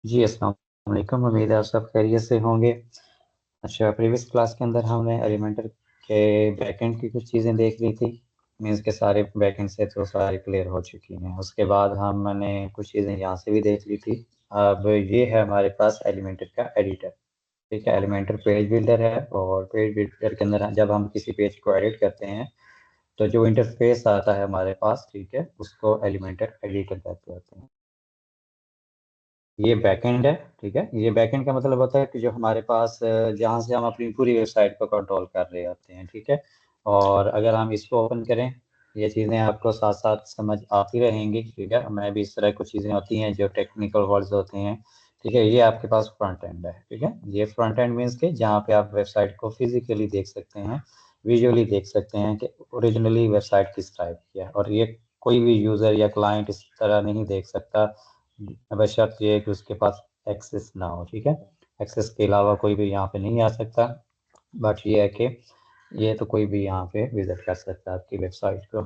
जी अस्सलाम वालेकुम। उम्मीद है आप सब खैरियत से होंगे। अच्छा, प्रीवियस क्लास के अंदर हमने एलिमेंटर के बैकएंड की कुछ चीज़ें देख ली थी। मीन्स के सारे बैकएंड से तो सारी क्लियर हो चुकी हैं। उसके बाद हमने कुछ चीज़ें यहाँ से भी देख ली थी। अब ये है हमारे पास एलिमेंटर का एडिटर। ठीक है, एलिमेंटर पेज बिल्डर है और पेज बिल्डर के अंदर जब हम किसी पेज को एडिट करते हैं तो जो इंटरफेस आता है हमारे पास, ठीक है, उसको एलिमेंटर एडिटर कहते होते हैं। ये बैकएंड है। ठीक है, ये बैकएंड का मतलब होता है कि जो हमारे पास जहाँ से हम अपनी पूरी वेबसाइट को कंट्रोल कर रहे होते हैं। ठीक है, और अगर हम इसको ओपन करें, ये चीज़ें आपको साथ साथ समझ आती रहेंगी। ठीक है, मैं भी इस तरह कुछ चीज़ें होती हैं जो टेक्निकल वर्ड्स होते हैं। ठीक है, ये आपके पास फ्रंट एंड है। ठीक है, ये फ्रंट एंड मीन्स के जहाँ पे आप वेबसाइट को फिजिकली देख सकते हैं, विजुअली देख सकते हैं कि ओरिजिनली वेबसाइट किस टाइप की है। और ये कोई भी यूज़र या क्लाइंट इस तरह नहीं देख सकता, बशर्त ये है कि उसके पास एक्सेस ना हो। ठीक है, एक्सेस के अलावा कोई भी यहाँ पे नहीं आ सकता। बट ये है कि ये तो कोई भी यहाँ पे विजिट कर सकता है आपकी वेबसाइट को।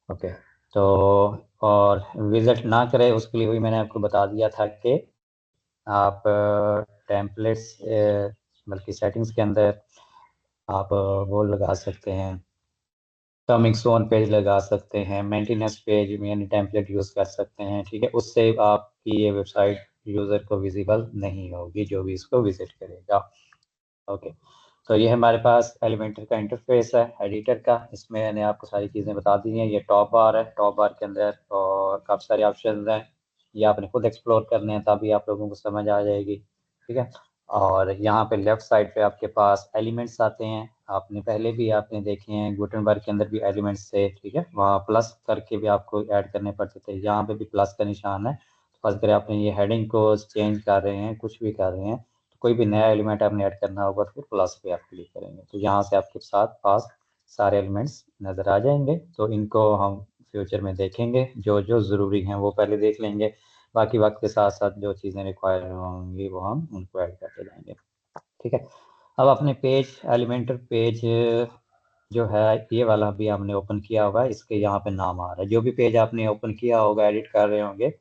ओके, तो और विजिट ना करे उसके लिए भी मैंने आपको बता दिया था कि आप टेम्पलेट्स बल्कि सेटिंग्स के अंदर आप वो लगा सकते हैं, कमिंग सोन पेज लगा सकते हैं, मेंटेनेंस पेज यानी टेम्पलेट यूज़ कर सकते हैं। ठीक है, उससे आपकी ये वेबसाइट यूज़र को विजिबल नहीं होगी जो भी इसको विजिट करेगा। ओके, तो ये हमारे पास एलिमेंटर का इंटरफेस है एडिटर का। इसमें मैंने आपको सारी चीज़ें बता दी हैं। ये टॉप बार है, टॉप बार के अंदर और काफ़ी सारे ऑप्शन हैं। ये आपने खुद एक्सप्लोर करने हैं तभी आप लोगों को समझ आ जाएगी। ठीक है, और यहाँ पे लेफ्ट साइड पे आपके पास एलिमेंट्स आते हैं। आपने पहले भी आपने देखे हैं गुटेनबर्ग के अंदर भी एलिमेंट्स थे। ठीक है, वहाँ प्लस करके भी आपको ऐड करने पड़ते थे, यहाँ पे भी प्लस का निशान है। तो फर्ज करें आपने ये हेडिंग को चेंज कर रहे हैं, कुछ भी कर रहे हैं, तो कोई भी नया एलिमेंट आपने ऐड करना होगा तो फिर प्लस पे आप क्लिक करेंगे तो यहाँ से आपके साथ पास सारे एलिमेंट्स नज़र आ जाएंगे। तो इनको हम फ्यूचर में देखेंगे, जो जो ज़रूरी हैं वो पहले देख लेंगे, बाकी वक्त के साथ साथ जो चीज़ें रिक्वायर होंगी वो हम उनको ऐड करते जाएंगे। ठीक है, अब अपने पेज एलिमेंटर पेज जो है ये वाला भी हमने ओपन किया होगा, इसके यहाँ पे नाम आ रहा है। जो भी पेज आपने ओपन किया होगा, एडिट कर रहे होंगे,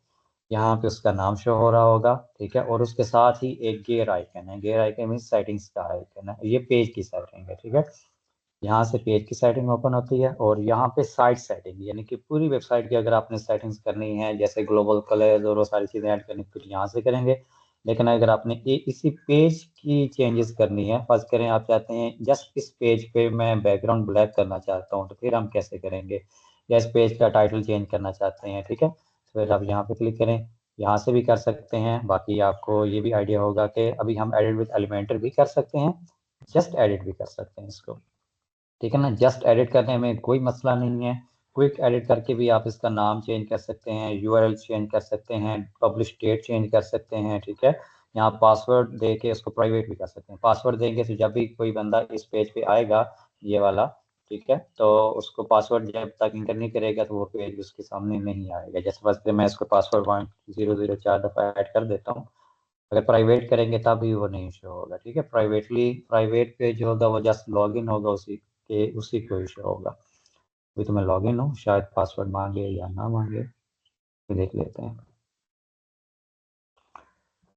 यहाँ पे उसका नाम शो हो रहा होगा। ठीक है, और उसके साथ ही एक गेयर आइकन है। गेयर आइकन मीन सेटिंग्स का आइकन है, ये पेज की सेटिंग है। ठीक है, यहाँ से पेज की सेटिंग ओपन होती है और यहाँ पे साइट सेटिंग यानी कि पूरी वेबसाइट की अगर आपने सेटिंग्स करनी है, जैसे ग्लोबल कलर्स और वो सारी चीज़ें ऐड करनी, फिर यहाँ से करेंगे। लेकिन अगर आपने इसी पेज की चेंजेस करनी है, फर्ज करें आप चाहते हैं जस्ट इस पेज पे मैं बैकग्राउंड ब्लैक करना चाहता हूँ, तो फिर हम कैसे करेंगे? या इस पेज का टाइटल चेंज करना चाहते हैं, ठीक है, तो फिर आप यहाँ पे क्लिक करें। यहाँ से भी कर सकते हैं। बाकी आपको ये भी आइडिया होगा कि अभी हम एडिट विद एलिमेंटर भी कर सकते हैं, जस्ट एडिट भी कर सकते हैं इसको। ठीक है ना, जस्ट एडिट करने में कोई मसला नहीं है। क्विक एडिट करके भी आप इसका नाम चेंज कर सकते हैं, यूआरएल चेंज कर सकते हैं, पब्लिश डेट चेंज कर सकते हैं। ठीक है, यहाँ पासवर्ड दे के उसको प्राइवेट भी कर सकते हैं। पासवर्ड देंगे तो जब भी कोई बंदा इस पेज पे आएगा, ये वाला, ठीक है, तो उसको पासवर्ड जब तक इंटर नहीं करेगा तो वो पेज उसके सामने नहीं आएगा। जैसे फर्स्ट मैं इसको पासवर्ड 1004 दफ़ा ऐड कर देता हूँ, अगर प्राइवेट करेंगे तब भी वो नहीं शो होगा। ठीक है, प्राइवेट पे जो होगा वो जस्ट लॉगिन होगा, उसी को ही शो होगा। अभी तो मैं लॉगिन हूँ, शायद पासवर्ड मांगे या ना मांगे, तो देख लेते हैं।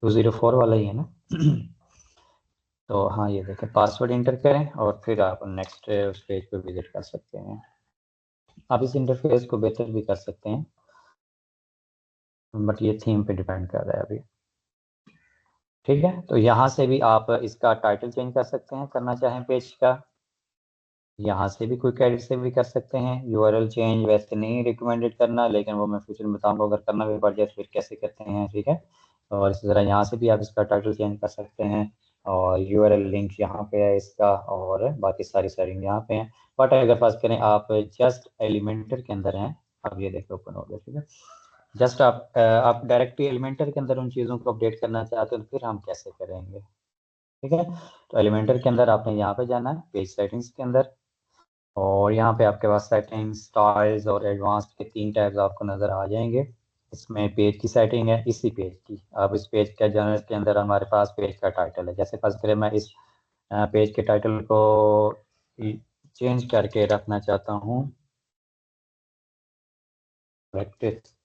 204 वाला ही है ना? तो हाँ, ये देखें, पासवर्ड इंटर करें और फिर आप नेक्स्ट उस पेज पे विजिट कर सकते हैं। आप इस इंटरफेस को बेहतर भी कर सकते हैं, बट ये थीम पे डिपेंड कर रहा है अभी। ठीक है, तो यहाँ से भी आप इसका टाइटल चेंज कर सकते हैं, करना चाहें पेज का। यहाँ से भी क्विक एडिट से भी कर सकते हैं। यूआरएल चेंज वैसे नहीं रिकमेंडेड करना, लेकिन वो मैं फ्यूचर में बताऊंगा अगर करना भी पड़ जाए तो फिर कैसे करते हैं। ठीक है, और इसी तरह यहाँ से भी आप इसका टाइटल चेंज कर सकते हैं और यूआरएल लिंक यहाँ पे है इसका, और बाकी सारी सेटिंग यहाँ पे है। बट अगर फर्स्ट करें आप जस्ट एलिमेंटर के अंदर हैं, अब ये देखो ओपन हो गया। ठीक है, जस्ट आप डायरेक्टली एलिमेंटर के अंदर उन चीज़ों को अपडेट करना चाहते हो तो फिर हम कैसे करेंगे? ठीक है, तो एलिमेंटर के अंदर आपने यहाँ पे जाना है, पेज सेटिंग्स के अंदर, और यहाँ पे आपके पास सेटिंग्स, स्टाइल्स और एडवांस्ड के 3 टैब्स आपको नज़र आ जाएंगे। इसमें पेज की सेटिंग है, इसी पेज की। अब इस पेज के जनरल के अंदर हमारे पास पेज का टाइटल है। जैसे फर्ज करें मैं इस पेज के टाइटल को चेंज करके रखना चाहता हूँ प्रैक्टिस।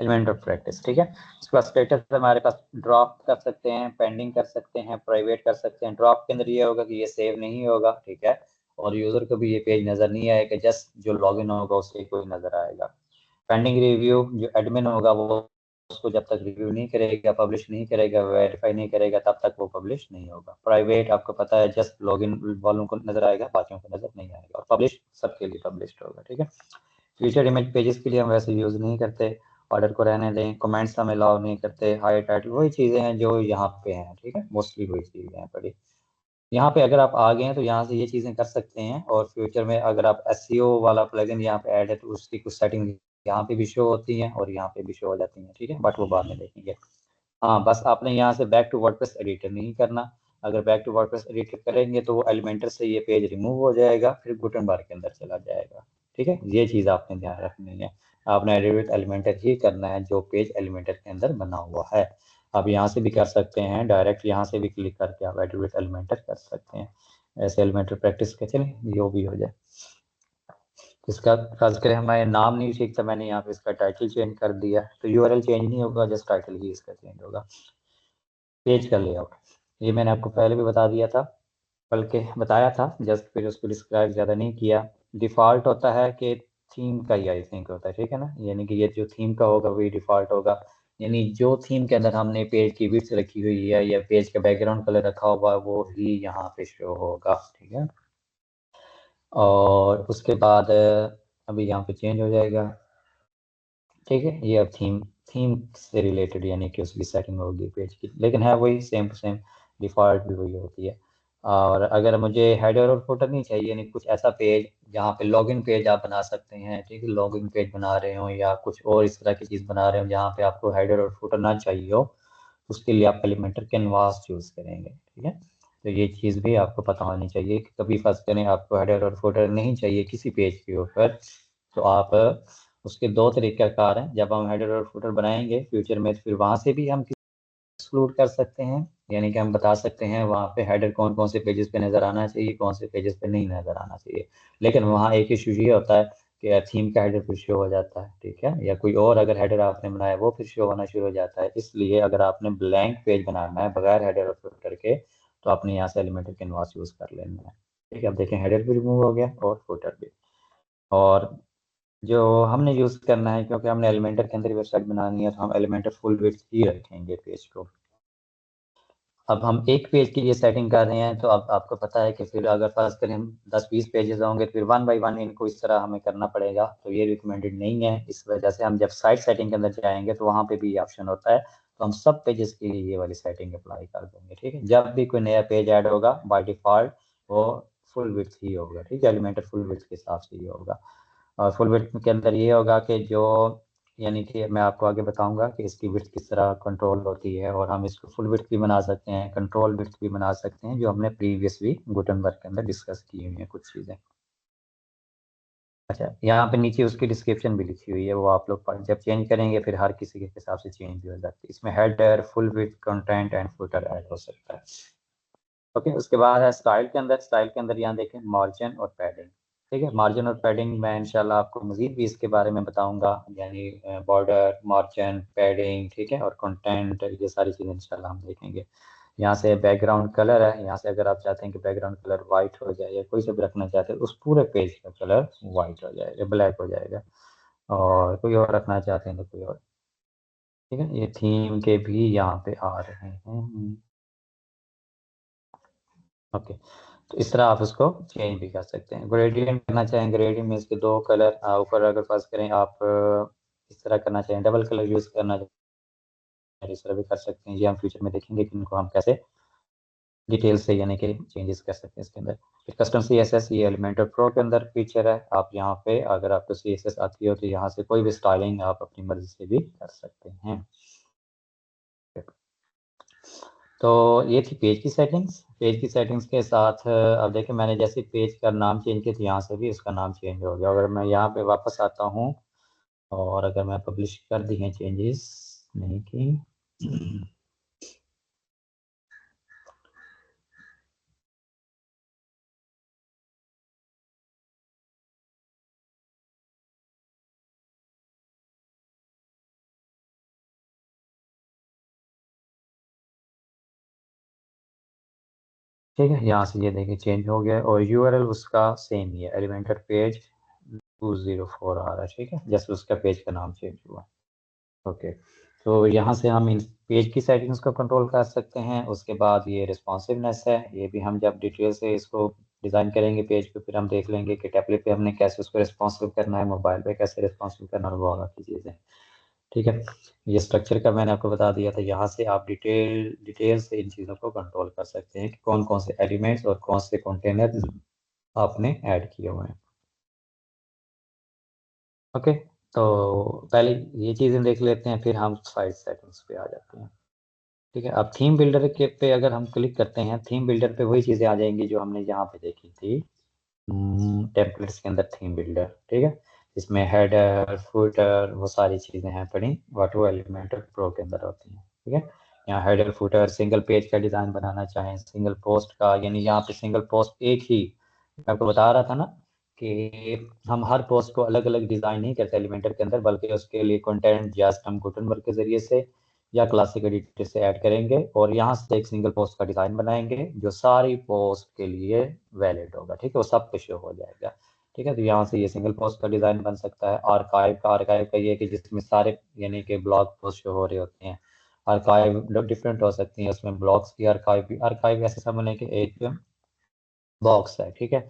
एलिमेंट ऑफ प्रैक्टिस, ठीक है। उसके बाद स्टेटस हमारे पास ड्रॉप कर सकते हैं, पेंडिंग कर सकते हैं, प्राइवेट कर सकते हैं। ड्रॉप के अंदर ये होगा कि ये सेव नहीं होगा, ठीक है, और यूजर को भी ये पेज नजर नहीं आएगा, जस्ट जो लॉगिन होगा उससे कोई नजर आएगा। पेंडिंग रिव्यू, जो एडमिन होगा वो उसको जब तक रिव्यू नहीं करेगा, पब्लिश नहीं करेगा, वेरीफाई नहीं करेगा, तब तक वो पब्लिश नहीं होगा। प्राइवेट आपको पता है जस्ट लॉगिन वालों को नजर आएगा, बाकियों को नजर नहीं आएगा। और पब्लिश सबके लिए पब्लिश होगा, ठीक है। फीचर इमेज पेजेस के लिए हम वैसे यूज नहीं करते, ऑर्डर को रहने दें। कमेंट्स हम अलाउ नहीं करते, हाई टाइटल, वही चीजें हैं जो यहाँ पे हैं, ठीक है, मोस्टली वही चीजें हैं पड़ी। यहाँ पे अगर आप आ गए हैं तो यहाँ से ये चीजें कर सकते हैं। और फ्यूचर में अगर आप एसईओ वाला प्लगइन यहाँ पे ऐड है तो उसकी कुछ सेटिंग यहाँ पे भी शो होती हैं और यहाँ पे भी शो हो जाती हैं, ठीक है, बट वो बाद में देखेंगे। हाँ, बस आपने यहाँ से बैक टू वर्डप्रेस एडिटर नहीं करना। अगर बैक टू वर्डप्रेस एडिटर करेंगे तो वो एलिमेंटर से ये पेज रिमूव हो जाएगा, फिर गुटनबर्ग के अंदर चला जाएगा, ठीक है। ये चीज़ आपने ध्यान रखनी है। आपने एडिट एलिमेंटर ही करना है जो पेज एलिमेंटर के अंदर बना हुआ है। आप यहाँ से भी कर सकते हैं, डायरेक्ट यहाँ से भी क्लिक करके आप एडिट एलिमेंटर कर सकते हैं। ऐसे एलिमेंटर प्रैक्टिस के चलें, ये भी हो जाए। इसका खास करें हमारे नाम नहीं ठीक था, मैंने यहाँ पे इसका टाइटल चेंज कर दिया, तो यूआरएल चेंज नहीं होगा, जस्ट टाइटल ही इसका चेंज होगा। पेज का लेआउट, ये मैंने आपको पहले भी बता दिया था, बल्कि बताया था जस्ट, फिर उसको डिस्क्राइब ज़्यादा नहीं किया। डिफ़ॉल्ट होता है कि थीम का ही आई थिंक होता है, ठीक है ना, यानी कि ये जो थीम का होगा वही डिफ़ॉल्ट होगा। यानी जो थीम के अंदर हमने पेज की विड्थ रखी हुई है या पेज का बैकग्राउंड कलर रखा हुआ है वो ही यहाँ पे शो होगा, ठीक है। और उसके बाद अभी यहाँ पे चेंज हो जाएगा, ठीक है। ये अब थीम से रिलेटेड यानी कि उसकी सेटिंग होगी पेज की, लेकिन है वही सेम टू सेम, डिफ़ॉल्ट भी वही होती है। और अगर मुझे हेडर और फुटर नहीं चाहिए, यानी कुछ ऐसा पेज जहाँ पे लॉगिन पेज आप बना सकते हैं, ठीक है, लॉगिन पेज बना रहे हो या कुछ और इस तरह की चीज़ बना रहे हो जहाँ पे आपको हेडर और फुटर ना चाहिए हो, उसके लिए आप एलिमेंटर कैनवास चूज़ करेंगे, ठीक है। तो ये चीज़ भी आपको पता होनी चाहिए कि कभी फर्स्ट करें आपको हेडर और फुटर नहीं चाहिए किसी पेज के ऊपर, तो आप उसके दो तरीक़ाकार हैं। जब हम हेडर और फुटर बनाएंगे फ्यूचर में, तो फिर वहाँ से भी हम एक्सक्लूड कर सकते हैं, यानी कि हम बता सकते हैं वहाँ पे हेडर कौन कौन से पेजेस पे नज़र आना चाहिए, कौन से पेजेस पे नहीं नज़र आना चाहिए। लेकिन वहाँ एक इशू ये होता है कि थीम का हेडर फिर शो हो जाता है, ठीक है, या कोई और अगर हेडर आपने बनाया वो फिर शो होना शुरू हो जाता है। इसलिए अगर आपने ब्लैंक पेज बनाना है बगैर हेडर और फुटर के, तो आपने यहाँ से एलिमेंटर कैनवास यूज़ कर लेना है, ठीक है। अब देखें हेडर भी रिमूव हो गया और फुटर भी। और जो हमने यूज़ करना है, क्योंकि हमने एलिमेंटर के अंदर वेबसाइट बनानी है, तो हम एलिमेंटर फुल विड्थ ही रखेंगे पेज को। अब हम एक पेज की ये सेटिंग कर रहे हैं, तो अब आपको पता है कि फिर अगर फर्ज करें हम 10-20 पेजेस होंगे, फिर वन बाय वन इनको इस तरह हमें करना पड़ेगा, तो ये रिकमेंडेड नहीं है। इस वजह से हम जब साइट सेटिंग के अंदर जाएंगे तो वहाँ पे भी ये ऑप्शन होता है, तो हम सब पेजेस के लिए ये वाली सेटिंग अप्लाई कर देंगे, ठीक है। जब भी कोई नया पेज ऐड होगा बाय डिफ़ॉल्ट वो फुल विड्थ ही होगा, ठीक है, एलिमेंटर फुल विड्थ के हिसाब से ये होगा। और फुल विड्थ के अंदर ये होगा कि जो, यानी कि मैं आपको आगे बताऊंगा कि इसकी विड्थ किस तरह कंट्रोल होती है, और हम इसको फुल विड्थ भी बना सकते हैं, कंट्रोल विड्थ भी बना सकते हैं, जो हमने प्रीवियसली गुटनबर्ग के अंदर डिस्कस की हुई हैं कुछ चीज़ें। अच्छा, यहाँ पे नीचे उसकी डिस्क्रिप्शन भी लिखी हुई है, वो आप लोग जब चेंज करेंगे फिर हर किसी के हिसाब से चेंज भी हो जाती है। इसमें header, full width, content and footer add हो सकता है। ओके, उसके बाद है स्टाइल के अंदर यहाँ देखें मार्जिन और पैडिंग, ठीक है। मार्जिन और पैडिंग मैं इंशाल्लाह आपको मजीद भी इसके बारे में बताऊंगा, यानी बॉर्डर, मार्जिन, पैडिंग, ठीक है, और कंटेंट, ये सारी चीज़ें इंशाल्लाह हम देखेंगे। यहाँ से बैकग्राउंड कलर है, यहाँ से अगर आप चाहते हैं कि बैकग्राउंड कलर वाइट हो जाए या कोई सा भी रखना चाहते हैं, उस पूरे पेज का कलर वाइट हो जाएगा, ब्लैक हो जाएगा। और कोई और रखना चाहते हैं तो कोई और, ठीक है। ये थीम के भी यहाँ पे आ रहे हैं, ओके। तो इस तरह आप उसको चेंज भी कर सकते हैं। ग्रेडियंट करना चाहें, ग्रेडियंट में इसके दो कलर ऊपर अगर फर्ज करें आप इस तरह करना चाहें, डबल कलर यूज़ करना चाहें, इस तरह भी कर सकते हैं। ये हम फ्यूचर में देखेंगे कि इनको हम कैसे डिटेल से यानी कि चेंजेस कर सकते हैं इसके अंदर। फिर कस्टम सी एस एस, ये एलिमेंटर प्रो के अंदर फीचर है। आप यहाँ पे अगर आपको सी एस एस आती हो तो यहाँ से कोई भी स्टाइलिंग आप अपनी मर्जी से भी कर सकते हैं। तो ये थी पेज की सेटिंग्स। पेज की सेटिंग्स के साथ अब देखिए मैंने जैसे पेज का नाम चेंज किया तो यहाँ से भी इसका नाम चेंज हो गया। अगर मैं यहाँ पे वापस आता हूँ और अगर मैं पब्लिश कर दी हैं चेंजेस नहीं की ठीक है, यहाँ से ये देखिए चेंज हो गया और यूआरएल उसका सेम ही है, एलिमेंटर पेज 204 आ रहा है। ठीक है, जैसे उसका पेज का नाम चेंज हुआ। ओके, तो यहाँ से हम इन पेज की सेटिंग्स को कंट्रोल कर सकते हैं। उसके बाद ये रिस्पॉन्सिवनेस है, ये भी हम जब डिटेल से इसको डिज़ाइन करेंगे पेज पे, फिर हम देख लेंगे कि टैबलेट पे हमने कैसे उसको रिस्पॉन्सिव करना है, मोबाइल पे कैसे रिस्पॉन्सिव करना है, वो बाकी चीज़ें। ठीक है, ये स्ट्रक्चर का मैंने आपको बता दिया था। यहाँ से आप डिटेल से इन चीज़ों को कंट्रोल कर सकते हैं कि कौन कौन से एलिमेंट्स और कौन से कंटेनर आपने ऐड किए हुए हैं। ओके, तो पहले ये चीज़ें देख लेते हैं, फिर हम साइड सेटिंग्स पे आ जाते हैं। ठीक है, अब थीम बिल्डर के पे अगर हम क्लिक करते हैं, थीम बिल्डर पे वही चीज़ें आ जाएंगी जो हमने यहाँ पे देखी थी टेम्पलेट्स के अंदर। थीम बिल्डर, ठीक है, इसमें हेडर फुटर वो सारी चीज़ें हैं पड़ी, वाटो एलिमेंटर प्रो के अंदर होती हैं। ठीक है, यहाँ हेडर फुटर, सिंगल पेज का डिज़ाइन बनाना चाहें, सिंगल पोस्ट का, यानी यहाँ पे सिंगल पोस्ट एक ही, मैं आपको बता रहा था ना कि हम हर पोस्ट को अलग अलग डिज़ाइन नहीं करते एलिमेंटर के अंदर, बल्कि उसके लिए कंटेंट जस्ट हम गुटनबर्ग के ज़रिए से या क्लासिक एडिटर से ऐड करेंगे और यहाँ से एक सिंगल पोस्ट का डिज़ाइन बनाएंगे जो सारी पोस्ट के लिए वैलिड होगा। ठीक है, वो सब पे शो हो जाएगा। ठीक है, तो यहाँ से ये सिंगल पोस्ट का डिज़ाइन बन सकता है। आर्काइव का ये कि जिसमें सारे यानी कि ब्लॉग पोस्ट शो हो रहे होते हैं। आर्काइव डिफरेंट हो सकती है, उसमें ब्लॉग्स की आर्काइव भी, आर्काइव ऐसे समझ कि एक बॉक्स है। ठीक है,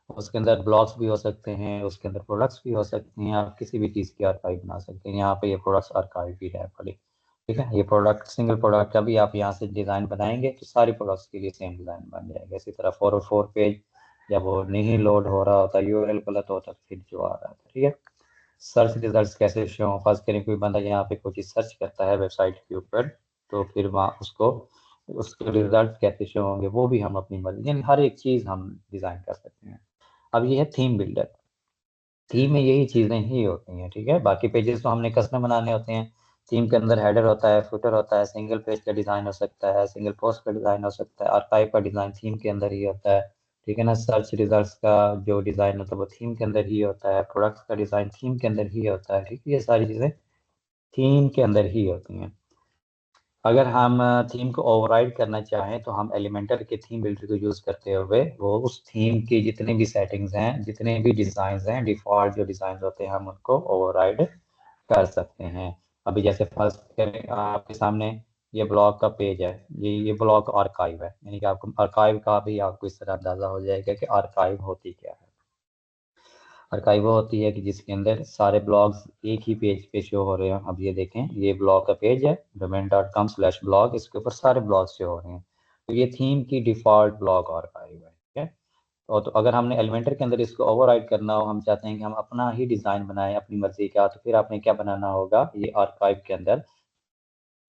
उसके अंदर ब्लॉग्स भी हो सकते हैं, उसके अंदर प्रोडक्ट्स भी हो सकते हैं, आप किसी भी चीज़ की आर्काइव बना सकते हैं। यहाँ पे ये प्रोडक्ट्स आर्काइव भी है पड़ी। ठीक है, ये प्रोडक्ट सिंगल प्रोडक्ट का भी आप यहाँ से डिज़ाइन बनाएंगे तो सारी प्रोडक्ट्स के लिए सेम डिज़ाइन बन जाएगा। इसी तरह 404 पेज जब वो नहीं लोड हो रहा होता, यूआरएल गलत होता, तो फिर जो आ रहा था। ठीक है, सर्च रिजल्ट्स कैसे शो हों, फर्स्ट करें कोई बंदा यहाँ पे कोई चीज़ सर्च करता है वेबसाइट के ऊपर, तो फिर वहाँ उसको उसके रिजल्ट कैसे शो होंगे वो भी हम अपनी मर्जी, यानी हर एक चीज़ हम डिज़ाइन कर सकते हैं। अब ये है थीम बिल्डर। थीम में यही चीज़ें ही होती हैं। ठीक है, बाकी पेजेस तो हमने कस्टम बनाने होते हैं। थीम के अंदर हेडर होता है, फुटर होता है, सिंगल पेज का डिज़ाइन हो सकता है, सिंगल पोस्ट का डिज़ाइन हो सकता है, आर्काइव का डिज़ाइन थीम के अंदर ही होता है। ठीक है ना, सर्च रिजल्ट्स का जो डिज़ाइन होता है वो थीम के अंदर ही होता है, प्रोडक्ट्स का डिज़ाइन थीम के अंदर ही होता है। ठीक है, ये सारी चीज़ें थीम के अंदर ही होती हैं। अगर हम थीम को ओवरराइड करना चाहें तो हम एलिमेंटर के थीम बिल्डर को यूज़ करते हुए वो उस थीम की जितने भी सेटिंग्स हैं, जितने भी डिज़ाइन हैं, डिफ़ॉल्ट जो डिज़ाइन होते हैं, हम उनको ओवरराइड कर सकते हैं। अभी जैसे फर्स्ट करें आपके सामने ये ब्लॉग का पेज है, ये ब्लॉग आर्काइव है, यानी कि आपको आर्काइव का भी आपको इस तरह अंदाज़ा हो जाएगा कि आर्काइव होती क्या है। आर्काइव वो होती है कि जिसके अंदर सारे ब्लॉग्स एक ही पेज पे शो हो रहे हैं। अब ये देखें, ये ब्लॉग का पेज है domain.com/blog, इसके ऊपर सारे ब्लॉग्स शो हो रहे हैं। तो ये थीम की डिफ़ॉल्ट ब्लॉग आर्काइव है। ठीक है, तो अगर हमने एलिमेंटर के अंदर इसको ओवरराइड करना हो, हम चाहते हैं कि हम अपना ही डिज़ाइन बनाएं अपनी मर्जी का, तो फिर आपने क्या बनाना होगा, ये आर्काइव के अंदर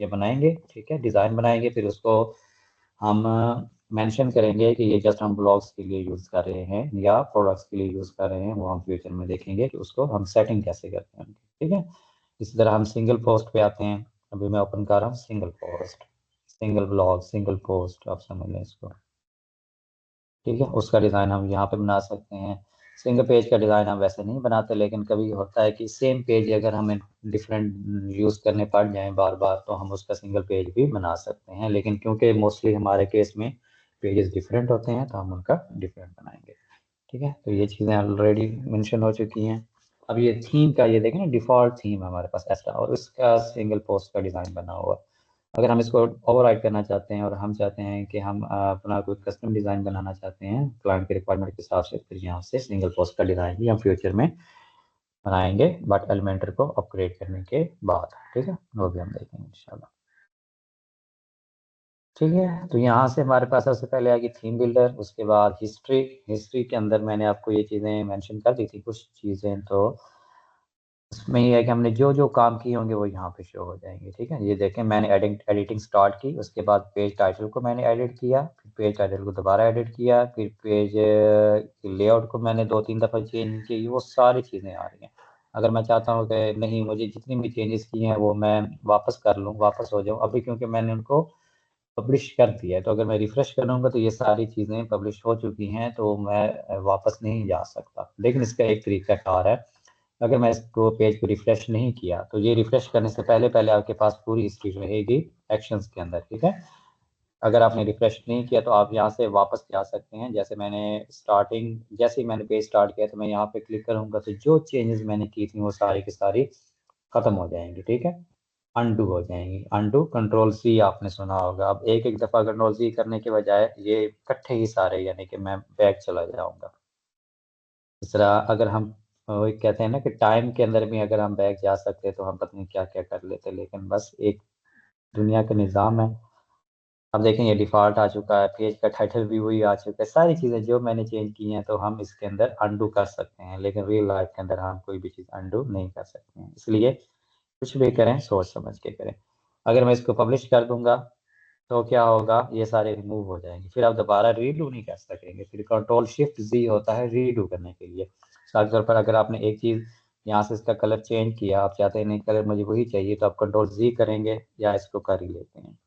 ये बनाएंगे। ठीक है, डिज़ाइन बनाएंगे, फिर उसको हम मेंशन करेंगे कि ये जस्ट हम ब्लॉग्स के लिए यूज़ कर रहे हैं या प्रोडक्ट्स के लिए यूज़ कर रहे हैं, वो हम फ्यूचर में देखेंगे कि उसको हम सेटिंग कैसे करते हैं। ठीक है, इसी तरह हम सिंगल पोस्ट पे आते हैं। अभी मैं ओपन कर रहा हूँ single post, single blog, single post, आप समझ लें इसको। ठीक है, उसका डिज़ाइन हम यहाँ पे बना सकते हैं। सिंगल पेज का डिज़ाइन हम वैसे नहीं बनाते, लेकिन कभी होता है कि सेम पेज अगर हमें डिफरेंट यूज़ करने पड़ जाएं बार बार, तो हम उसका सिंगल पेज भी बना सकते हैं, लेकिन क्योंकि मोस्टली हमारे केस में पेजेस डिफरेंट होते हैं तो हम उनका डिफरेंट बनाएंगे। ठीक है, तो ये चीज़ें ऑलरेडी मेंशन हो चुकी हैं। अब ये थीम का ये देखें ना, डिफ़ॉल्ट थीम हमारे पास ऐसा और उसका सिंगल पोस्ट का डिज़ाइन बना हुआ। अगर हम इसको ओवरराइड करना चाहते हैं और हम चाहते हैं कि हम अपना कोई कस्टम डिज़ाइन बनाना चाहते हैं क्लाइंट के रिक्वायरमेंट के हिसाब से, फिर यहाँ से सिंगल पोस्ट का डिज़ाइन भी हम फ्यूचर में बनाएंगे, बट एलिमेंटर को अपग्रेड करने के बाद। ठीक है, वो भी हम देखेंगे इंशाल्लाह। ठीक है, तो यहाँ से हमारे पास सबसे पहले आएगी थीम बिल्डर, उसके बाद हिस्ट्री। हिस्ट्री के अंदर मैंने आपको ये चीज़ें मेंशन कर दी थी कुछ चीज़ें, तो उसमें ये है कि हमने जो जो काम किए होंगे वो यहाँ पे शो हो जाएंगे। ठीक है, ये देखें, मैंने एडिटिंग स्टार्ट की, उसके बाद पेज टाइटल को मैंने एडिट किया, फिर पेज टाइटल को दोबारा एडिट किया, फिर पेज लेआउट को मैंने 2-3 दफ़ा चेंज की, वो सारी चीज़ें आ रही हैं। अगर मैं चाहता हूँ कि नहीं, मुझे जितनी भी चेंजेस किए हैं वो मैं वापस कर लूँ, वापस हो जाऊँ, अभी क्योंकि मैंने उनको पब्लिश कर दिया है, तो अगर मैं रिफ्रेश करूँगा तो ये सारी चीज़ें पब्लिश हो चुकी हैं, तो मैं वापस नहीं जा सकता। लेकिन इसका एक तरीका कार है, अगर मैं इसको पेज को रिफ्रेश नहीं किया तो ये रिफ्रेश करने से पहले पहले आपके पास पूरी हिस्ट्री रहेगी एक्शंस के अंदर। ठीक है, अगर आपने रिफ्रेश नहीं किया तो आप यहाँ से वापस जा सकते हैं। जैसे जैसे ही मैंने पेज स्टार्ट किया तो मैं यहाँ पे क्लिक करूंगा तो जो चेंजेस मैंने की थी वो सारी की सारी खत्म हो जाएंगी। ठीक है, अनडू हो जाएंगी। अनडू कंट्रोल सी आपने सुना होगा। अब एक एक दफा कंट्रोल सी करने के बजाय ये इकट्ठे ही सारे, यानी कि मैं बैक चला जाऊंगा। इस तरह अगर हम वही कहते हैं ना कि टाइम के अंदर भी अगर हम बैक जा सकते तो हम पता नहीं क्या क्या कर लेते, लेकिन बस एक दुनिया का निज़ाम है। अब देखें ये डिफ़ॉल्ट आ चुका है, पेज का टाइटल भी वही आ चुका है, सारी चीज़ें जो मैंने चेंज की हैं तो हम इसके अंदर अनडू कर सकते हैं, लेकिन रियल लाइफ के अंदर हम कोई भी चीज़ अनडू नहीं कर सकते हैं। इसलिए कुछ भी करें सोच समझ के करें। अगर मैं इसको पब्लिश कर दूंगा तो क्या होगा, ये सारे रिमूव हो जाएंगे, फिर आप दोबारा रीडू नहीं कर सकेंगे। फिर कंट्रोल शिफ्ट जी होता है रीडू करने के लिए। खास तौर पर अगर आपने एक चीज़ यहाँ से इसका कलर चेंज किया, आप चाहते हैं नहीं कलर मुझे वही चाहिए, तो आप कंट्रोल जी करेंगे या इसको कर ही लेते हैं।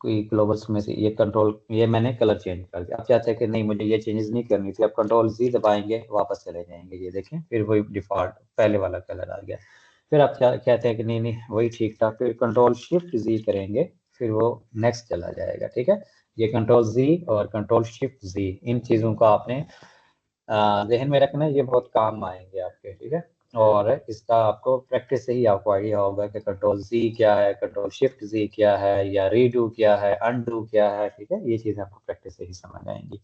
कोई ग्लोबल्स में से ये मैंने कलर चेंज कर दिया। आप चाहते हैं कि नहीं मुझे ये चेंजेस नहीं करनी थी, आप कंट्रोल जी दबाएंगे वापस चले जाएंगे, ये देखें फिर वही डिफ़ॉल्ट पहले वाला कलर आ गया। फिर आप कहते हैं कि नहीं नहीं वही ठीक था, फिर कंट्रोल शिफ्ट जी करेंगे, फिर वो नेक्स्ट चला जाएगा। ठीक है, ये कंट्रोल जी और कंट्रोल शिफ्ट जी, इन चीज़ों को आपने ज़हन में रखना, ये बहुत काम आएंगे आपके। ठीक है, और इसका आपको प्रैक्टिस से ही आपको आइडिया होगा कि कंट्रोल जी क्या है, कंट्रोल शिफ्ट जी क्या है, या रीडू क्या है, अनडू क्या है। ठीक है, ये चीज़ें आपको प्रैक्टिस से ही समझ आएंगी।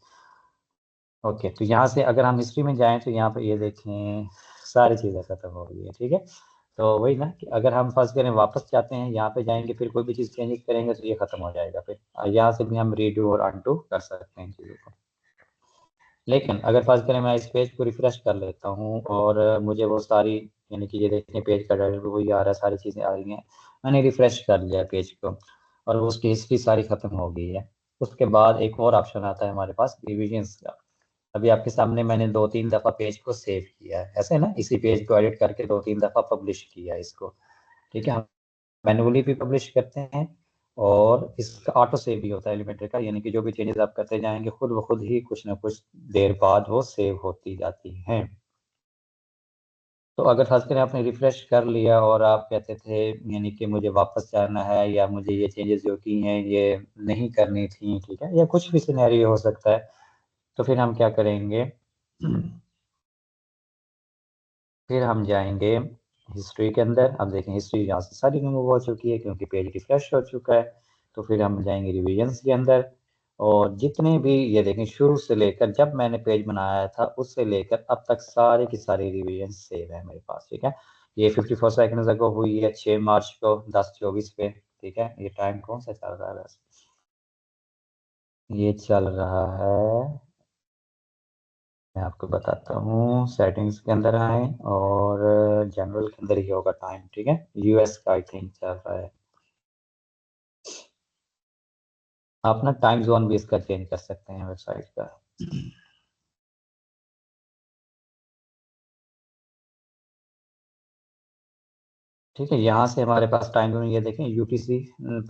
ओके, तो यहाँ से अगर हम हिस्ट्री में जाएं तो यहाँ पे ये देखें सारी चीज़ें खत्म हो गई है। ठीक है, तो वही ना कि अगर हम फर्स्ट करें वापस जाते हैं, यहाँ पे जाएंगे, फिर कोई भी चीज़ चेंज करेंगे तो ये खत्म हो जाएगा। फिर यहाँ से भी हम रीडू और अनडू कर सकते हैं चीज़ों को। लेकिन अगर फर्ज करें मैं इस पेज को रिफ्रेश कर लेता हूँ और मुझे वो सारी, यानी कि ये देखें पेज का टाइटल वही आ रहा है, सारी चीज़ें आ रही हैं, मैंने रिफ्रेश कर लिया पेज को और उसकी हिस्ट्री सारी खत्म हो गई है। उसके बाद एक और ऑप्शन आता है हमारे पास रिविजन्स का। अभी आपके सामने मैंने 2-3 दफ़ा पेज को सेव किया है, ऐसे ना, इसी पेज को एडिट करके 2-3 दफ़ा पब्लिश किया है इसको। ठीक है, हम मैनुअली भी पब्लिश करते हैं और इसका ऑटो सेव भी होता है एलिमेंटर का, यानी कि जो भी चेंजेस आप करते जाएंगे खुद ब खुद ही कुछ ना कुछ देर बाद वो सेव होती जाती हैं। तो अगर खास कर आपने रिफ्रेश कर लिया और आप कहते थे यानी कि मुझे वापस जाना है या मुझे ये चेंजेस जो की हैं ये नहीं करनी थी, ठीक है, या कुछ भी सिनेरियो हो सकता है, तो फिर हम क्या करेंगे फिर हम जाएंगे हिस्ट्री के अंदर। अब देखें हिस्ट्री यहाँ से सारी रिमूव हो चुकी है क्योंकि पेज रिफ्रेश हो चुका है। तो फिर हम जाएंगे रिविजन्स के अंदर और जितने भी ये देखें शुरू से लेकर जब मैंने पेज बनाया था उससे लेकर अब तक सारे की सारी रिविजन सेव है मेरे पास। ठीक है, ये 54 सेकंड्स अगो हुई है 6 मार्च को 10:24 पे। ठीक है, ये टाइम कौन सा चल रहा है वैसे? ये चल रहा है, मैं आपको बताता हूँ, सेटिंग्स के अंदर आए और जनरल के अंदर ही होगा टाइम। ठीक है, यूएस का आई थिंक चल रहा है। आप ना टाइम जोन भी इसका चेंज कर सकते हैं वेबसाइट का। ठीक है, यहाँ से हमारे पास टाइम जोन ये देखें यूटीसी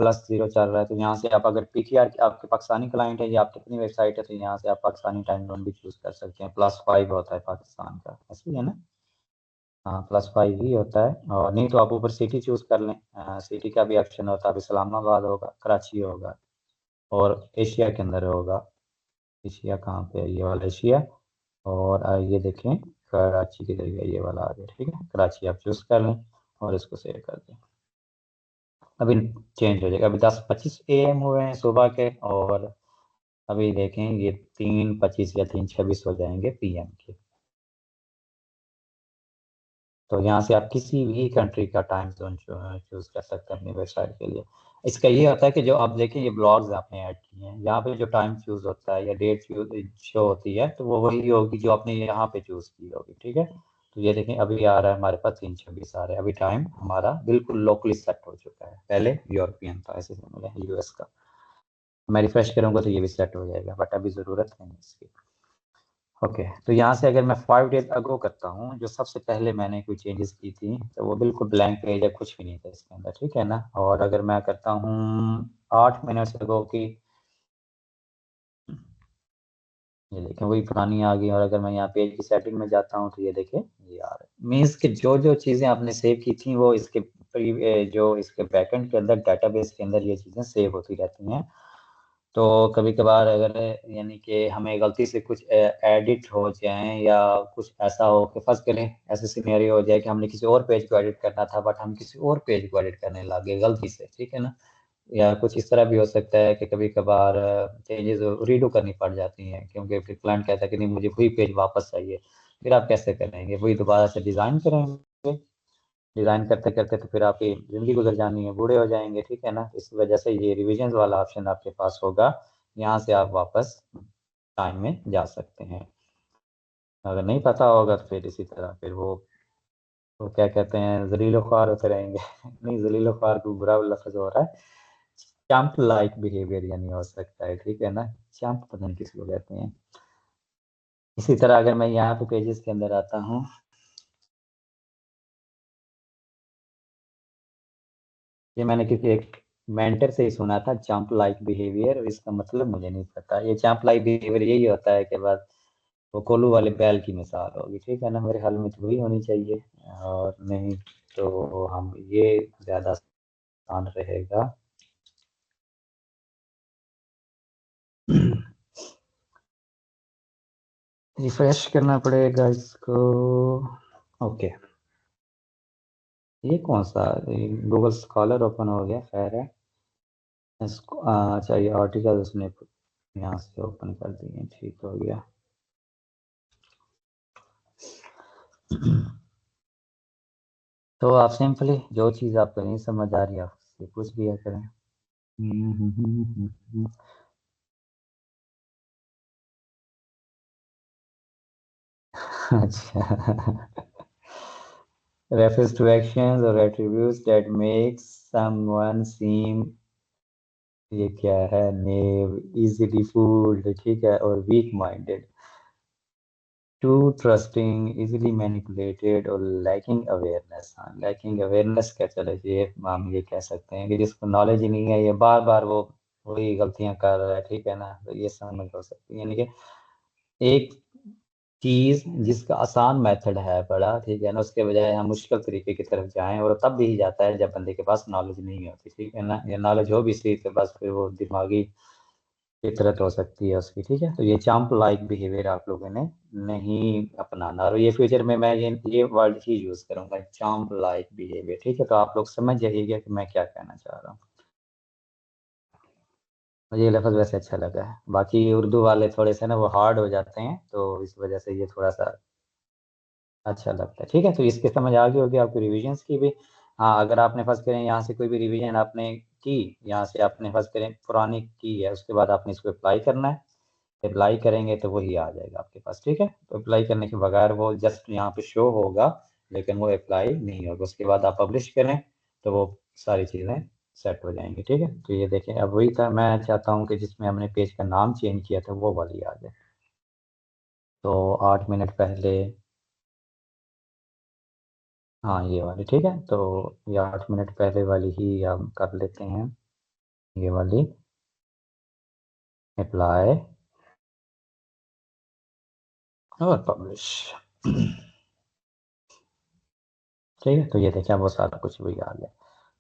+0 चल रहा है, तो यहाँ से आप अगर पीटीआर आपके पाकिस्तानी क्लाइंट है या आपकी अपनी वेबसाइट है तो यहाँ से आप पाकिस्तानी टाइम जोन भी चूज कर सकते हैं। +5 होता है पाकिस्तान का, ऐसे ही है ना? हाँ, +5 ही होता है। और नहीं तो आप ऊपर सिटी चूज कर लें, सिटी का भी ऑप्शन होता है। अब इस्लामाबाद होगा, कराची होगा और एशिया के अंदर होगा। एशिया कहाँ पे है? ये वाला एशिया। और ये देखें कराची की जगह ये वाला आ गया। ठीक है, कराची आप चूज कर लें और इसको सेव कर दें। अभी चेंज हो जाएगा। अभी 10:25 AM हुए हैं सुबह के और अभी देखें ये 3:25 या 3:26 हो जाएंगे PM के। तो यहाँ से आप किसी भी कंट्री का टाइम जोन चूज कर सकते हैं अपनी वेबसाइट के लिए। इसका ये होता है कि जो आप देखें ये ब्लॉग्स आपने ऐड किए हैं, यहाँ पे जो टाइम चूज होता है या डेट शो होती है तो वो वही होगी जो आपने यहाँ पे चूज की होगी। ठीक है, तो ये देखें अभी आ रहा है हमारे पास 3:26 आ रहा है। अभी टाइम हमारा बिल्कुल लोकली सेट हो चुका है, पहले यूरोपियन था, ऐसे समझ यूएस का। मैं रिफ्रेश करूंगा तो ये भी सेट हो जाएगा, बट अभी ज़रूरत नहीं इसकी। ओके, तो यहाँ से अगर मैं 5 डेज अगो करता हूँ, जो सबसे पहले मैंने कोई चेंजेस की थी, तो वो बिल्कुल ब्लैंक पेज है, कुछ भी नहीं था इसके अंदर। ठीक है ना? और अगर मैं करता हूँ 8 मिनट्स अगो की, ये देखें वही पुरानी आ गई। और अगर मैं यहाँ पेज की सेटिंग में जाता हूँ तो ये देखें ये आ रहा है। मीन्स कि जो जो चीज़ें आपने सेव की थी वो इसके जो इसके बैकएंड के अंदर डेटाबेस के अंदर ये चीज़ें सेव होती रहती हैं। तो कभी कभार अगर यानी कि हमें गलती से कुछ एडिट हो जाए या कुछ ऐसा हो कि फर्स्ट करें ऐसे सिनेरियो हो जाए कि हमने किसी और पेज को एडिट करना था बट हम किसी और पेज को एडिट करने लगे गलती से, ठीक है ना। या कुछ इस तरह भी हो सकता है कि कभी कभार चेंजेस रीडो करनी पड़ जाती हैं क्योंकि फिर क्लाइंट कहता है कि नहीं मुझे वही पेज वापस चाहिए। फिर आप कैसे करेंगे, वही दोबारा से डिज़ाइन करेंगे। डिज़ाइन करते करते तो फिर आपकी ज़िंदगी गुजर जानी है, बूढ़े हो जाएंगे, ठीक है ना। इस वजह से ये रिविजन वाला ऑप्शन आपके पास होगा, यहाँ से आप वापस टाइम में जा सकते हैं। अगर नहीं पता होगा तो फिर इसी तरह फिर वो क्या कहते हैं जलीलो ख्वार होते रहेंगे नहीं, जलीलो ख्वार को बुरा लफ्ज हो रहा है, चंप लाइक बिहेवियर यानी हो सकता है, ठीक है ना। चंप पता नहीं किसको कहते हैं। इसी तरह अगर मैं यहाँ पे पेजेस के अंदर आता हूँ, ये मैंने किसी एक मेंटर से ही सुना था चंप लाइक बिहेवियर, इसका मतलब मुझे नहीं पता। ये चंप लाइक बिहेवियर यही होता है कि बस वो कोल्लू वाले बैल की मिसाल होगी, ठीक है ना। मेरे ख्याल में तो वही होनी चाहिए, और नहीं तो हम ये ज़्यादा आसान रहेगा। रिफ्रेश करना पड़ेगा इसको। ओके, ये कौन सा गूगल स्कॉलर ओपन हो गया, खैर है इसको। अच्छा, ये आर्टिकल उसने यहाँ से ओपन कर दिए, ठीक हो गया। तो आप सिंपली जो चीज़ आपको नहीं समझ आ रही आप उससे पूछ लिया करें। अच्छा, refers to actions or attributes that makes someone seem, ये क्या है, नेव, easily fooled, ठीक है, और weak minded, too trusting, easily manipulated और लैकिंग अवेयरनेस। हाँ, लैकिंग अवेयरनेस क्या, चले ये हम ये कह सकते हैं कि जिसको नॉलेज ही नहीं है, ये बार बार वो वही गलतियां कर रहा है, ठीक है ना। तो ये समझ हो सकती है, यानी कि एक चीज जिसका आसान मेथड है बड़ा, ठीक है ना, उसके बजाय हम मुश्किल तरीके की तरफ जाएं, और तब भी जाता है जब बंदे के पास नॉलेज नहीं होती, ठीक है ना। या नॉलेज हो भी सही तो बस फिर वो दिमागी फितरत हो सकती है उसकी, ठीक है। तो ये चांप लाइक बिहेवियर आप लोगों ने नहीं अपनाना, और ये फ्यूचर में मैं ये वर्ड ही यूज करूंगा, चांप लाइक बिहेवियर, ठीक है। तो आप लोग समझ जाइएगा कि मैं क्या कहना चाह रहा हूँ। मुझे ये लफ्ज़ वैसे अच्छा लगा है, बाकी उर्दू वाले थोड़े से ना वो हार्ड हो जाते हैं, तो इस वजह से ये थोड़ा सा अच्छा लगता है, ठीक है। तो इसके समझ आ गई होगी आपको रिविजन्स की भी। हाँ, अगर आपने फर्स्ट करें यहाँ से कोई भी रिवीजन आपने की, यहाँ से आपने फर्स्ट करें पुरानी की है, उसके बाद आपने इसको अप्लाई करना है। अप्लाई करेंगे तो वही आ जाएगा आपके पास, ठीक है। तो अप्लाई करने के बगैर वो जस्ट यहाँ पे शो होगा, लेकिन वो अप्लाई नहीं होगा। उसके बाद आप पब्लिश करें तो वो सारी चीज़ें सेट हो जाएंगी, ठीक है। तो ये देखें, अब वही था, मैं चाहता हूँ कि जिसमें हमने पेज का नाम चेंज किया था वो वाली आ जाए। तो 8 मिनट पहले, हाँ ये वाली, ठीक है। तो ये 8 मिनट पहले वाली ही हम कर लेते हैं, ये वाली अप्लाई और पब्लिश। ठीक है, तो ये देखिए वो सारा कुछ वही आ गया।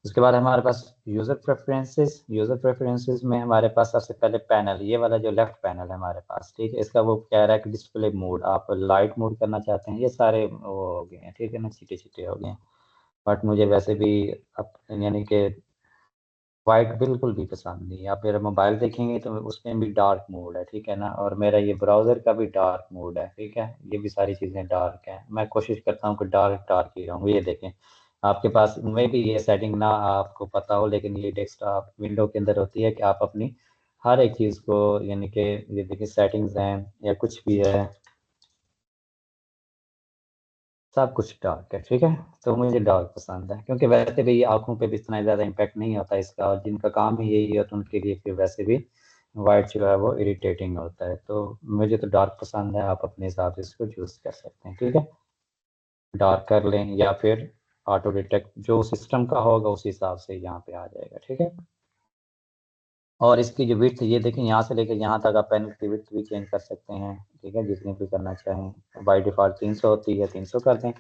उसके बाद हमारे पास यूज़र प्रेफरेंसेस। यूज़र प्रेफरेंसेस में हमारे पास सबसे पहले पैनल, ये वाला जो लेफ्ट पैनल है हमारे पास, ठीक है। इसका वो कह रहा है कि डिस्प्ले मोड, आप लाइट मोड करना चाहते हैं, ये सारे वो हो गए हैं, ठीक है ना, छिटे छिटे हो गए हैं। बट मुझे वैसे भी अब यानी कि वाइट बिल्कुल भी पसंद नहीं है। आप मेरा मोबाइल देखेंगे तो उसमें भी डार्क मोड है, ठीक है ना, और मेरा ये ब्राउज़र का भी डार्क मोड है, ठीक है। ये भी सारी चीज़ें डार्क हैं, मैं कोशिश करता हूँ कि डार्क डार्क ही रहूँ। ये देखें, आपके पास में भी ये सेटिंग ना आपको पता हो, लेकिन ये डेस्कटॉप विंडो के अंदर होती है कि आप अपनी हर एक चीज़ को, यानी कि ये देखिए सेटिंग्स हैं या कुछ भी है, सब कुछ डार्क है, ठीक है। तो मुझे डार्क पसंद है, क्योंकि वैसे भी आंखों पे भी इतना ज़्यादा इम्पैक्ट नहीं होता इसका, और जिनका काम ही यही है तो उनके लिए फिर वैसे भी वाइट जो है वो इरिटेटिंग होता है। तो मुझे तो डार्क पसंद है, आप अपने हिसाब से इसको चूज़ कर सकते हैं, ठीक है। डार्क कर लें या फिर ऑटो डिटेक्ट जो सिस्टम का होगा उस हिसाब से यहाँ पे आ जाएगा, ठीक है। और इसकी जो विड्थ, ये देखें, यहाँ से लेकर यहाँ तक आप पैनल की विड्थ भी चेंज कर सकते हैं, ठीक है, जितनी भी करना चाहें। बाई डिफ़ॉल्ट 300 होती है, 300 कर दें।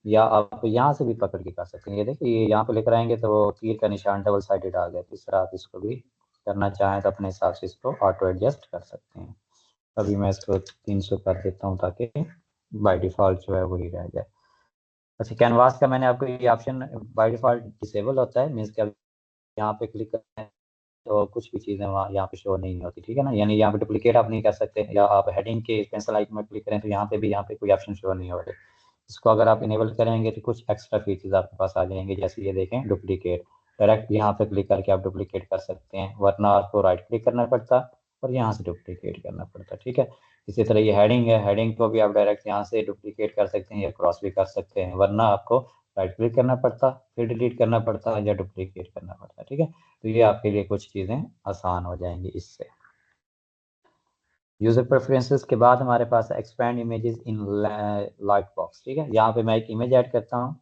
या आप यहाँ से भी पकड़ के कर सकते हैं। ये देखिए, ये यहाँ पे लेकर आएंगे तो तीर का निशान डबल साइडेड आ गया। तो इस तरह आप इसको भी करना चाहें तो अपने हिसाब से इसको ऑटो एडजस्ट कर सकते हैं। अभी मैं इसको 300 कर देता हूँ ताकि बाय डिफ़ॉल्ट जो है वही रह जाए। अच्छा, कैनवास का मैंने आपको ये ऑप्शन बाय डिफ़ॉल्ट डिसेबल होता है, मीन्स कि आप यहाँ पे क्लिक करते हैं तो कुछ भी चीज़ें वहाँ यहाँ पे शो नहीं होती, ठीक है ना। यानी यहाँ पे डुप्लीकेट आप नहीं कर सकते, या आप हेडिंग के पेंसिल आइकन में क्लिक करें तो यहाँ पे भी यहाँ पे कोई ऑप्शन शो नहीं हो रहे। इसको अगर आप इनेबल करेंगे तो कुछ एक्स्ट्रा फीचर्स आपके पास आ जाएंगे, जैसे ये देखें डुप्लीकेट, डायरेक्ट यहाँ पे क्लिक करके आप डुप्लीकेट कर सकते हैं, वरना आपको राइट क्लिक करना पड़ता और यहाँ से डुप्लीकेट करना पड़ता, ठीक है। इसी तरह ये हेडिंग है, हेडिंग को भी आप डायरेक्ट यहाँ से डुप्लीकेट कर सकते हैं या क्रॉस भी कर सकते हैं, वरना आपको राइट क्लिक करना पड़ता, फिर डिलीट करना पड़ता या डुप्लीकेट करना पड़ता, ठीक है। तो ये आपके लिए कुछ चीज़ें आसान हो जाएंगी इससे। यूजर प्रेफरेंसेस के बाद हमारे पास expand images in light box, ठीक है। यहाँ पे मैं एक इमेज ऐड करता हूँ,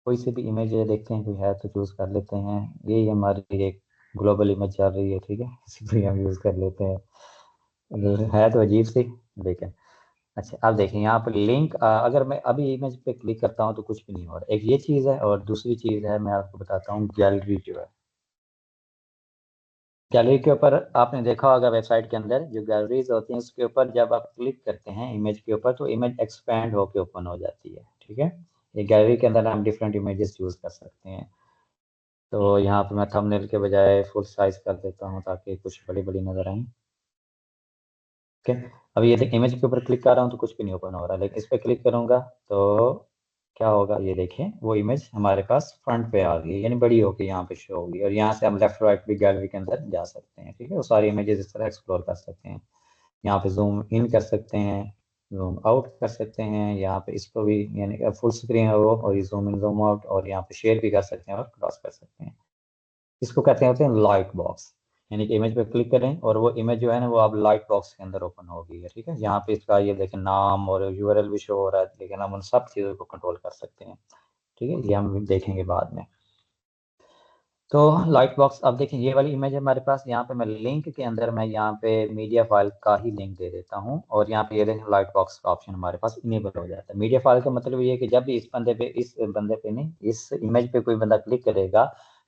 कोई सी भी इमेज देखते हैं, कोई है तो चूज कर लेते हैं। ये हमारी एक ग्लोबल इमेज चल रही है, ठीक है, इसी को हम यूज कर लेते हैं। है तो अजीब सी, लेकिन अच्छा। अब देखें यहाँ पर लिंक, अगर मैं अभी इमेज पे क्लिक करता हूँ तो कुछ भी नहीं हो रहा। एक ये चीज़ है, और दूसरी चीज़ है मैं आपको बताता हूँ, गैलरी जो है, गैलरी के ऊपर आपने देखा होगा वेबसाइट के अंदर जो गैलरीज होती हैं उसके ऊपर जब आप क्लिक करते हैं इमेज के ऊपर तो इमेज एक्सपैंड होके ओपन हो जाती है, ठीक है। ये गैलरी के अंदर हम डिफरेंट इमेजेस यूज कर सकते हैं। तो यहाँ पे मैं थंबनेल के बजाय फुल साइज कर देता हूँ ताकि कुछ बड़ी बड़ी नजर आए। ओके, अब ये देख इमेज के ऊपर क्लिक कर रहा हूँ तो कुछ भी नहीं ओपन हो रहा, लेकिन इस पर क्लिक करूंगा तो क्या होगा, ये देखें वो इमेज हमारे पास फ्रंट पे आ गई, यानी बड़ी होगी यहाँ पे शो होगी। और यहाँ से हम लेफ्ट राइट भी गैलरी के अंदर जा सकते हैं, ठीक है। वो सारी इमेजेस इस तरह एक्सप्लोर कर सकते हैं। यहाँ पे जूम इन कर सकते हैं, जूम आउट कर सकते हैं, यहाँ पे इसको भी यानी फुल स्क्रीन है वो, और ये जूम इन जूम आउट, और यहाँ पे शेयर भी कर सकते हैं और क्रॉस कर सकते हैं। इसको कहते होते हैं लाइट बॉक्स, यानी कि इमेज पे क्लिक करें और वो इमेज जो है ना वो अब लाइट बॉक्स के अंदर ओपन हो गई है, ठीक है। यहाँ पे इसका ये देखें नाम और यूआरएल भी शो हो रहा है, लेकिन हम उन सब चीज़ों को कंट्रोल कर सकते हैं, ठीक है। ये हम देखेंगे बाद में। तो लाइट बॉक्स, अब देखिए ये वाली इमेज है हमारे पास, यहाँ पे मैं लिंक के अंदर मैं यहाँ पे मीडिया फाइल का ही लिंक दे देता हूँ, और यहाँ पे ये देखें लाइट बॉक्स का ऑप्शन हमारे पास इनेबल हो जाता है। मीडिया फाइल का मतलब ये है कि जब भी इस बंदे पे नहीं, इस इमेज पे कोई बंदा क्लिक करेगा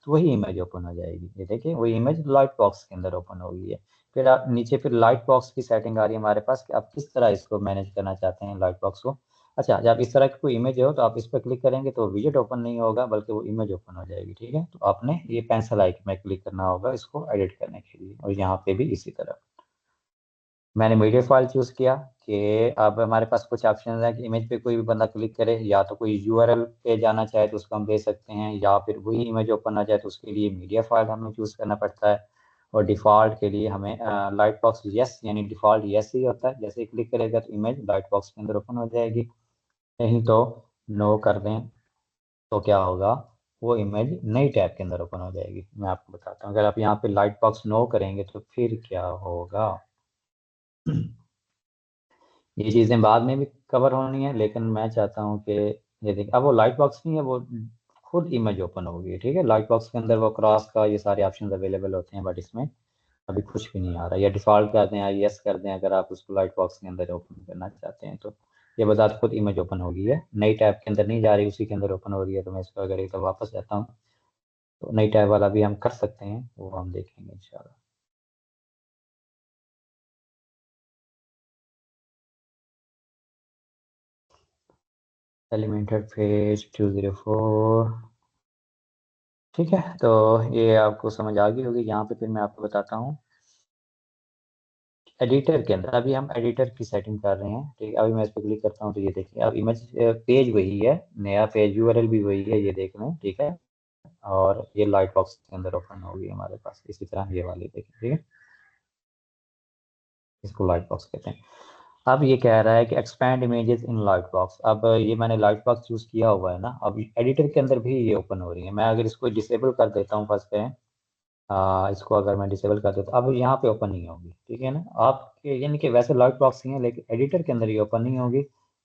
तो वही इमेज ओपन हो जाएगी। ये देखिए वही इमेज लाइट बॉक्स के अंदर ओपन हो गई है। फिर आप नीचे फिर लाइट बॉक्स की सेटिंग आ रही है हमारे पास कि आप किस तरह इसको मैनेज करना चाहते हैं लाइट बॉक्स को। अच्छा, जब इस तरह की कोई इमेज हो तो आप इस पर क्लिक करेंगे तो विजेट ओपन नहीं होगा, बल्कि वो इमेज ओपन हो जाएगी, ठीक है। तो आपने ये पेंसिल आइकन में क्लिक करना होगा इसको एडिट करने के लिए, और यहाँ पे भी इसी तरह। मैंने मीडिया फाइल चूज किया कि अब हमारे पास कुछ ऑप्शन है कि इमेज पे कोई भी बंदा क्लिक करे, या तो कोई यूआरएल पे जाना चाहे तो उसको हम दे सकते हैं, या फिर वही इमेज ओपन आ जाए तो उसके लिए मीडिया फाइल हमें चूज करना पड़ता है। और डिफ़ॉल्ट के लिए हमें लाइट बॉक्स यस, यानी डिफ़ॉल्ट यस ही होता है। जैसे ही क्लिक करेगा तो इमेज लाइट बॉक्स के अंदर ओपन हो जाएगी, नहीं तो नो कर दें तो क्या होगा, वो इमेज नई टैब के अंदर ओपन हो जाएगी। मैं आपको बताता हूँ, अगर आप यहाँ पे लाइट बॉक्स नो करेंगे तो फिर क्या होगा। ये चीज़ें बाद में भी कवर होनी है, लेकिन मैं चाहता हूँ कि ये देखिए अब वो लाइट बॉक्स नहीं है, वो खुद इमेज ओपन होगी, ठीक है। लाइट बॉक्स के अंदर वो क्रॉस का ये सारे ऑप्शन अवेलेबल होते हैं, बट इसमें अभी कुछ भी नहीं आ रहा। या डिफ़ॉल्ट कर दें या यस कर दें अगर आप उसको लाइट बॉक्स के अंदर ओपन करना चाहते हैं तो। ये बजाते खुद इमेज ओपन हो गई है, नई टैब के अंदर नहीं जा रही, उसी के अंदर ओपन हो रही है। तो मैं इसको अगर एक तो वापस जाता हूँ तो नई टैब वाला भी हम कर सकते हैं, वो हम देखेंगे इंशाल्लाह। एलिमेंटेड पेज 204, ठीक है। तो ये आपको समझ आ गई होगी। यहाँ पे फिर मैं आपको बताता हूँ एडिटर के अंदर, अभी हम एडिटर की सेटिंग कर रहे हैं, ठीक है। अभी मैं इस पर क्लिक करता हूँ तो ये देखिए अब इमेज पेज वही है, नया पेज यूआरएल भी वही है, ये देख लें, ठीक है। और ये लाइट बॉक्स के अंदर ओपन होगी हमारे पास, इसी तरह ये वाली देखें, ठीक है। इसको लाइट बॉक्स कहते हैं। अब ये कह रहा है कि expand images in light box. अब ये मैंने लाइट बॉक्स चूज किया हुआ है ना, अब एडिटर के अंदर भी ये ओपन हो रही है। मैं अगर इसको डिसेबल कर देता हूँ फर्स्ट पे, इसको अगर मैं डिसेबल कर देता हूँ अब यहाँ पे ओपन नहीं होगी, ठीक है ना। आपके यानी कि वैसे लाइट बॉक्स ही है, लेकिन एडिटर के अंदर ये ओपन नहीं होगी,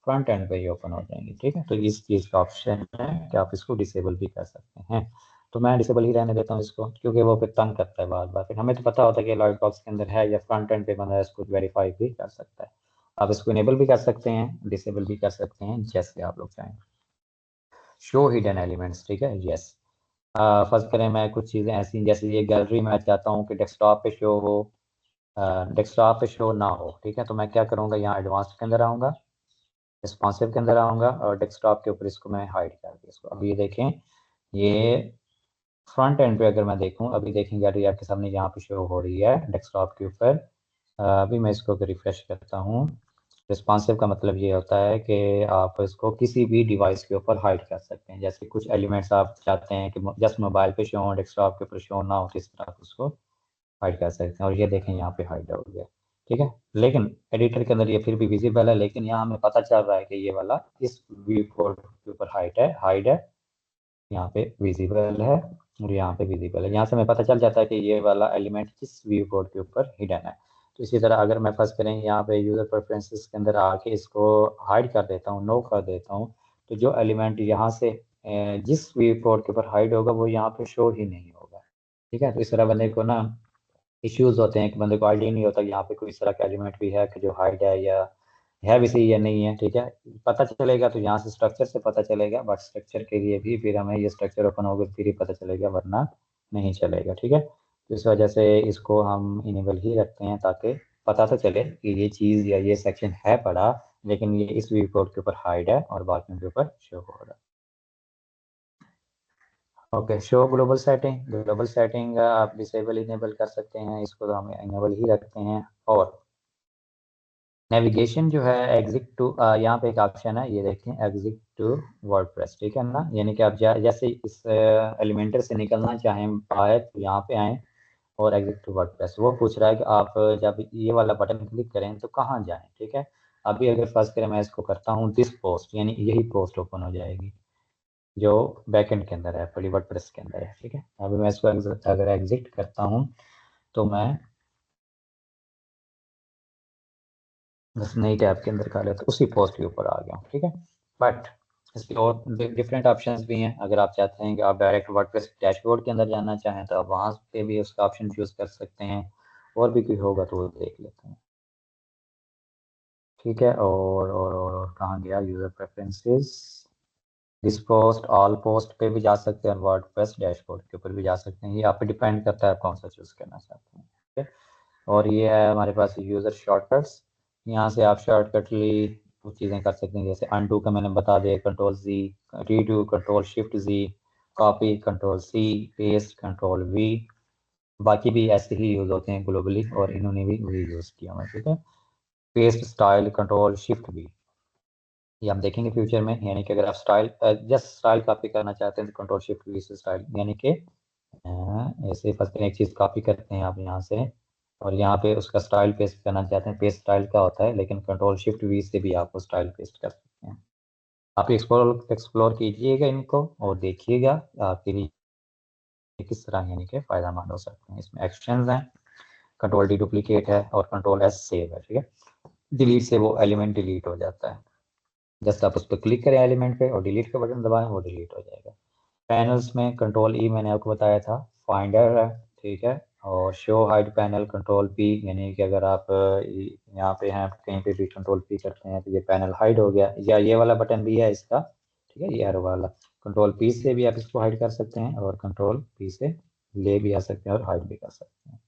फ्रंट एंड पे ही ओपन हो जाएंगी, ठीक है। तो इस चीज़ का ऑप्शन है कि आप इसको डिसेबल भी कर सकते हैं। तो मैं डिसेबल ही रहने देता हूँ इसको, क्योंकि वो फिर तंग करता है बार बार। फिर हमें तो पता होता है कि लाइट बॉक्स के अंदर है या फ्रंट एंड पे बंदा इसको वेरीफाई भी कर सकता है। आप इसको इनेबल भी कर सकते हैं, डिसेबल भी कर सकते हैं, जैसे आप लोग चाहें। शो हिडन एलिमेंट्स, ठीक है, यस। फर्स्ट करें, मैं कुछ चीज़ें ऐसी, जैसे ये गैलरी मैं चाहता हूँ कि डेस्कटॉप पे शो हो, डेस्कटॉप पे शो ना हो, ठीक है। तो मैं क्या करूँगा, यहाँ एडवांस के अंदर आऊँगा, रिस्पॉन्सिव के अंदर आऊँगा और डेस्कटॉप के ऊपर इसको मैं हाइड कर दिया इसको। अब ये देखें, ये फ्रंट एंड पे अगर मैं देखूँ, अभी देखें गैलरी आपके सामने यहाँ पे शो हो रही है डेस्कटॉप के ऊपर। अभी मैं इसको रिफ्रेश करता हूँ। रिस्पॉन्सिव का मतलब ये होता है कि आप इसको किसी भी डिवाइस के ऊपर हाइड कर सकते हैं। जैसे कुछ एलिमेंट्स आप चाहते हैं कि जस्ट मोबाइल पे शो हो, डेस्कटॉप के ऊपर शो ना हो, किस तरह आप उसको हाइड कर सकते हैं। और ये देखें यहाँ पे हाइड हो गया, ठीक है। लेकिन एडिटर के अंदर ये फिर भी विजिबल है, लेकिन यहाँ हमें पता चल रहा है कि ये वाला इस व्यू कोड के ऊपर हाइड है, यहाँ पे विजिबल है और यहाँ पे विजिबल है। यहाँ से हमें पता चल जाता है कि ये वाला एलिमेंट किस व्यू कोड के ऊपर हिडन है। तो इसी तरह अगर मैं फर्स्ट करें यहाँ पे यूजर प्रेफरेंसेस के अंदर आके इसको हाइड कर देता हूँ, नो कर देता हूँ, तो जो एलिमेंट यहाँ से जिस व्यू कोड के ऊपर हाइड होगा वो यहाँ पे शो ही नहीं होगा, ठीक है। तो इस तरह बंदे को ना इश्यूज होते हैं कि बंदे को आइडिया नहीं होता कि यहाँ पे कोई इस तरह का एलिमेंट भी है कि जो हाइड है या है भी सही या नहीं है, ठीक है। पता चलेगा तो यहाँ से स्ट्रक्चर से पता चलेगा, बट स्ट्रक्चर के लिए भी फिर हमें ये स्ट्रक्चर ओपन होगा फिर ही पता चलेगा, वरना नहीं चलेगा, ठीक है। तो इस वजह से इसको हम इनेबल ही रखते हैं ताकि पता तो चले कि ये चीज़ या ये सेक्शन है पड़ा, लेकिन ये इस व्यू कोड के ऊपर हाइड है और बाकी के ऊपर शो हो रहा है। ओके, शो ग्लोबल सेटिंग आप डिसेबल इनेबल कर सकते हैं, इसको तो हम इनेबल ही रखते हैं। और नेविगेशन जो है एग्जिट टू, यहाँ पे एक ऑप्शन है, ये देखें, एग्जिट टू वर्डप्रेस, ठीक है ना। यानी कि आप जैसे इस एलिमेंटर से निकलना चाहें आए तो यहाँ पे आए और एग्जिट टू वर्डप्रेस, वो पूछ रहा है कि आप जब ये वाला बटन क्लिक करें तो कहाँ जाएं, ठीक है। अभी अगर फर्स्ट करें मैं इसको करता हूँ दिस पोस्ट, यानी यही पोस्ट ओपन हो जाएगी जो बैकएंड के अंदर है, पहली वर्डप्रेस के अंदर है, ठीक है। अभी मैं इसको अगर एग्जिट करता हूँ तो मैं बस नई टैब के अंदर कर लेता, उसी पोस्ट के ऊपर आ गया हूँ, ठीक है। बट इसके और डिफरेंट ऑप्शंस भी हैं। अगर आप चाहते हैं कि आप डायरेक्ट वर्डप्रेस डैशबोर्ड के अंदर जाना चाहें तो आप वहाँ पे भी उसका ऑप्शन चूज कर सकते हैं, और भी कोई होगा तो वो देख लेते हैं, ठीक है। और कहाँ गया, user preferences, this post, all post पे भी जा सकते हैं, वर्डप्रेस डैशबोर्ड के ऊपर भी जा सकते हैं। ये आप पे डिपेंड करता है आप कौन सा चूज करना चाहते हैं, ठीक है। और ये है हमारे पास यूज़र शॉर्टकट्स, यहाँ से आप शॉर्टकटली कुछ चीज़ें कर सकते हैं, जैसे अनडू का मैंने बता दिया, control G, redo control shift G, copy control C, paste control V. बाकी भी ऐसे ही यूज़ होते हैं ग्लोबली और इन्होंने भी वही यूज़ किया हुआ है, ठीक है। Paste style control shift we, ये हम देखेंगे फ्यूचर में। यानी कि अगर आप स्टाइल जस्ट स्टाइल कॉपी करना चाहते हैं तो कंट्रोल शिफ्ट वी से स्टाइल, यानी कि ऐसे फर्स्ट एक चीज़ कॉपी करते हैं आप यहाँ से और यहाँ पे उसका स्टाइल पेस्ट करना चाहते हैं, पेस्ट स्टाइल का होता है, लेकिन कंट्रोल शिफ्ट वी से भी आप स्टाइल पेस्ट कर सकते हैं। आप एक्सप्लोर कीजिएगा इनको और देखिएगा आपके लिए किस तरह यानी कि फ़ायदेमंद हो सकते हैं। इसमें एक्शंस हैं, कंट्रोल डी डुप्लीकेट है और कंट्रोल एस सेव है, ठीक है। डिलीट से वो एलिमेंट डिलीट हो जाता है, जस्ट आप उस पर क्लिक करें एलिमेंट पे और डिलीट का बटन दबाएं, वो डिलीट हो जाएगा। पैनल्स में कंट्रोल ई मैंने आपको बताया था, फाइंडर है, ठीक है। और show hide panel control P, यानी कि अगर आप यहाँ पे हैं कहीं पे भी कंट्रोल पी करते हैं तो ये पैनल हाइड हो गया, या ये वाला बटन भी है इसका, ठीक है, ये एरो वाला। कंट्रोल पी से भी आप इसको हाइड कर सकते हैं और कंट्रोल पी से ले भी आ सकते हैं और हाइड भी कर सकते हैं।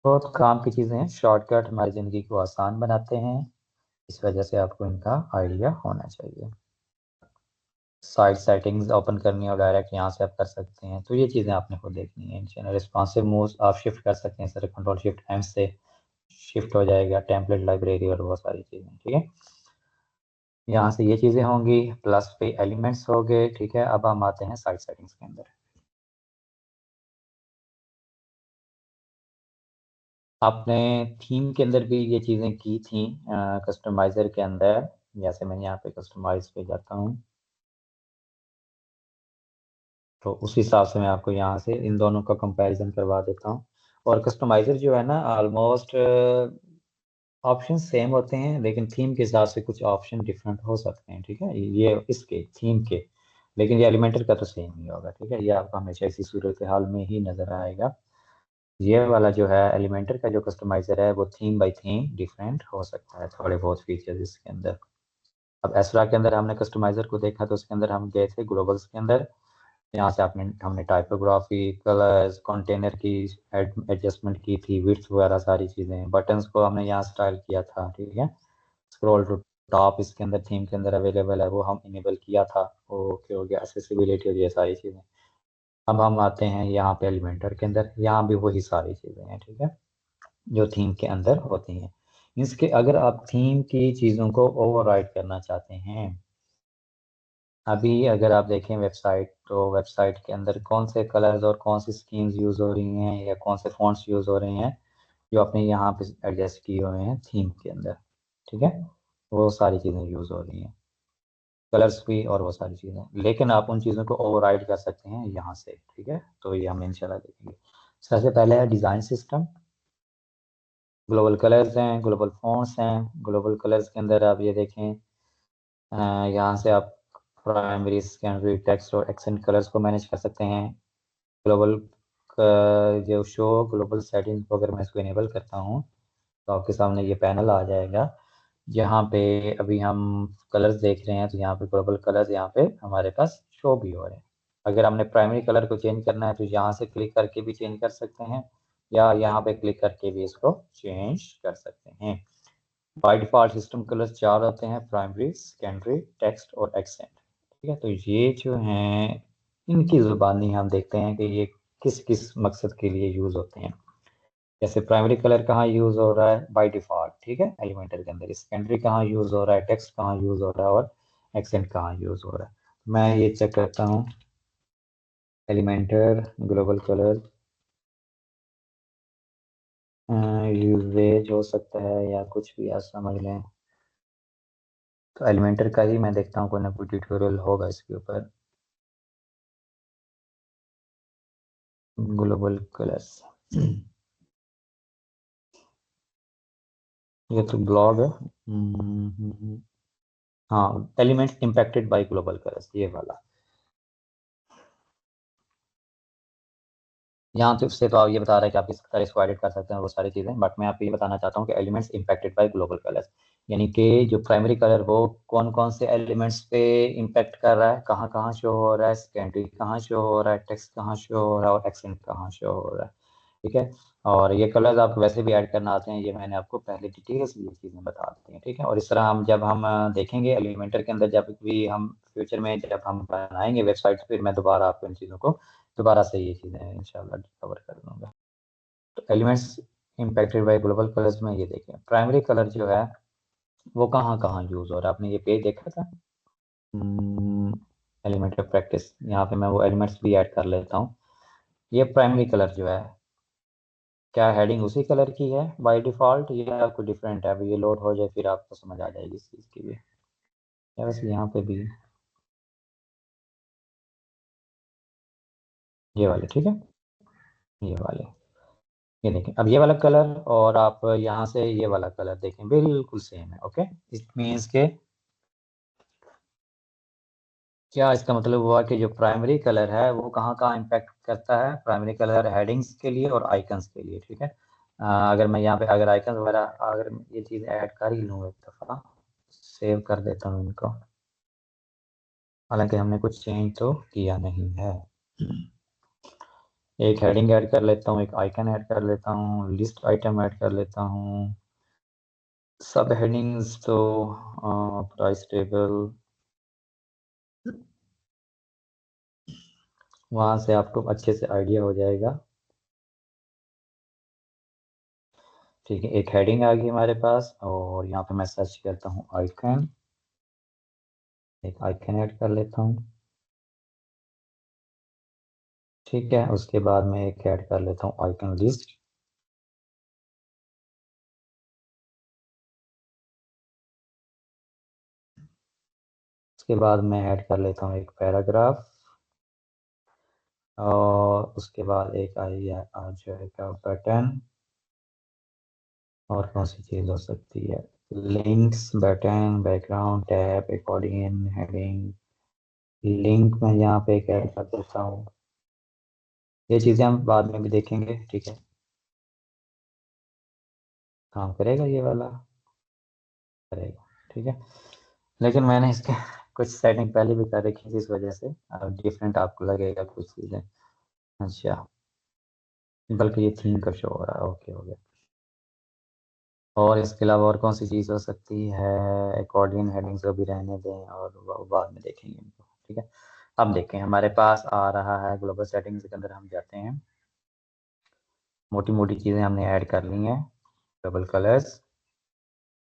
बहुत काम की चीज़ें हैं, शॉर्टकट हमारी ज़िंदगी को आसान बनाते हैं, इस वजह से आपको इनका आइडिया होना चाहिए। साइड सेटिंग्स ओपन करनी हो डायरेक्ट यहाँ से आप कर सकते हैं, तो ये चीज़ें आपने खुद देखनी है। चैनल रिस्पॉन्सिव मूव्स आप शिफ्ट कर सकते हैं, सर कंट्रोल शिफ्ट एम से शिफ्ट हो जाएगा, टेम्पलेट लाइब्रेरी और बहुत सारी चीज़ें, ठीक है। यहाँ से ये चीज़ें होंगी, प्लस पे एलिमेंट्स हो गए, ठीक है। अब हम आते हैं साइड सेटिंग्स के अंदर। आपने थीम के अंदर भी ये चीज़ें की थी कस्टमाइज़र के अंदर, जैसे मैं यहाँ पे कस्टमाइज पे जाता हूँ तो उस हिसाब से मैं आपको यहाँ से इन दोनों का कंपैरिजन करवा देता हूँ। और कस्टमाइज़र जो है ना ऑलमोस्ट ऑप्शन सेम होते हैं, लेकिन थीम के हिसाब से कुछ ऑप्शन डिफरेंट हो सकते हैं, ठीक है, ये इसके थीम के। लेकिन ये एलिमेंटर का तो सेम ही होगा, ठीक है, ये आपको हमेशा इसी सूरत हाल में ही नज़र आएगा। ये वाला जो है एलिमेंटर का जो कस्टमाइजर है वो थीम बाय थीम डिफरेंट हो सकता है, थोड़े बहुत फीचर्स इसके अंदर। अब एसरा के अंदर हमने कस्टमाइजर को देखा तो उसके अंदर हम गए थे ग्लोबल्स के अंदर। यहाँ से आपने हमने टाइपोग्राफी, कलर्स, कंटेनर की एडजस्टमेंट की थी, विड्थ वगैरह सारी चीज़ें। बटन्स को हमने यहाँ स्टाइल किया था, ठीक है। स्क्रॉल टू टॉप इसके अंदर थीम के अंदर अवेलेबल है, वो हम इनेबल किया था। ओके हो गया, एक्सेसिबिलिटी हो गई, सारी चीज़ें। अब हम आते हैं यहाँ पे एलिमेंटर के अंदर, यहाँ भी वही सारी चीज़ें हैं, ठीक है, जो थीम के अंदर होती हैं। इसके अगर आप थीम की चीज़ों को ओवरराइड करना चाहते हैं, अभी अगर आप देखें वेबसाइट, तो वेबसाइट के अंदर कौन से कलर्स और कौन सी स्कीम्स यूज़ हो रही हैं या कौन से फॉन्ट्स यूज़ हो रहे हैं जो आपने यहाँ पे एडजस्ट किए हुए हैं थीम के अंदर, ठीक है, वो सारी चीज़ें यूज़ हो रही हैं, कलर्स भी और वो सारी चीज़ें। लेकिन आप उन चीज़ों को ओवरराइड कर सकते हैं यहाँ से, ठीक है। तो ये हम इंशाल्लाह देखेंगे। सबसे पहले है डिज़ाइन सिस्टम। ग्लोबल कलर्स हैं, ग्लोबल फॉन्ट्स हैं। ग्लोबल कलर्स के अंदर आप ये देखें, यहाँ से आप प्राइमरी, सेकेंडरी, टेक्स्ट और एक्सेंट कलर्स को मैनेज कर सकते हैं। ग्लोबल जो शो ग्लोबल सेटिंग्स को अगर मैं इसको इनेबल करता हूँ तो आपके सामने ये पैनल आ जाएगा, जहाँ पे अभी हम कलर्स देख रहे हैं। तो यहाँ पे ग्लोबल कलर्स यहाँ पे हमारे पास शो भी हो रहे हैं। अगर हमने प्राइमरी कलर को चेंज करना है तो यहाँ से क्लिक करके भी चेंज कर सकते हैं, या यहाँ पे क्लिक करके भी इसको चेंज कर सकते हैं। बाय डिफॉल्ट सिस्टम कलर चार होते हैं, प्राइमरी, सेकेंडरी, टेक्स्ट और एक्सेंट, ठीक है। तो ये जो हैं इनकी जुबानी हम देखते हैं कि ये किस किस मकसद के लिए यूज होते हैं। जैसे प्राइमरी कलर कहाँ यूज हो रहा है बाय डिफॉल्ट, ठीक है, एलिमेंटर के अंदर। सेकेंडरी कहाँ यूज हो रहा है, टेक्स्ट कहाँ यूज हो रहा है, और एक्सेंट कहाँ यूज हो रहा है। मैं ये चेक करता हूँ, एलिमेंटर ग्लोबल कलर यूजेज हो सकता है या कुछ भी आप समझ लें। तो एलिमेंटर का ही मैं देखता हूँ, कोई ना कोई ट्यूटोरियल होगा इसके ऊपर। ग्लोबल कलर्स ये तो ब्लॉग है। हाँ, elements impacted by global colours, ये वाला। यहाँ तो आप ये बता रहे हैं कि आप किस तरह इसको एडिट कर सकते हैं वो सारी चीज़ें, बट मैं आपको ये बताना चाहता हूँ कि elements impacted by global colours, यानी कि जो प्राइमरी कलर वो कौन कौन से एलिमेंट्स पे इम्पैक्ट कर रहा है, कहाँ कहाँ शो हो रहा है, सेकेंडरी कहाँ शो हो रहा है, टेक्स्ट कहाँ शो हो रहा है, और एक्सेंट कहाँ शो हो रहा है, ठीक है। और ये कलर्स आपको वैसे भी ऐड करना आते हैं, ये मैंने आपको पहले डिटेल्स ये चीज़ें बता दी हैं, ठीक है। और इस तरह हम जब हम देखेंगे एलिमेंटर के अंदर, जब भी हम फ्यूचर में जब हम बनाएंगे वेबसाइट, फिर मैं दोबारा आपको इन चीज़ों को दोबारा से ये चीज़ें इंशाल्लाह कवर कर लूँगा। तो elements impacted by global colours में ये देखें, प्राइमरी कलर जो है वो कहाँ कहाँ यूज़ हो रहा है। आपने ये पेज देखा था, एलिमेंट ऑफ प्रैक्टिस, यहाँ पे मैं वो एलिमेंट्स भी ऐड कर लेता हूँ। ये प्राइमरी कलर जो है, क्या हेडिंग उसी कलर की है बाय डिफॉल्ट या आपको डिफरेंट है? अभी ये लोड हो जाए फिर आपको समझ आ जाएगी इस चीज़ की भी। या वैसे यहाँ पे भी ये वाले, ठीक है, ये वाले, ये देखें। अब ये वाला कलर और आप यहाँ से ये वाला कलर देखें, बिल्कुल सेम है। ओके, इट मीन्स के क्या इसका मतलब हुआ कि जो प्राइमरी कलर है वो कहाँ कहाँ इम्पैक्ट करता है। प्राइमरी कलर हेडिंग्स के लिए और आइकन्स के लिए, ठीक है। अगर मैं यहाँ पे अगर आइकन वगैरह अगर ये चीज़ ऐड कर ही लूँ, एक दफ़ा सेव कर देता हूँ इनको, हालांकि हमने कुछ चेंज तो किया नहीं है। एक हेडिंग ऐड कर लेता हूँ, एक आइकन ऐड कर लेता हूँ, लिस्ट आइटम ऐड कर लेता हूँ, सब हेडिंग्स तो प्राइस टेबल, वहाँ से आपको अच्छे से आइडिया हो जाएगा, ठीक है। एक हेडिंग आ गई हमारे पास, और यहाँ पे मैं सर्च करता हूँ आइकन, एक आइकन ऐड कर लेता हूँ, ठीक है। उसके बाद मैं एक ऐड कर लेता हूँ आइकन लिस्ट, उसके बाद मैं ऐड कर लेता हूँ एक पैराग्राफ, और उसके बाद एक आ जाएगा बटन, और कौन सी चीज़ हो सकती है, links, button, background, tab, according, heading, link मैं यहाँ पे एक ऐड कर देता हूँ। ये चीज़ें हम बाद में भी देखेंगे, ठीक है। काम करेगा ये वाला, करेगा, ठीक है। लेकिन मैंने इसके कुछ सेटिंग पहले भी कर रखी थी, इस वजह से डिफरेंट आपको लगेगा कुछ चीज़ें। अच्छा, बल्कि ये थीम का शो हो रहा है, ओके हो गया। और इसके अलावा और कौन सी चीज़ हो सकती है? अकॉर्डिंग हेडिंग्स को भी रहने दें और बाद में देखेंगे इनको, ठीक है। अब देखें, हमारे पास आ रहा है ग्लोबल सेटिंग्स के अंदर हम जाते हैं, मोटी मोटी चीज़ें हमने ऐड कर ली हैं, डबल कलर्स,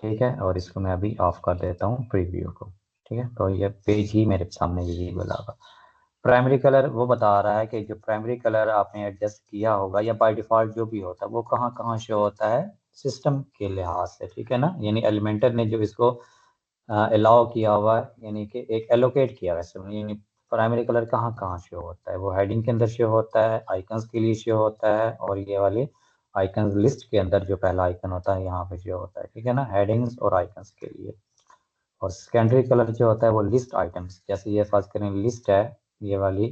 ठीक है। और इसको मैं अभी ऑफ कर देता हूँ प्रीव्यू को, ठीक है। तो ये पेज ही मेरे सामने यही बोला होगा। प्राइमरी कलर वो बता रहा है कि जो प्राइमरी कलर आपने एडजस्ट किया होगा या बाय डिफ़ॉल्ट जो भी होता है वो कहाँ कहाँ शो होता है सिस्टम के लिहाज से, ठीक है ना। यानी एलिमेंटर ने जो इसको अलाउ किया हुआ है, यानी कि एक एलोकेट किया हुआ है, यानी प्राइमरी कलर कहाँ कहाँ शो होता है। वो हेडिंग के अंदर शो होता है, आइकन्स के लिए शो होता है, और ये वाले आइकन्स लिस्ट के अंदर जो पहला आइकन होता है यहाँ पे शो होता है, ठीक है ना, हेडिंग्स और आइकन्स के लिए। और सेकेंडरी कलर जो होता है वो लिस्ट आइटम्स, जैसे ये फर्ज करें लिस्ट है, ये वाली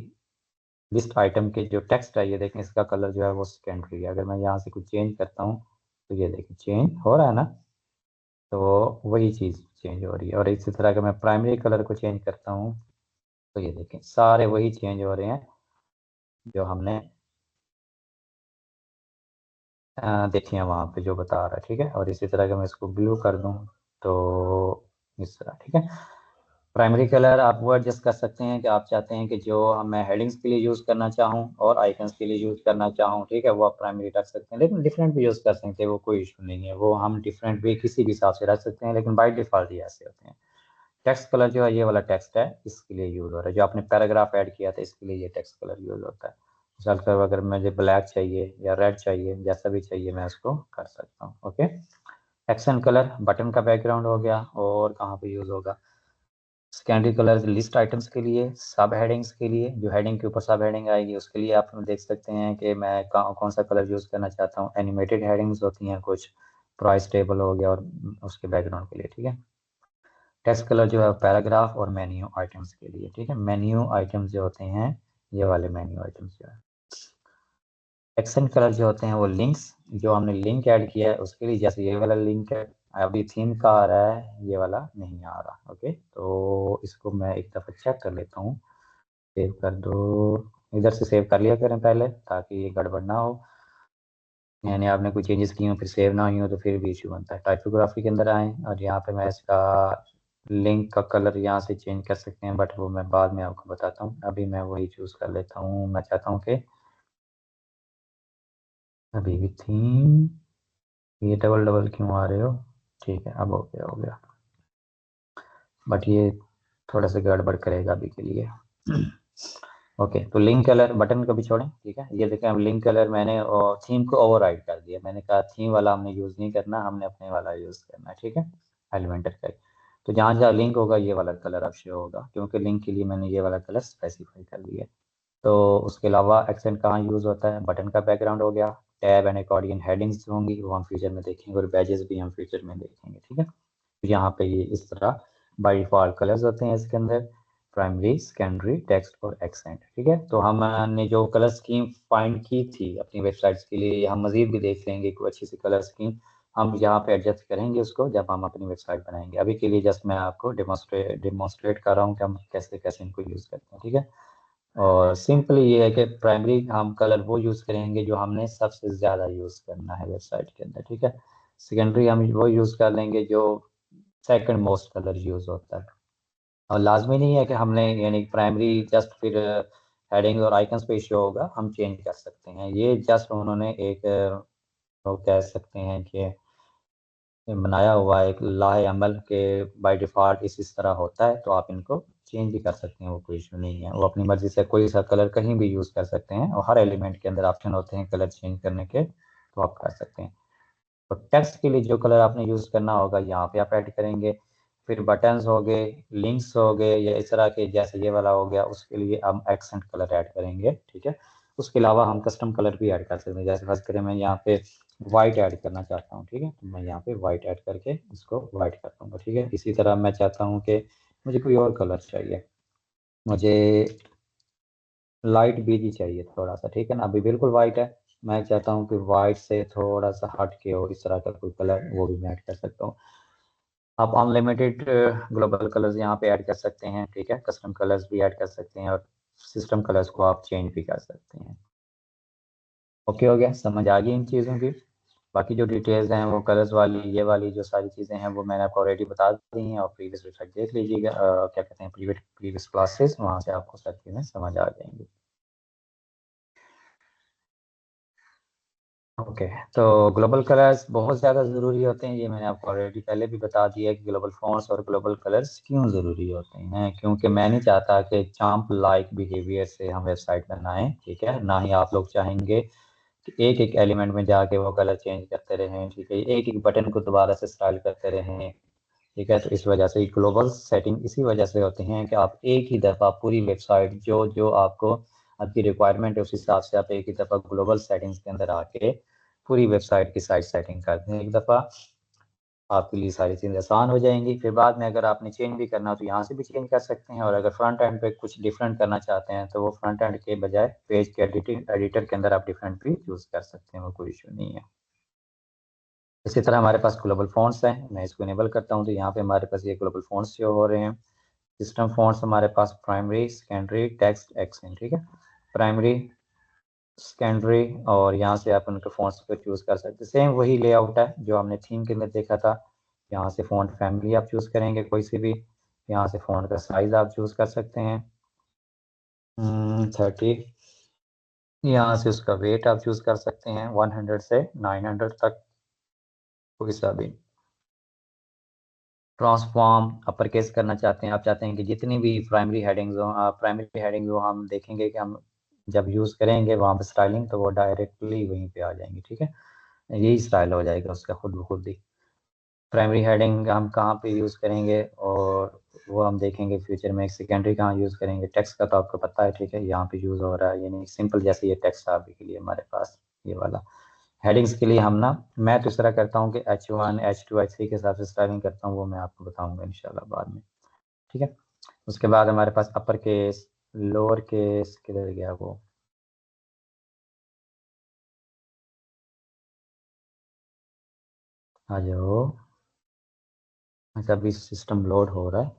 लिस्ट आइटम के जो टेक्स्ट है, ये देखें इसका कलर जो है वो सेकेंडरी है। अगर मैं यहाँ से कुछ चेंज करता हूँ तो ये देखें चेंज हो रहा है ना, तो वही चीज़ चेंज हो रही है। और इसी तरह अगर मैं प्राइमरी कलर को चेंज करता हूँ तो ये देखें सारे वही चेंज हो रहे हैं जो हमने देखे हैं वहाँ पे जो बता रहा है, ठीक है। और इसी तरह अगर मैं इसको ब्लू कर दूँ तो इस तरह, ठीक है। प्राइमरी कलर आप वो एडजस्ट कर सकते हैं कि आप चाहते हैं कि जो मैं हेडिंग्स के लिए यूज़ करना चाहूँ और आइकन्स के लिए यूज़ करना चाहूँ, ठीक है, वो आप प्राइमरी रख सकते हैं। लेकिन डिफरेंट भी यूज़ कर सकते हैं, वो कोई इशू नहीं है, वो हम डिफरेंट भी किसी भी हिसाब से रख सकते हैं, लेकिन बाई डिफ़ॉल्ट ही ऐसे होते हैं। टेक्स्ट कलर जो है ये वाला टेक्स्ट है, इसके लिए यूज़ हो रहा है। जो आपने पैराग्राफ ऐड किया था इसके लिए ये टेक्स्ट कलर यूज़ होता है। मिसाल कर अगर मुझे ब्लैक चाहिए या रेड चाहिए, जैसा भी चाहिए मैं उसको कर सकता हूँ, ओके। एक्सेंट कलर बटन का बैकग्राउंड हो गया, और कहाँ पे यूज़ होगा? सेकेंडरी कलर लिस्ट आइटम्स के लिए, सब हेडिंग्स के लिए, जो हेडिंग के ऊपर सब हेडिंग आएगी उसके लिए आप देख सकते हैं कि मैं कौन सा कलर यूज़ करना चाहता हूँ। एनिमेटेड हेडिंग्स होती हैं कुछ, प्राइस टेबल हो गया, और उसके बैकग्राउंड के लिए, ठीक है। टेक्स्ट कलर जो है पैराग्राफ और मेन्यू आइटम्स के लिए, ठीक है। मेन्यू आइटम्स जो होते हैं ये वाले मेन्यू आइटम्स जो है। एक्सेंट कलर जो होते हैं वो लिंक्स, जो हमने लिंक ऐड किया है उसके लिए, जैसे ये वाला लिंक है अभी थीम का आ रहा है, ये वाला नहीं आ रहा, ओके। तो इसको मैं एक दफ़ा चेक कर लेता हूँ, सेव कर दो, इधर से सेव कर लिया करें पहले ताकि ये गड़बड़ ना हो। यानी आपने कोई चेंजेस किए हो फिर सेव ना हुई हो तो फिर भी इशू बनता है। टाइपोग्राफी के अंदर आएँ और यहाँ पे मैं इसका लिंक का कलर यहाँ से चेंज कर सकते हैं, बट वो मैं बाद में आपको बताता हूँ। अभी मैं वही चूज़ कर लेता हूँ। मैं चाहता हूँ कि अभी भी थीम, ये डबल डबल क्यों आ रहे हो? ठीक है, अब हो गया हो गया, बट ये थोड़ा सा गड़बड़ करेगा अभी के लिए। ओके, तो लिंक कलर बटन को भी छोड़ें, ठीक है। ये देखें अब लिंक कलर मैंने थीम को ओवरराइड कर दिया। मैंने कहा थीम वाला हमने यूज़ नहीं करना, हमने अपने वाला यूज़ करना है, ठीक है, एलिमेंटर का। तो जहाँ जहाँ लिंक होगा ये वाला कलर अब शो होगा, क्योंकि लिंक के लिए मैंने ये वाला कलर स्पेसिफाई कर लिया। तो उसके अलावा एक्सेंट कहाँ यूज़ होता है? बटन का बैकग्राउंड हो गया, टैब एंड अकॉर्डियन हेडिंग्स होंगी वो हम फ्यूचर में देखेंगे, और बैजेस भी हम फ्यूचर में देखेंगे, ठीक है। तो यहाँ पे ये इस तरह बाय डिफ़ॉल्ट कलर्स होते हैं इसके अंदर, प्राइमरी, सेकेंडरी, टेक्स्ट और एक्सेंट, ठीक है। तो हमने जो कलर स्कीम फाइंड की थी अपनी वेबसाइट्स के लिए, हम मज़ीद भी देख लेंगे कोई अच्छी सी कलर स्कीम हम यहाँ पे एडजस्ट करेंगे उसको जब हम अपनी वेबसाइट बनाएंगे। अभी के लिए जस्ट मैं आपको डेमोस्ट्रेट कर रहा हूँ कि हम कैसे कैसे इनको यूज़ करते हैं, ठीक है। और सिंपली ये है कि प्राइमरी हम कलर वो यूज़ करेंगे जो हमने सबसे ज़्यादा यूज़ करना है वेबसाइट के अंदर, ठीक है। सेकेंडरी हम वो यूज़ कर लेंगे जो सेकंड मोस्ट कलर यूज़ होता है। और लाजमी नहीं है कि हमने यानी प्राइमरी जस्ट फिर हेडिंग और आइकन्स पे शो होगा, हम चेंज कर सकते हैं। ये जस्ट उन्होंने एक वो कह सकते हैं कि बनाया हुआ एक लाहे अमल के बाय डिफ़ॉल्ट इस तरह होता है, तो आप इनको चेंज भी कर सकते हैं, वो कोई इशू नहीं है। वो अपनी मर्ज़ी से कोई सा कलर कहीं भी यूज़ कर सकते हैं, और हर एलिमेंट के अंदर ऑप्शन होते हैं कलर चेंज करने के, तो आप कर सकते हैं। तो टेक्स्ट के लिए जो कलर आपने यूज़ करना होगा यहाँ पे आप ऐड करेंगे। फिर बटन्स हो गए, लिंक्स हो गए, या इस तरह के जैसे ये वाला हो गया, उसके लिए हम एक्सेंट कलर ऐड करेंगे, ठीक है। उसके अलावा हम कस्टम कलर भी ऐड कर सकते हैं। जैसे फर्स्ट करें मैं यहाँ पे वाइट ऐड करना चाहता हूँ, ठीक है, तो मैं यहाँ पे वाइट ऐड करके इसको वाइट कर दूँगा, ठीक है। इसी तरह मैं चाहता हूँ कि मुझे कोई और कलर चाहिए, मुझे लाइट बीजी चाहिए थोड़ा सा, ठीक है ना, अभी बिल्कुल वाइट है, मैं चाहता हूँ कि वाइट से थोड़ा सा हट के हो इस तरह का कोई कलर, वो भी मैं ऐड कर सकता हूँ। आप अनलिमिटेड ग्लोबल कलर्स यहाँ पे ऐड कर सकते हैं, ठीक है। कस्टम कलर्स भी ऐड कर सकते हैं और सिस्टम कलर्स को आप चेंज भी कर सकते हैं। ओके हो गया, समझ आ गई इन चीज़ों की। बाकी जो डिटेल्स हैं वो कलर्स वाली, ये वाली जो सारी चीज़ें हैं वो मैंने आपको ऑलरेडी बता दी हैं, और प्रीवियस वेबसाइट देख लीजिएगा, क्या कहते हैं, प्रीवियस क्लासेस, वहाँ से आपको सारी चीज़ें समझ आ जाएंगी। ओके, तो ग्लोबल कलर्स बहुत ज़्यादा ज़रूरी होते हैं, ये मैंने आपको ऑलरेडी पहले भी बता दिया कि ग्लोबल फॉन्ट्स और ग्लोबल कलर्स क्यों ज़रूरी होते हैं। क्योंकि मैं नहीं चाहता कि चांप लाइक बिहेवियर से हम वेबसाइट बनाएं, ठीक है। ना ही आप लोग चाहेंगे कि एक एक एलिमेंट में जाके वो कलर चेंज करते रहें, ठीक है, एक एक बटन को दोबारा से स्टाइल करते रहें, ठीक है। तो इस वजह से ग्लोबल सेटिंग इसी वजह से होती हैं कि आप एक ही दफ़ा पूरी वेबसाइट जो जो आपको आपकी रिक्वायरमेंट है उस हिसाब से आप एक ही दफ़ा ग्लोबल सेटिंग्स के अंदर आके पूरी वेबसाइट की साइज सेटिंग कर दें एक दफ़ा, आपके लिए सारी चीज़ें आसान हो जाएंगी। फिर बाद में अगर आपने चेंज भी करना हो तो यहाँ से भी चेंज कर सकते हैं, और अगर फ्रंट एंड पे कुछ डिफरेंट करना चाहते हैं तो वो फ्रंट एंड के बजाय पेज के एडिटर के अंदर आप डिफरेंट भी यूज़ कर सकते हैं, वो कोई इशू नहीं है। इसी तरह हमारे पास ग्लोबल फ़ॉन्ट्स हैं, मैं इसको इनेबल करता हूँ तो यहाँ पे हमारे पास ये ग्लोबल फ़ॉन्ट्स शो हो रहे हैं। सिस्टम फ़ॉन्ट्स हमारे पास प्राइमरी, सेकेंडरी, टेक्स्ट, एक्सेंट, ठीक है। प्राइमरी, सेकेंडरी, और यहाँ से आप उनके फ़ॉन्ट्स को चूज़ कर सकते हैं। सेम वही लेआउट है जो हमने थीम के अंदर देखा था। यहाँ से फ़ॉन्ट फैमिली आप चूज़ करेंगे कोई सी भी, यहाँ से फ़ॉन्ट का साइज़ आप चूज़ कर सकते हैं 30, यहाँ से उसका वेट आप चूज़ कर सकते हैं 100 से 900 तक, कोई सा भी। ट्रांसफॉर्म अपर केस करना चाहते हैं, आप चाहते हैं कि जितनी भी प्राइमरी हेडिंग्स हो, प्राइमरी हेडिंग हो, हम देखेंगे कि हम जब यूज़ करेंगे वहाँ पे स्टाइलिंग तो वो डायरेक्टली वहीं पे आ जाएंगी, ठीक है। यही स्टाइल हो जाएगा उसका खुद ब खुद ही। प्राइमरी हेडिंग हम कहाँ पे यूज़ करेंगे और वो हम देखेंगे फ्यूचर में। एक सेकेंडरी कहाँ यूज़ करेंगे, टेक्स्ट का तो आपको पता है, ठीक है, यहाँ पे यूज़ हो रहा है, यानी सिंपल जैसे ये टेक्स्ट आ के लिए हमारे पास ये वाला। हेडिंग्स के लिए हम ना, मैं तो इस तरह करता हूँ कि H1 H2 H3 के हिसाब से स्टाइलिंग करता हूँ, वो मैं आपको बताऊंगा इंशाल्लाह बाद में, ठीक है। उसके बाद हमारे पास अपर केस, लोअर केस किधर गया वो, आ जाओ। अच्छा, अभी सिस्टम लोड हो रहा है।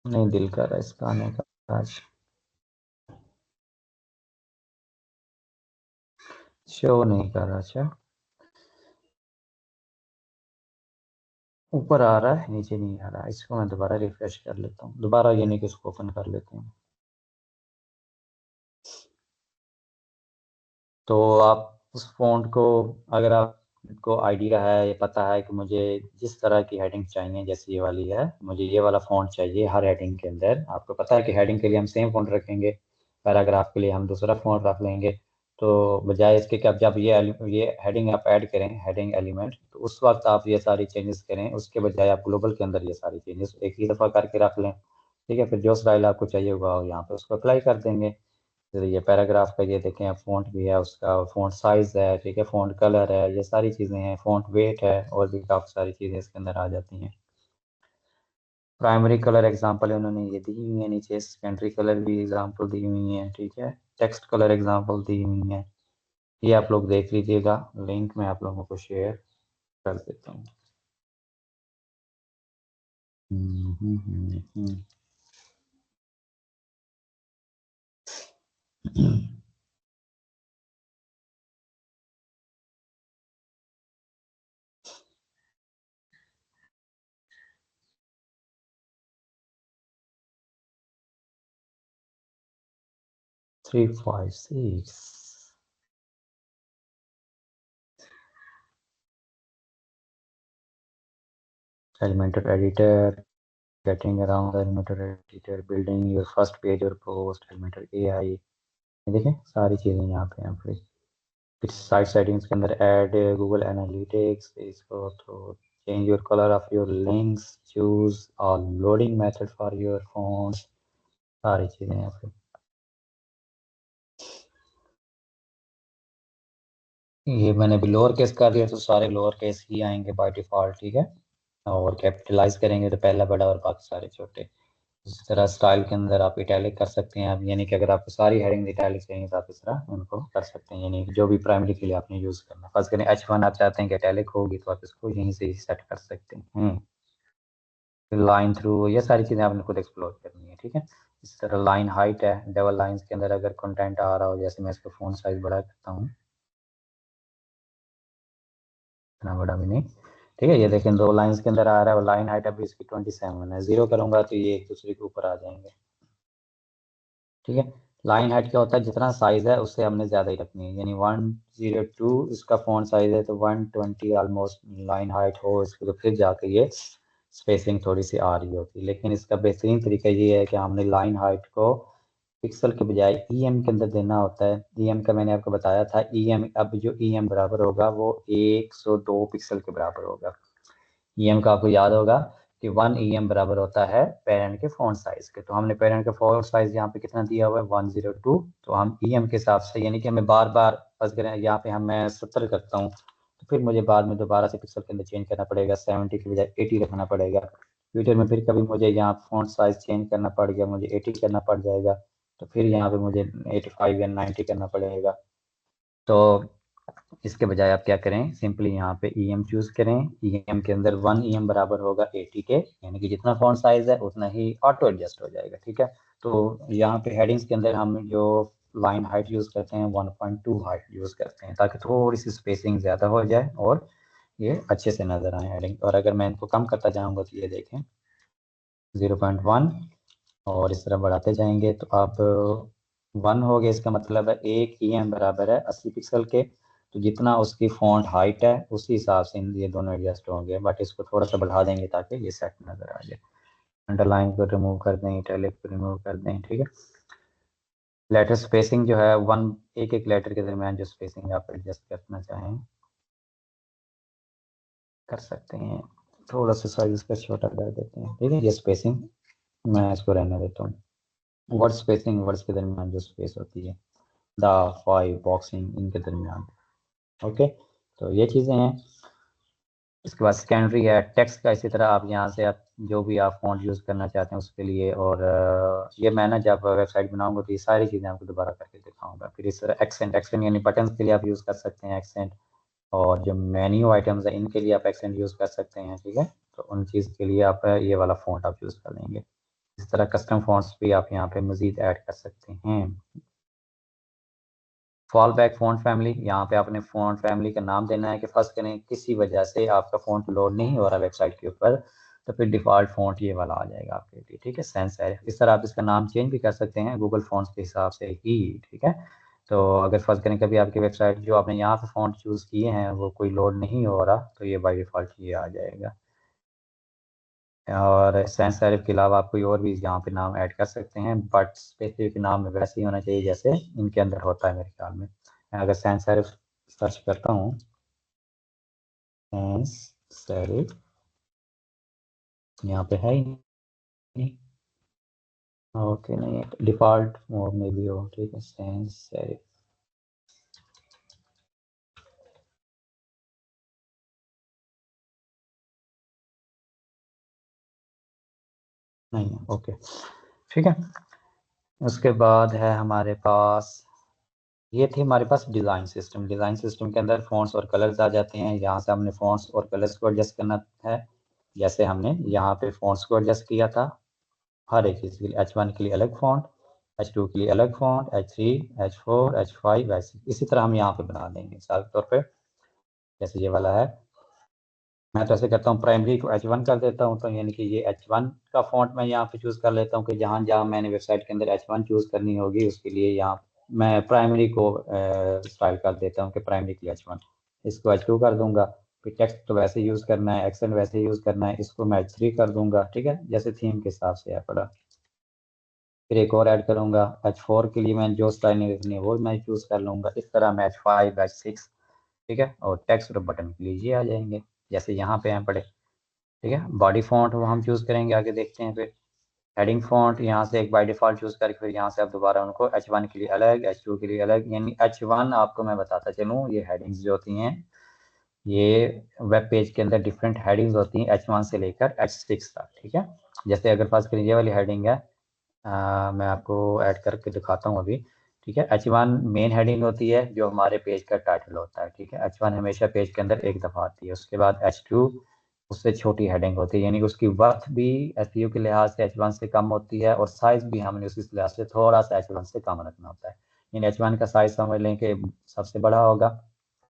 नहीं दिल कर रहा है इसका आने का आज, शो नहीं कर रहा। अच्छा, ऊपर आ रहा है नीचे नहीं आ रहा, इसको मैं दोबारा रिफ्रेश कर लेता हूँ, दोबारा यानी कि इसको ओपन कर लेते हैं। तो आप उस फ़ॉन्ट को, अगर आपको आइडिया है, ये पता है कि मुझे जिस तरह की हेडिंग चाहिए, जैसे ये वाली है, मुझे ये वाला फ़ॉन्ट चाहिए हर हेडिंग के अंदर, आपको पता है कि हेडिंग के लिए हम सेम फ़ॉन्ट रखेंगे, पैराग्राफ के लिए हम दूसरा फ़ॉन्ट रख लेंगे। तो बजाय इसके कि आप जब ये हेडिंग आप ऐड करें, हेडिंग एलिमेंट, तो उस वक्त आप ये सारी चेंजेस करें, उसके बजाय आप ग्लोबल के अंदर ये सारी चेंजेस एक ही दफ़ा करके रख लें, ठीक है। फिर जो स्टाइल आपको चाहिए होगा यहाँ पे उसको अप्लाई कर देंगे। फिर ये पैराग्राफ का ये देखें, आप फ़ॉन्ट भी है उसका, फ़ॉन्ट साइज़ है, ठीक है, फ़ॉन्ट कलर है, ये सारी चीज़ें हैं, फ़ॉन्ट वेट है, और भी काफ़ी सारी चीज़ें इसके अंदर आ जाती हैं। प्राइमरी कलर एग्जांपल उन्होंने ये दी हुई है नीचे, सेकेंडरी कलर भी एग्जांपल दी हुई है, ठीक है, टेक्स्ट कलर एग्जांपल दी हुई है। ये आप लोग देख लीजिएगा, लिंक मैं आप लोगों को शेयर कर देता हूँ। हम्म, हम्म, हम्म, हम्म। 356 Elementor editor, getting around the Elementor editor, building your first page or post, Elementor AI, ये देखें सारी चीज़ें यहाँ पे हैं फ्री। फिर साइट सेटिंग्स के अंदर ऐड गूगल एनालिटिक्स, इसको तो change your colour of your links, choose और loading method for your phone, सारी चीज़ें यहाँ पे। ये मैंने भी लोअर केस कर दिया तो सारे लोअर केस ही आएंगे बाय डिफॉल्ट, ठीक है। और कैपिटलाइज करेंगे तो पहला बड़ा और बाकी सारे छोटे। इस तरह स्टाइल के अंदर आप इटैलिक कर सकते हैं, आप यानी कि अगर आपको सारी हेडिंग इटैलिक चाहिए तो आप इस तरह उनको कर सकते हैं, यानी जो भी प्राइमरी के लिए आपने यूज़ करना। फर्स्ट करें H1 आप चाहते हैं कि इटैलिक होगी तो आप इसको यहीं से ही सेट कर सकते हैं। लाइन थ्रू, ये सारी चीज़ें आपने खुद एक्सप्लोर करनी है, ठीक है। इस तरह लाइन हाइट है, डबल लाइंस के अंदर अगर कंटेंट आ रहा हो, जैसे मैं इसको फ़ॉन्ट साइज बड़ा करता हूँ, इतना बड़ा भी नहीं, ठीक है। ये देखें 2 लाइंस के अंदर आ रहा है और लाइन हाइट अभी इसकी 27 है। 0 करूँगा तो ये एक दूसरे के ऊपर आ जाएंगे, ठीक है। लाइन हाइट क्या होता है, जितना साइज है उससे हमने ज़्यादा ही रखनी है, यानी 102 इसका फ़ॉन्ट साइज है तो 120 ऑलमोस्ट लाइन हाइट हो इसको, तो फिर जाकर ये स्पेसिंग थोड़ी सी आ रही होती है। लेकिन इसका बेहतरीन तरीका ये है कि हमने लाइन हाइट को पिक्सल के बजाय ईएम के अंदर देना होता है। ईएम का मैंने आपको बताया था, ईएम अब जो ईएम बराबर होगा वो 102 पिक्सल के बराबर होगा। ईएम का आपको याद होगा कि 1 ईएम बराबर होता है पेरेंट के फ़ॉन्ट साइज के, तो हमने पेरेंट का फ़ॉन्ट साइज यहाँ पे कितना दिया हुआ है 102, तो हम ईएम के हिसाब से, यानी कि हमें बार बार फर्ज करें यहाँ पे हम मैं 70 करता हूँ तो फिर मुझे बाद में दोबारा से पिक्सल के अंदर चेंज करना पड़ेगा, 70 की बजाय 80 रखना पड़ेगा। फ्यूचर में फिर कभी मुझे यहाँ फ़ॉन्ट साइज चेंज करना पड़ गया, मुझे 80 करना पड़ जाएगा, तो फिर यहाँ पे मुझे 85 या 90 करना पड़ेगा। तो इसके बजाय आप क्या करें, सिंपली यहाँ पे ईएम चूज करें। ईएम के अंदर 1 ईएम बराबर होगा 80 के, यानी कि जितना फॉन्ट साइज है उतना ही ऑटो एडजस्ट हो जाएगा, ठीक है। तो यहाँ पे हेडिंग्स के अंदर हम जो लाइन हाइट यूज करते हैं 1.2 हाइट यूज करते हैं, ताकि थोड़ी सी स्पेसिंग ज्यादा हो जाए और ये अच्छे से नजर आए हेडिंग। और अगर मैं इनको कम करता जाऊंगा तो ये देखें 0.1 और इस तरह बढ़ाते जाएंगे तो अब 1 हो गया, इसका मतलब है 1 ईएम बराबर है 80 पिक्सल के, तो जितना उसकी फॉन्ट हाइट है उसी हिसाब से ये दोनों एडजस्ट होंगे, बट इसको थोड़ा सा बढ़ा देंगे ताकि ये सेट नजर आ जाए। अंडरलाइन को रिमूव कर दें, इटैलिक को रिमूव कर दें, ठीक है। लेटर स्पेसिंग जो है एक एक लेटर के दरमियान जो स्पेसिंग आप एडजस्ट करना चाहें कर सकते हैं। थोड़ा सा साइज इसका छोटा कर देते हैं, ठीक है। ये स्पेसिंग मैं इसको रहने देता हूँ। वर्ड स्पेसिंग, वर्ड्स के दरमियान जो स्पेस होती है, द, फाइव, बॉक्सिंग, इनके दरमियान, ओके। तो ये चीज़ें हैं। इसके बाद सेकेंडरी है टेक्स्ट का, इसी तरह आप यहाँ से आप जो भी आप फॉन्ट यूज़ करना चाहते हैं उसके लिए, और ये मैं ना जब वेबसाइट बनाऊंगा तो ये सारी चीज़ें आपको दोबारा करके दिखाऊंगा। फिर इस तरह एक्सेंट, एक्सेंट यानी बटन के लिए आप यूज़ कर सकते हैं एक्सेंट, और जो मेन्यू आइटम्स है इनके लिए आप एक्सेंट यूज़ कर सकते हैं, ठीक है। तो उन चीज़ के लिए आप ये वाला फॉन्ट आप यूज़ कर लेंगे। इस तरह कस्टम फॉन्ट्स भी आप यहाँ पे मज़ीद ऐड कर सकते हैं। फॉल बैक फ़ॉन्ट फैमिली, यहाँ पे आपने फ़ॉन्ट फैमिली का नाम देना है कि फर्स्ट करें किसी वजह से आपका फ़ॉन्ट लोड नहीं हो रहा वेबसाइट के ऊपर, तो फिर डिफ़ॉल्ट फ़ॉन्ट ये वाला आ जाएगा आपके लिए, ठीक है, सैंस सेरिफ। इस तरह आप इसका नाम चेंज भी कर सकते हैं गूगल फ़ॉन्ट्स के हिसाब से ही, ठीक है। तो अगर फर्स्ट करें कभी आपकी वेबसाइट जो आपने यहाँ पे फ़ॉन्ट चूज़ किए हैं वो कोई लोड नहीं हो रहा, तो ये बाई डिफ़ॉल्ट ये आ जाएगा। और सैंस सेरिफ के अलावा आप कोई और भी यहाँ पे नाम ऐड कर सकते हैं, बट स्पेसिफिक नाम वैसे ही होना चाहिए जैसे इनके अंदर होता है मेरे ख्याल में। मैं अगर सैंस सेरिफ सर्च करता हूँ, सैंस सेरिफ यहाँ पे है ही नहीं, ओके, नहीं डिफ़ॉल्ट मोड में भी हो, ठीक है। सैंस सेरिफ नहीं है, ओके, ठीक है। उसके बाद है हमारे पास, ये थी हमारे पास डिज़ाइन सिस्टम। डिज़ाइन सिस्टम के अंदर फ़ॉन्ट्स और कलर्स आ जाते हैं। यहाँ से हमने फ़ॉन्ट्स और कलर्स को एडजस्ट करना है, जैसे हमने यहाँ पे फ़ॉन्ट्स को एडजस्ट किया था हर एक चीज़ के लिए। H1 के लिए अलग फ़ॉन्ट, H2 के लिए अलग फ़ॉन्ट, H3, H4, H5 ऐसे इसी तरह हम यहाँ पे बना देंगे मिसाल के तौर पे। जैसे ये वाला है, मैं तो ऐसे करता हूँ प्राइमरी को H1 कर देता हूँ, तो यानी कि ये H1 का फ़ॉन्ट मैं यहाँ पे चूज़ कर लेता हूँ कि जहाँ जहाँ मैंने वेबसाइट के अंदर H1 चूज़ करनी होगी उसके लिए यहाँ मैं प्राइमरी को स्टाइल कर देता हूँ कि प्राइमरी के लिए H1, इसको H2 कर दूंगा। फिर टेक्स्ट तो वैसे यूज़ करना है, एक्सेंट वैसे यूज़ करना है, इसको मैं H3 कर दूंगा, ठीक है, जैसे थीम के हिसाब से है पड़ा। फिर एक और ऐड करूंगा, H4 के लिए मैं जो स्टाइल लिखनी है वो मैं चूज़ कर लूँगा। इस तरह मैं H5, H6, ठीक है, और टेक्स्ट और बटन के लिए ये आ जाएंगे जैसे यहाँ पे हैं पड़े, ठीक है। बॉडी फॉन्ट वो हम चूज़ करेंगे, आगे देखते हैं। फिर हेडिंग फॉन्ट यहाँ से एक बाय डिफ़ॉल्ट चूज़ करके फिर यहाँ से आप दोबारा उनको H1 के लिए अलग, H2 के लिए अलग, यानी H1 आपको मैं बताता चलूँ, ये हेडिंग्स जो होती हैं ये वेब पेज के अंदर डिफरेंट हेडिंग्स होती हैं H1 से लेकर H6 तक, ठीक है। जैसे अगर फर्स्ट करिए ये वाली हेडिंग है, मैं आपको ऐड करके दिखाता हूँ अभी। ठीक है, H1 मेन हेडिंग होती है जो हमारे पेज का टाइटल होता है। ठीक है, H1 हमेशा पेज के अंदर एक दफ़ा आती है। उसके बाद H2 उससे छोटी हेडिंग होती है, यानी कि उसकी वर्थ भी एसईओ के लिहाज से H1 से कम होती है, और साइज भी हमने उसी लिहाज से थोड़ा सा H1 से कम रखना होता है। यानी H1 का साइज समझ लें कि सबसे बड़ा होगा।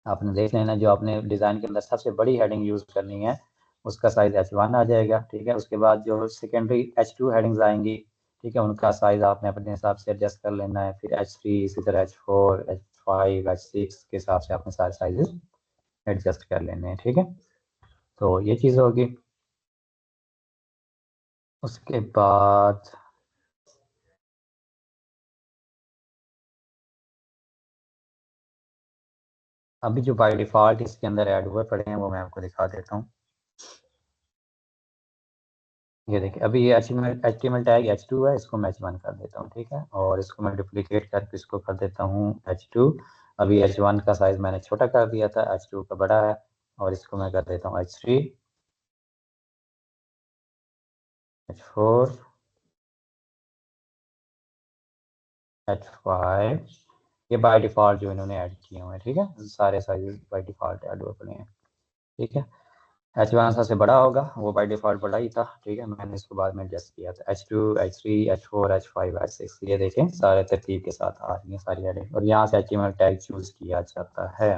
आपने देख लेना जो आपने डिज़ाइन के अंदर सबसे बड़ी हेडिंग यूज़ करनी है उसका साइज H1 आ जाएगा। ठीक है, उसके बाद जो सेकेंडरी H2 हेडिंग्स आएंगी, ठीक है, उनका साइज आपने अपने हिसाब से एडजस्ट कर लेना है। फिर H3, इसी तरह H4, H5, H6 के हिसाब से आपने सारे साइजेस एडजस्ट कर लेने हैं। ठीक है, तो ये चीज़ होगी। उसके बाद अभी जो बाय डिफ़ॉल्ट इसके अंदर ऐड हुए पड़े हैं वो मैं आपको दिखा देता हूँ। ये देखिए, अभी ये HTML टैग H2 है, इसको मैं H1 कर देता हूँ। ठीक है, और इसको मैं डुप्लीकेट करके इसको कर देता हूँ H2। अभी H1 का साइज मैंने छोटा कर दिया था, H2 का बड़ा है, और इसको मैं कर देता हूँ H3, H4, H5। ये बाय डिफ़ॉल्ट जो इन्होंने ऐड किए हुए हैं। ठीक है, सारे साइज बाय डिफ़ॉल्ट ऐड हुए पड़े हैं। ठीक है, H1 सबसे बड़ा होगा, वो बाय डिफ़ॉल्ट बड़ा ही था। ठीक है, मैंने इसको बाद में एडजस्ट किया था। H2, H3, H4, H5, H6, ये देखें सारे तरतीब के साथ आ रही हैं सारी हेडिंग, और यहाँ से HTML टैग चूज़ किया जाता है।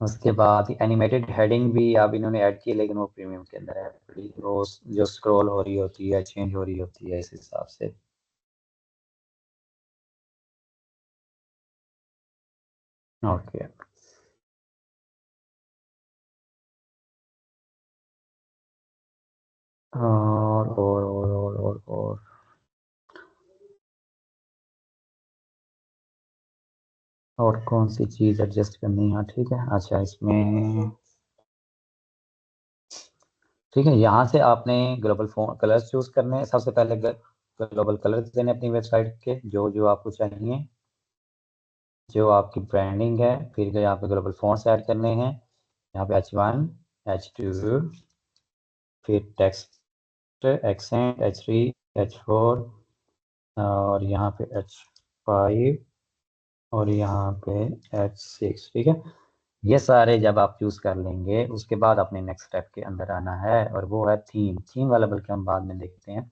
उसके बाद एनिमेटेड हेडिंग भी अब इन्होंने ऐड की, लेकिन वो प्रीमियम के अंदर है। वो जो स्क्रॉल हो रही होती है, चेंज हो रही होती है, इस हिसाब से। ओके, और कौन सी चीज़ एडजस्ट करनी है? ठीक है, अच्छा इसमें ठीक है, यहाँ से आपने ग्लोबल कलर्स चूज करने हैं। सबसे पहले ग्लोबल कलर्स देने अपनी वेबसाइट के जो जो आपको चाहिए, जो आपकी ब्रांडिंग है। फिर यहाँ पे ग्लोबल फॉन्ट्स ऐड करने हैं, यहाँ पे H1, H2, फिर टेक्स्ट, एक्सेंट, H3, H4, और यहाँ पे H5, और यहाँ पे H6। ठीक है, ये सारे जब आप चूज कर लेंगे उसके बाद अपने नेक्स्ट स्टेप के अंदर आना है, और वो है थीम वाला, बल्कि हम बाद में देखते हैं।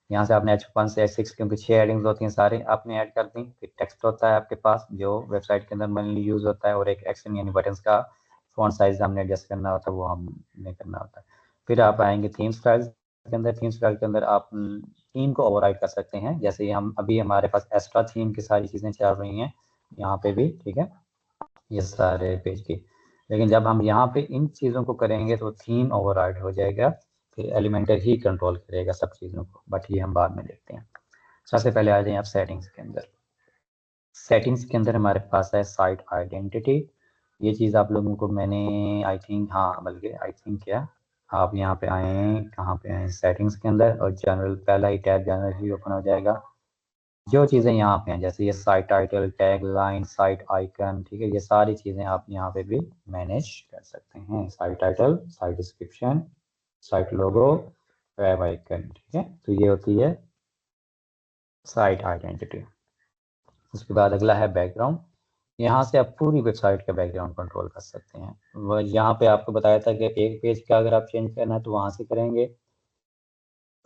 यहाँ से आपने H1 से H6, क्योंकि 6 हेडिंग्स होती हैं सारी आपने ऐड कर दी। फिर टेक्स्ट होता है आपके पास जो वेबसाइट के अंदर मेनली यूज होता है, और एक एक्शन यानी बटन्स का फॉन्ट साइज हमने एडजस्ट करना होता है, वो हमने करना होता है। फिर आप आएंगे थीम स्टाइल के अंदर। थीम स्टाइल के अंदर आप थीम को ओवरराइड कर सकते हैं, जैसे हम अभी हमारे पास एक्स्ट्रा थीम की सारी चीज़ें चल रही हैं यहाँ पे भी। ठीक है, ये सारे पेज की, लेकिन जब हम यहाँ पे इन चीज़ों को करेंगे तो थीम ओवरराइड हो जाएगा, फिर एलिमेंटर ही कंट्रोल करेगा सब चीज़ों को, बट ये हम बाद में देखते हैं। सबसे पहले आ जाए आप सेटिंग्स के अंदर। सेटिंग्स के अंदर हमारे पास है साइट आइडेंटिटी। ये चीज़ आप लोगों को मैंने आई थिंक, हाँ बल्कि आई थिंक क्या, आप यहाँ पे आए, कहाँ पे आए, सेटिंग्स के अंदर, और जनरल पहला ही टैब जनरल ही ओपन हो जाएगा। जो चीज़ें यहाँ पे हैं जैसे ये site title, tag line, site icon, ठीक है, ये सारी चीज़ें आप यहाँ पे भी मैनेज कर सकते हैं। Site title, site description, site logo, web icon. ठीक है, तो ये होती है साइट आइडेंटिटी। उसके बाद अगला है बैकग्राउंड। यहाँ से आप पूरी वेबसाइट का बैकग्राउंड कंट्रोल कर सकते हैं। वह यहाँ पे आपको बताया था कि एक पेज का अगर आप चेंज करना है तो वहाँ से करेंगे।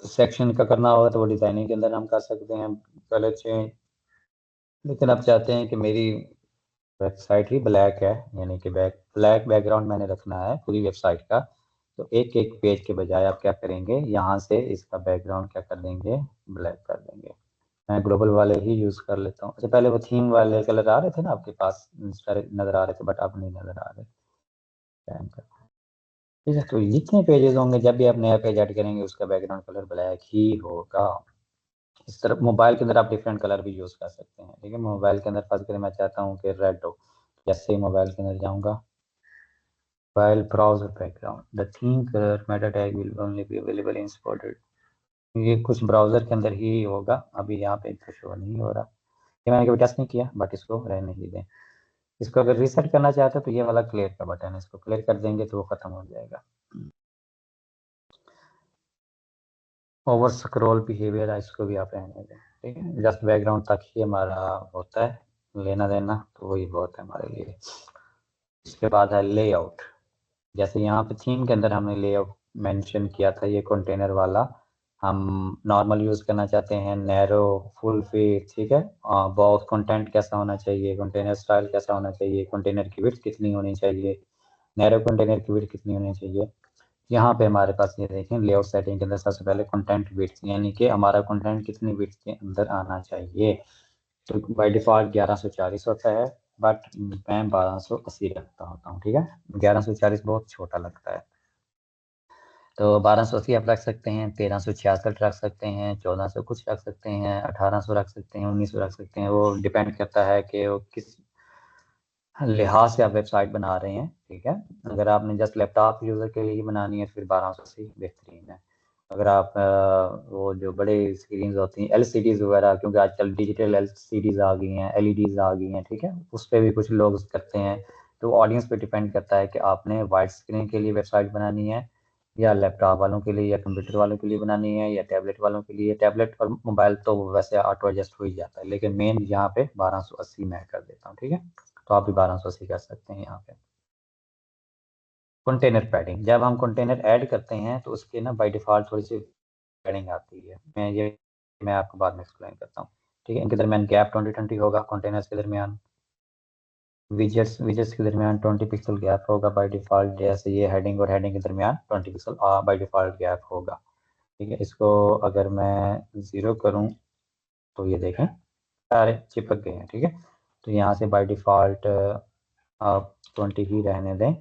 सेक्शन का करना होगा तो वो डिजाइनिंग के अंदर हम कर सकते हैं कलर चेंज। लेकिन आप चाहते हैं कि मेरी वेबसाइट ही ब्लैक है, यानी कि ब्लैक बैकग्राउंड मैंने रखना है पूरी वेबसाइट का, तो एक एक पेज के बजाय आप क्या करेंगे, यहाँ से इसका बैकग्राउंड क्या कर देंगे, ब्लैक कर देंगे। मैं ग्लोबल वाले ही यूज कर लेता हूँ। अच्छा, पहले वो थीम वाले कलर आ रहे थे ना आपके पास, सारे नजर आ रहे थे, बट अब नहीं नजर आ रहे। टाइम का, ठीक है, तो जितने पेजेस होंगे जब भी आप नया पेज ऐड करेंगे उसका बैकग्राउंड कलर ब्लैक ही होगा। इस तरफ मोबाइल के अंदर आप डिफरेंट कलर भी यूज कर सकते हैं। ठीक है, मोबाइल के अंदर फर्स्ट करें, मैं चाहता हूँ कि रेड हो, जैसे ही मोबाइल के अंदर जाऊंगा, file browser background, the theme colour Meta tag will only be available in spotted. ये कुछ ब्राउजर के अंदर ही होगा, अभी यहाँ पे तो शो नहीं हो रहा। ये मैंने कभी टेस्ट नहीं किया, बट इसको रहने ही दें। इसको अगर रीसेट करना चाहते हो तो ये वाला क्लियर का बटन है, इसको क्लियर कर देंगे तो वो खत्म हो जाएगा। ओवर स्क्रॉल बिहेवियर है, इसको भी आप रहने दें, ठीक है। जस्ट बैकग्राउंड तक ही हमारा होता है लेना देना, तो वही बहुत है हमारे लिए। इसके बाद है लेआउट। जैसे यहाँ पे थीम के अंदर हमने लेआउट मेंशन किया था, ये कंटेनर वाला हम नॉर्मल यूज़ करना चाहते हैं, नैरो, फुल फीट, ठीक है। बहुत कंटेंट कैसा होना चाहिए, कंटेनर स्टाइल कैसा होना चाहिए, कंटेनर की विड्थ कितनी होनी चाहिए, नैरो कंटेनर की विड्थ कितनी होनी चाहिए। यहाँ पे हमारे पास ये देखें लेआउट सेटिंग के अंदर सबसे पहले कंटेंट विड्थ, यानी कि हमारा कंटेंट कितनी विड्थ के अंदर आना चाहिए। तो बाय डिफ़ॉल्ट 1140 होता है, बट मैं 1280 रखता होता हूँ, ठीक है। 1140 बहुत छोटा लगता है, तो 1280 आप रख सकते हैं, 1366 रख सकते हैं, 1400 कुछ रख सकते हैं, 1800 रख सकते हैं, 1900 रख सकते हैं। वो डिपेंड करता है कि वो किस लिहाज से आप वेबसाइट बना रहे हैं, ठीक है। अगर आपने जस्ट लैपटॉप यूज़र के लिए ही बनानी है तो फिर 1280 बेहतरीन है। अगर आप वो जो बड़े स्क्रीन होती हैं एलसीडीज वगैरह, क्योंकि आजकल डिजिटल एलसीडीज आ गई हैं, एलईडीज आ गई हैं, ठीक है, उस पर भी कुछ लोग करते हैं। तो ऑडियंस पे डिपेंड करता है कि आपने वाइड स्क्रीन के लिए वेबसाइट बनानी है, या लैपटॉप वालों के लिए, या कंप्यूटर वालों के लिए बनानी है, या टैबलेट वालों के लिए। टैबलेट और मोबाइल तो वैसे ऑटो एडजस्ट हो ही जाता है, लेकिन मेन यहाँ पे 1280 मैं कर देता हूँ, ठीक है। तो आप भी 1280 कर सकते हैं यहाँ पे। कंटेनर पैडिंग, जब हम कंटेनर ऐड करते हैं तो उसके ना बाय डिफ़ॉल्ट थोड़ी सी पैडिंग आती है। मैं आपको बाद में एक्सप्लेन करता हूँ, ठीक है। इनके दरमियान गैप 20-20 होगा, कंटेनर्स के दरमियान, विजेट्स विजेट्स के दरमियान 20 पिक्सल गैप होगा बाय डिफ़ॉल्ट। जैसे ये हेडिंग और हेडिंग के दरमियान 20 पिक्सल बाय डिफ़ॉल्ट गैप होगा, ठीक है। इसको अगर मैं 0 करूँ तो ये देखें सारे चिपक गए हैं, ठीक है। तो यहाँ से बाय डिफ़ॉल्ट आप 20 ही रहने दें,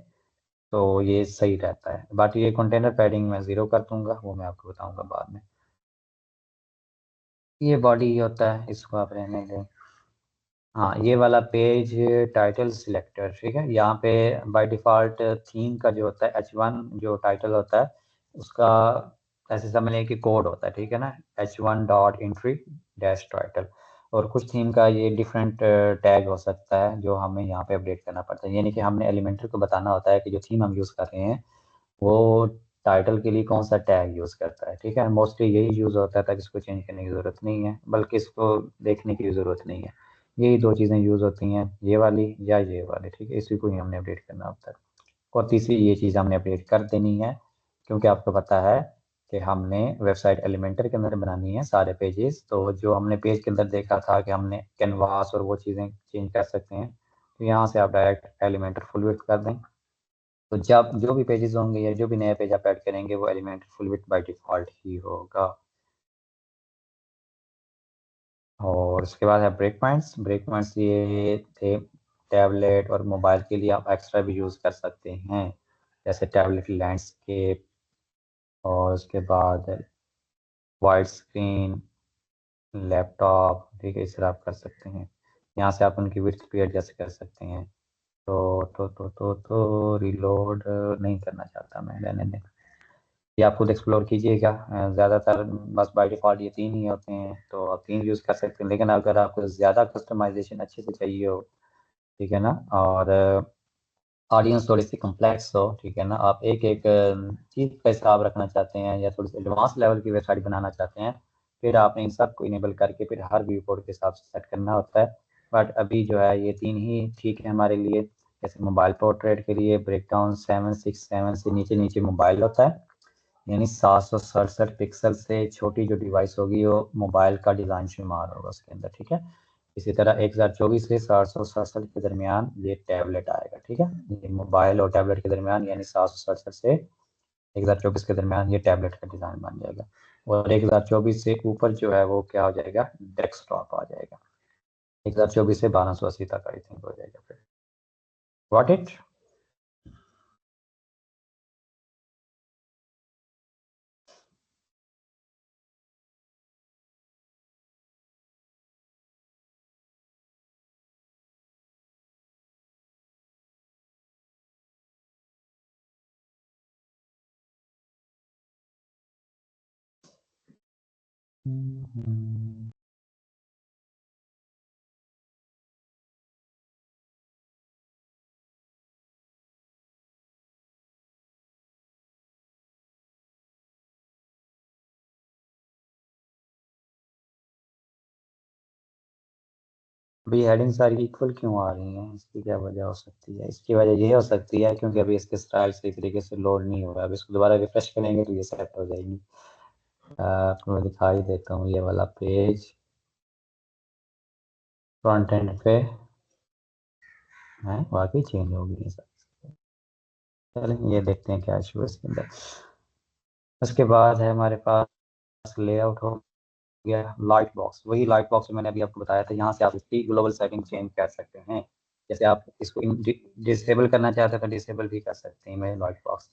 तो ये सही रहता है। बाकी ये कंटेनर पैडिंग मैं 0 कर दूंगा, वो मैं आपको बताऊंगा बाद में। ये बॉडी होता है, इसको आप रहने दें। हाँ, ये वाला पेज टाइटल सिलेक्टर, ठीक है। यहाँ पे बाय डिफ़ॉल्ट थीम का जो होता है H1 जो टाइटल होता है उसका ऐसे समझ लें कि कोड होता है, ठीक है ना, H1 dot entry dash title. और कुछ थीम का ये डिफरेंट टैग हो सकता है जो हमें यहाँ पे अपडेट करना पड़ता है, यानी कि हमने एलिमेंटर को बताना होता है कि जो थीम हम यूज़ कर रहे हैं वो टाइटल के लिए कौन सा टैग यूज़ करता है, ठीक है। मोस्टली यही यूज़ होता है, ताकि इसको चेंज करने की ज़रूरत नहीं है, बल्कि इसको देखने की ज़रूरत नहीं है। यही दो चीज़ें यूज़ होती हैं, ये वाली या ये वाली, ठीक है। इसी को ही हमने अपडेट करना होता है। और तीसरी ये चीज़ हमने अपडेट कर देनी है, क्योंकि आपको पता है कि हमने वेबसाइट एलिमेंटर के अंदर बनानी है सारे पेजेस। तो जो हमने पेज के अंदर देखा था कि हमने कैनवास और वो चीज़ें चेंज कर सकते हैं, तो यहाँ से आप डायरेक्ट एलिमेंटर फुल विड्थ कर दें। तो जब जो भी पेजेस होंगे या जो भी नया पेज आप ऐड करेंगे वो Elementor full width by default ही होगा। और उसके बाद है ब्रेक पॉइंट्स। ब्रेक पॉइंट्स ये थे टैबलेट और मोबाइल के लिए, आप एक्स्ट्रा भी यूज़ कर सकते हैं, जैसे टैबलेट लैंडस्केप, और उसके बाद वाइड स्क्रीन, लैपटॉप, ठीक है, इस तरह आप कर सकते हैं। यहाँ से आप उनकी विड्थ भी एडजस्ट कर सकते हैं। तो रिलोड नहीं करना चाहता मैं, रहने दें। ये आप खुद एक्सप्लोर कीजिएगा। ज़्यादातर बस बाय डिफ़ॉल्ट ये 3 ही होते हैं, तो आप 3 यूज़ कर सकते हैं। लेकिन अगर आपको ज़्यादा कस्टमाइज़ेशन अच्छे से चाहिए हो, ठीक है ना, और ऑडियंस थोड़ी-सी कॉम्प्लेक्स हो, ठीक है ना, आप एक-एक चीज़ का हिसाब रखना चाहते हैं या थोड़ी-सी एडवांस लेवल की वेबसाइट बनाना चाहते हैं, फिर आपने इन सबको इनेबल करके फिर हर व्यू कोड के हिसाब से सेट करना होता है। बट अभी जो है ये 3 ही ठीक है हमारे लिए। जैसे मोबाइल पोर्ट्रेट के लिए ब्रेकडाउन 767 से नीचे-नीचे मोबाइल होता है, यानी 767 पिक्सल से छोटी जो डिवाइस होगी वो मोबाइल का डिज़ाइन शुमार होगा उसके अंदर, ठीक है। इसी तरह 1024 से 767 के दरमियान ये टैबलेट आएगा, ठीक है। ये मोबाइल और टैबलेट के दरमियान, यानी 767 से 1024 के दरमियान ये टैबलेट का डिज़ाइन बन जाएगा। और 1024 से ऊपर जो है वो क्या हो जाएगा, डेस्कटॉप आ जाएगा। 1024 से 1280 तक आई थिंक हो जाएगा फिर। Got it. अभी हेडिंग सारी इक्वल क्यों आ रही हैं? इसकी क्या वजह हो सकती है? इसकी वजह ये हो सकती है क्योंकि अभी इसके स्टाइल सही तरीके से लोड नहीं हो रहा है। अभी इसको दोबारा रिफ्रेश करेंगे तो ये सेट हो जाएगी। आपको मैं दिखाई देता हूँ ये वाला पेज फ्रंट एंड पे है, वाकई चेंज हो गई है सब। चलें ये देखते हैं क्या इशू है इसके अंदर। उसके बाद है हमारे पास लेआउट हो गया। लाइट बॉक्स, वही लाइट बॉक्स मैंने अभी आपको बताया था, यहाँ से आप इसकी ग्लोबल सेटिंग चेंज कर सकते हैं। जैसे आप इसको डिसेबल करना चाहते हैं तो डिसेबल भी कर सकते हैं मैं लाइट बॉक्स।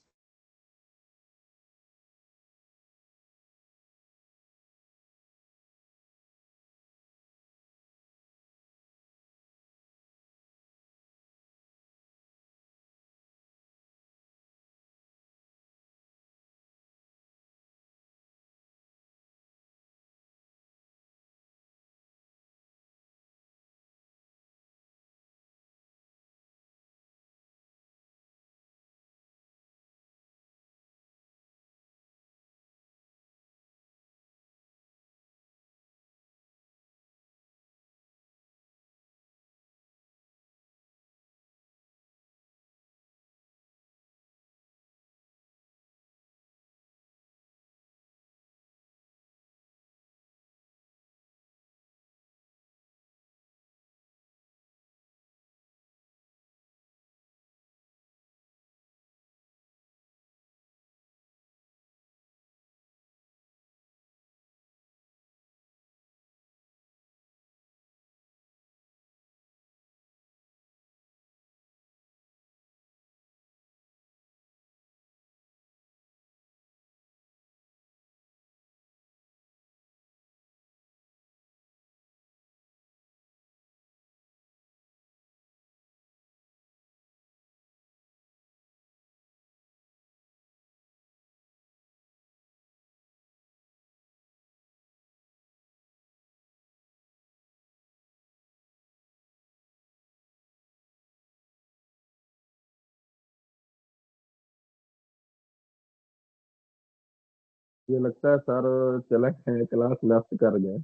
ये लगता है सर चले गए, क्लास लेफ्ट कर गए।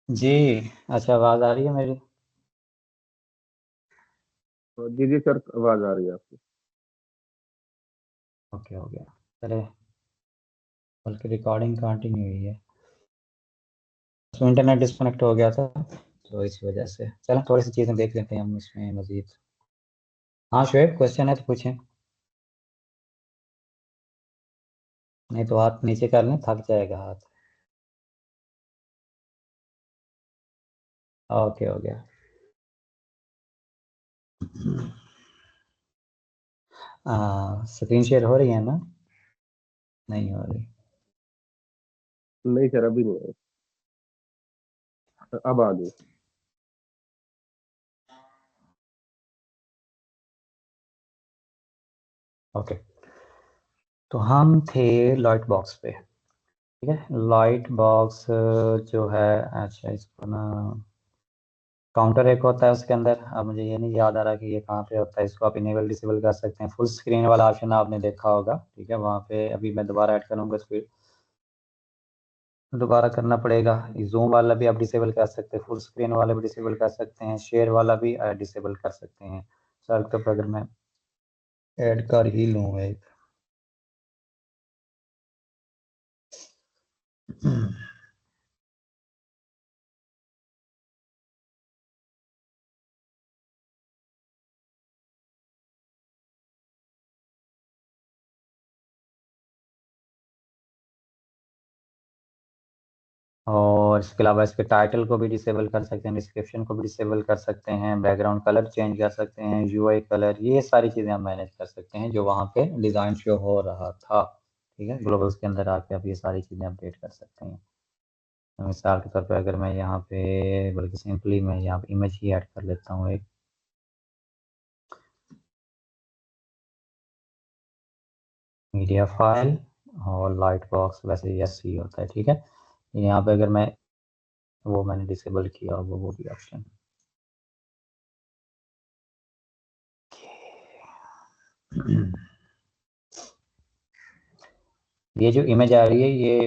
जी अच्छा, आवाज़ आ रही है मेरी? तो जी जी सर, आवाज आ रही है आपकी। ओके हो गया। चले, बल्कि रिकॉर्डिंग कंटिन्यू हुई है। इंटरनेट डिस्कनेक्ट हो गया था तो इस वजह से। चलो थोड़ी सी चीज़ें देख लेते हैं हम इसमें मजीद। हाँ शुएब, क्वेश्चन है तो पूछें, नहीं तो हाथ नीचे कर लें, थक जाएगा हाथ। ओके हो गया। स्क्रीन शेयर हो रही है ना? नहीं हो रही। नहीं सर, अभी नहीं है, अब आ गई। ओके, तो हम थे लाइट बॉक्स पे, ठीक है। लाइट बॉक्स जो है, अच्छा इसको ना, काउंटर एक होता है उसके अंदर। अब मुझे ये नहीं याद आ रहा कि ये कहाँ पे होता है, इसको आप इनेबल डिसेबल कर सकते हैं। फुल स्क्रीन वाला ऑप्शन आपने देखा होगा, ठीक है, वहाँ पे अभी मैं दोबारा ऐड करूँगा, फिर दोबारा करना पड़ेगा। जूम वाला भी आप डिसेबल कर सकते हैं, फुल स्क्रीन वाला भी डिसेबल कर सकते हैं, शेयर वाला भी डिसेबल कर सकते हैं। सर तो अगर मैं ऐड कर ही लूँ एक और इसके अलावा इसके टाइटल को भी डिसेबल कर सकते हैं, डिस्क्रिप्शन को भी डिसेबल कर सकते हैं, बैकग्राउंड कलर चेंज कर सकते हैं, यूआई कलर, ये सारी चीज़ें हम मैनेज कर सकते हैं जो वहाँ पे डिज़ाइन शो हो रहा था, ठीक है। ग्लोबल्स के अंदर आके आप ये सारी चीज़ें अपडेट कर सकते हैं। तो मिसाल के तौर पे अगर मैं यहाँ पे, बल्कि सिंपली मैं यहाँ पे इमेज ही ऐड कर लेता हूँ एक, मीडिया फाइल, और लाइट बॉक्स वैसे यस ही होता है, ठीक है। यहाँ पे अगर मैं, वो मैंने डिसेबल किया वो भी ऑप्शन। ये जो इमेज आ रही है, ये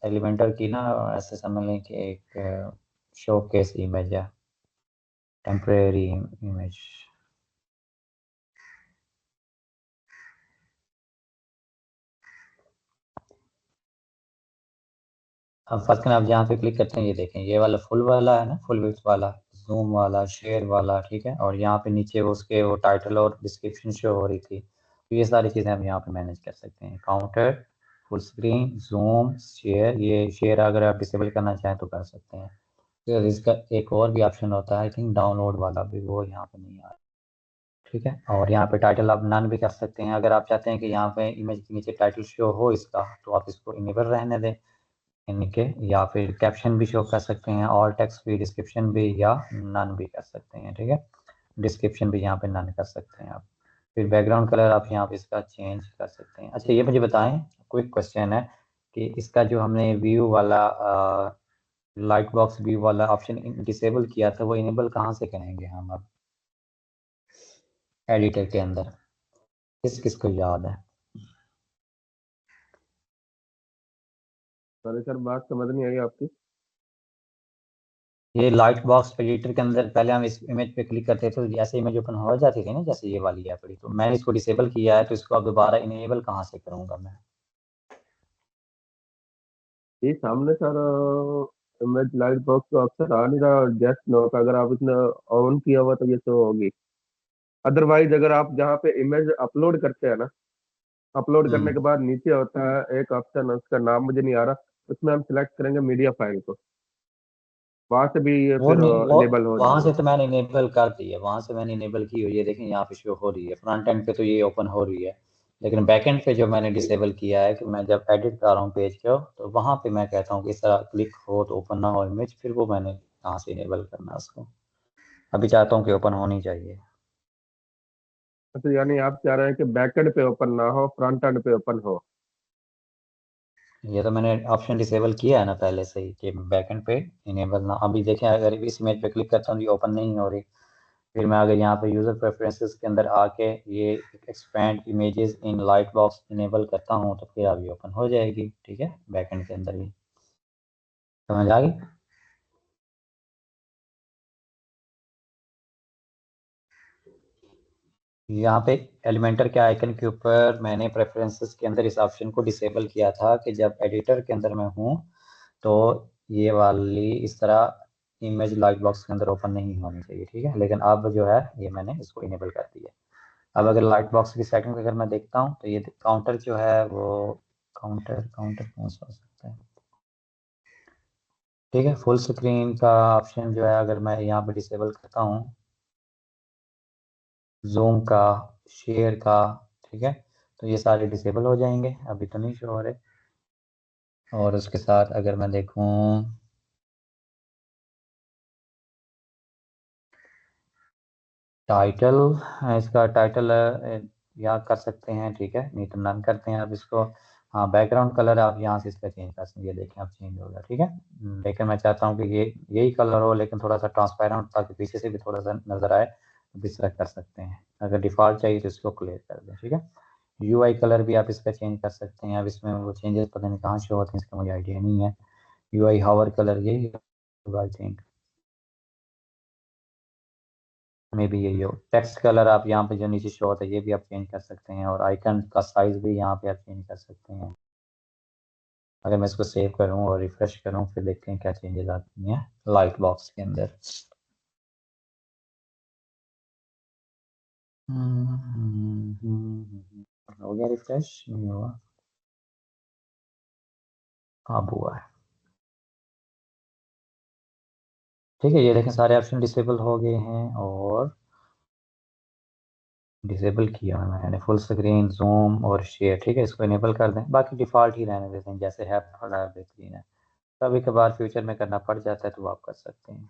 एलिमेंटर की ना, ऐसे समझ लें कि एक शोकेस इमेज है, टेम्परेरी इमेज। अब फर्स्ट आप जहाँ पे क्लिक करते हैं, ये देखें, ये वाला फुल वाला है ना, फुल विड्थ वाला, जूम वाला, शेयर वाला, ठीक है। और यहाँ पे नीचे वो उसके वो टाइटल और डिस्क्रिप्शन शो हो रही थी, तो ये सारी चीज़ें हम यहाँ पे मैनेज कर सकते हैं। Counter, full screen, zoom, share, ये शेयर अगर आप डिसेबल करना चाहें तो कर सकते हैं। फिर इसका एक और भी ऑप्शन होता है, आई थिंक डाउनलोड वाला भी, वो यहाँ पे नहीं आ रहा, ठीक है। और यहाँ पे टाइटल आप नन भी कर सकते हैं, अगर आप चाहते हैं कि यहाँ पे इमेज के नीचे टाइटल शो हो इसका, तो आप इसको इनेबल रहने दें इनके, या फिर कैप्शन भी शो कर सकते हैं, और टेक्स्ट भी, डिस्क्रिप्शन भी, या नन भी कर सकते हैं, ठीक है। डिस्क्रिप्शन भी यहाँ पे नन कर सकते हैं आप। फिर बैकग्राउंड कलर आप यहाँ पे इसका चेंज कर सकते हैं। अच्छा ये मुझे बताएं, क्विक क्वेश्चन है कि इसका जो हमने व्यू वाला, लाइट बॉक्स व्यू वाला ऑप्शन डिसेबल किया था, वो इनेबल कहाँ से करेंगे हम अब एडिटर के अंदर? किस किस को याद है? सॉरी सर, बात समझ नहीं आई आपकी। ये लाइट बॉक्स एडिटर के अंदर पहले हम इस इमेज पे क्लिक करते थे तो ऐसे इमेज ओपन हो जाती थी ना, जैसे ये वाली है पड़ी, तो मैंने इसको डिसेबल किया है, तो इसको अब दोबारा इनेबल कहाँ से करूँगा मैं? ये सामने सर, इमेज लाइट बॉक्स का अक्सर आ नहीं रहा, जस्ट नो का अगर आप इसने ऑन किया हुआ तो ये तो होगी। अदरवाइज अगर आप जहाँ पे इमेज अपलोड करते हैं ना, अपलोड करने के हम्म, बाद नीचे होता है एक ऑप्शन, उसका नाम मुझे नहीं आ रहा, उसमें हम सिलेक्ट करेंगे मीडिया फाइल को, वहां से भी ये वो फिर नहीं, वो इनेबल हो वहां जाएगा। से तो मैंने इनेबल कर दी है, वहां से मैंने इनेबल की हुई है, देखें यहाँ पे शो हो रही है, फ्रंट एंड पे तो ये ओपन हो रही है, लेकिन बैक एंड पे जो मैंने डिसेबल किया है कि मैं जब एडिट कर रहा हूँ पेज को, तो वहां पे मैं कहता हूँ कि इस तरह क्लिक हो तो ओपन ना हो इमेज, फिर वो मैंने कहाँ से इनेबल करना है उसको। अभी चाहता हूँ कि ओपन होनी चाहिए। तो यानी आप चाह रहे हैं कि बैकएंड पे ओपन ना हो, फ्रंट एंड पे ओपन हो। ये तो मैंने ऑप्शन डिसेबल किया है ना पहले से ही कि बैकएंड पे इनेबल ना। अभी देखें, अगर इस इमेज पे क्लिक करता हूँ, ये ओपन नहीं हो रही। फिर मैं अगर यहाँ पे यूज़र प्रेफरेंसेस के अंदर आके ये expand images in light box enable करता हूँ, तो फिर अभी ओपन हो जाएगी, ठीक है, बैकएंड के अंदर भी। समझ आ गई? यहाँ पे एलिमेंटर के आइकन के ऊपर मैंने प्रेफरेंसेस के अंदर इस ऑप्शन को डिसेबल किया था कि जब एडिटर के अंदर मैं हूँ, तो ये वाली इस तरह इमेज लाइट बॉक्स के अंदर ओपन नहीं होनी चाहिए, ठीक है। लेकिन अब जो है ये मैंने इसको इनेबल कर दिया। अब अगर लाइट बॉक्स की सेटिंग अगर मैं देखता हूँ तो ये काउंटर जो है वो काउंटर काउंटर कौन सा हो सकता है, ठीक है। फुल स्क्रीन का ऑप्शन जो है अगर मैं यहाँ पे डिसेबल करता हूँ, जूम का, शेयर का, ठीक है, तो ये सारे डिसेबल हो जाएंगे। अभी तो नहीं शो हो रहे। और उसके साथ अगर मैं देखूँ टाइटल, इसका टाइटल यहाँ कर सकते हैं, ठीक है, नहीं तो नन करते हैं अब इसको। हाँ, बैकग्राउंड कलर आप यहाँ से इसका चेंज कर सकते हैं, ये देखें अब चेंज होगा, ठीक है। लेकिन मैं चाहता हूँ कि ये यही कलर हो लेकिन थोड़ा सा ट्रांसपेरेंट, ताकि पीछे से भी थोड़ा सा नजर आए, तो इस तरह कर सकते हैं। अगर डिफ़ॉल्ट चाहिए तो इसको क्लियर कर दें, ठीक है। यूआई कलर भी आप इसका चेंज कर सकते हैं। अब इसमें वो चेंजेस पता नहीं कहाँ शो होते हैं, इसका मुझे आइडिया नहीं है। यूआई हावर कलर यही होगा आई थिंक, में भी यही हो। टेक्स्ट कलर आप यहाँ पे जो नीचे शो होता है ये भी आप चेंज कर सकते हैं, और आइकन का साइज भी यहाँ पे आप चेंज कर सकते हैं। अगर मैं इसको सेव करूँ और रिफ्रेश करूँ फिर देखते हैं क्या चेंजेस आती हैं लाइट बॉक्स के अंदर। हो गया रिफ्रेश? नहीं हुआ? अब हुआ है, ठीक है। ये देखें सारे ऑप्शन डिसेबल हो गए हैं, और डिसेबल किया है मैंने फुल स्क्रीन, जूम और शेयर, ठीक है। इसको इनेबल कर दें, बाकी डिफ़ॉल्ट ही रहने देते हैं जैसे है, बड़ा बेहतरीन है। कभी कभार फ्यूचर में करना पड़ जाता है तो वो आप कर सकते हैं,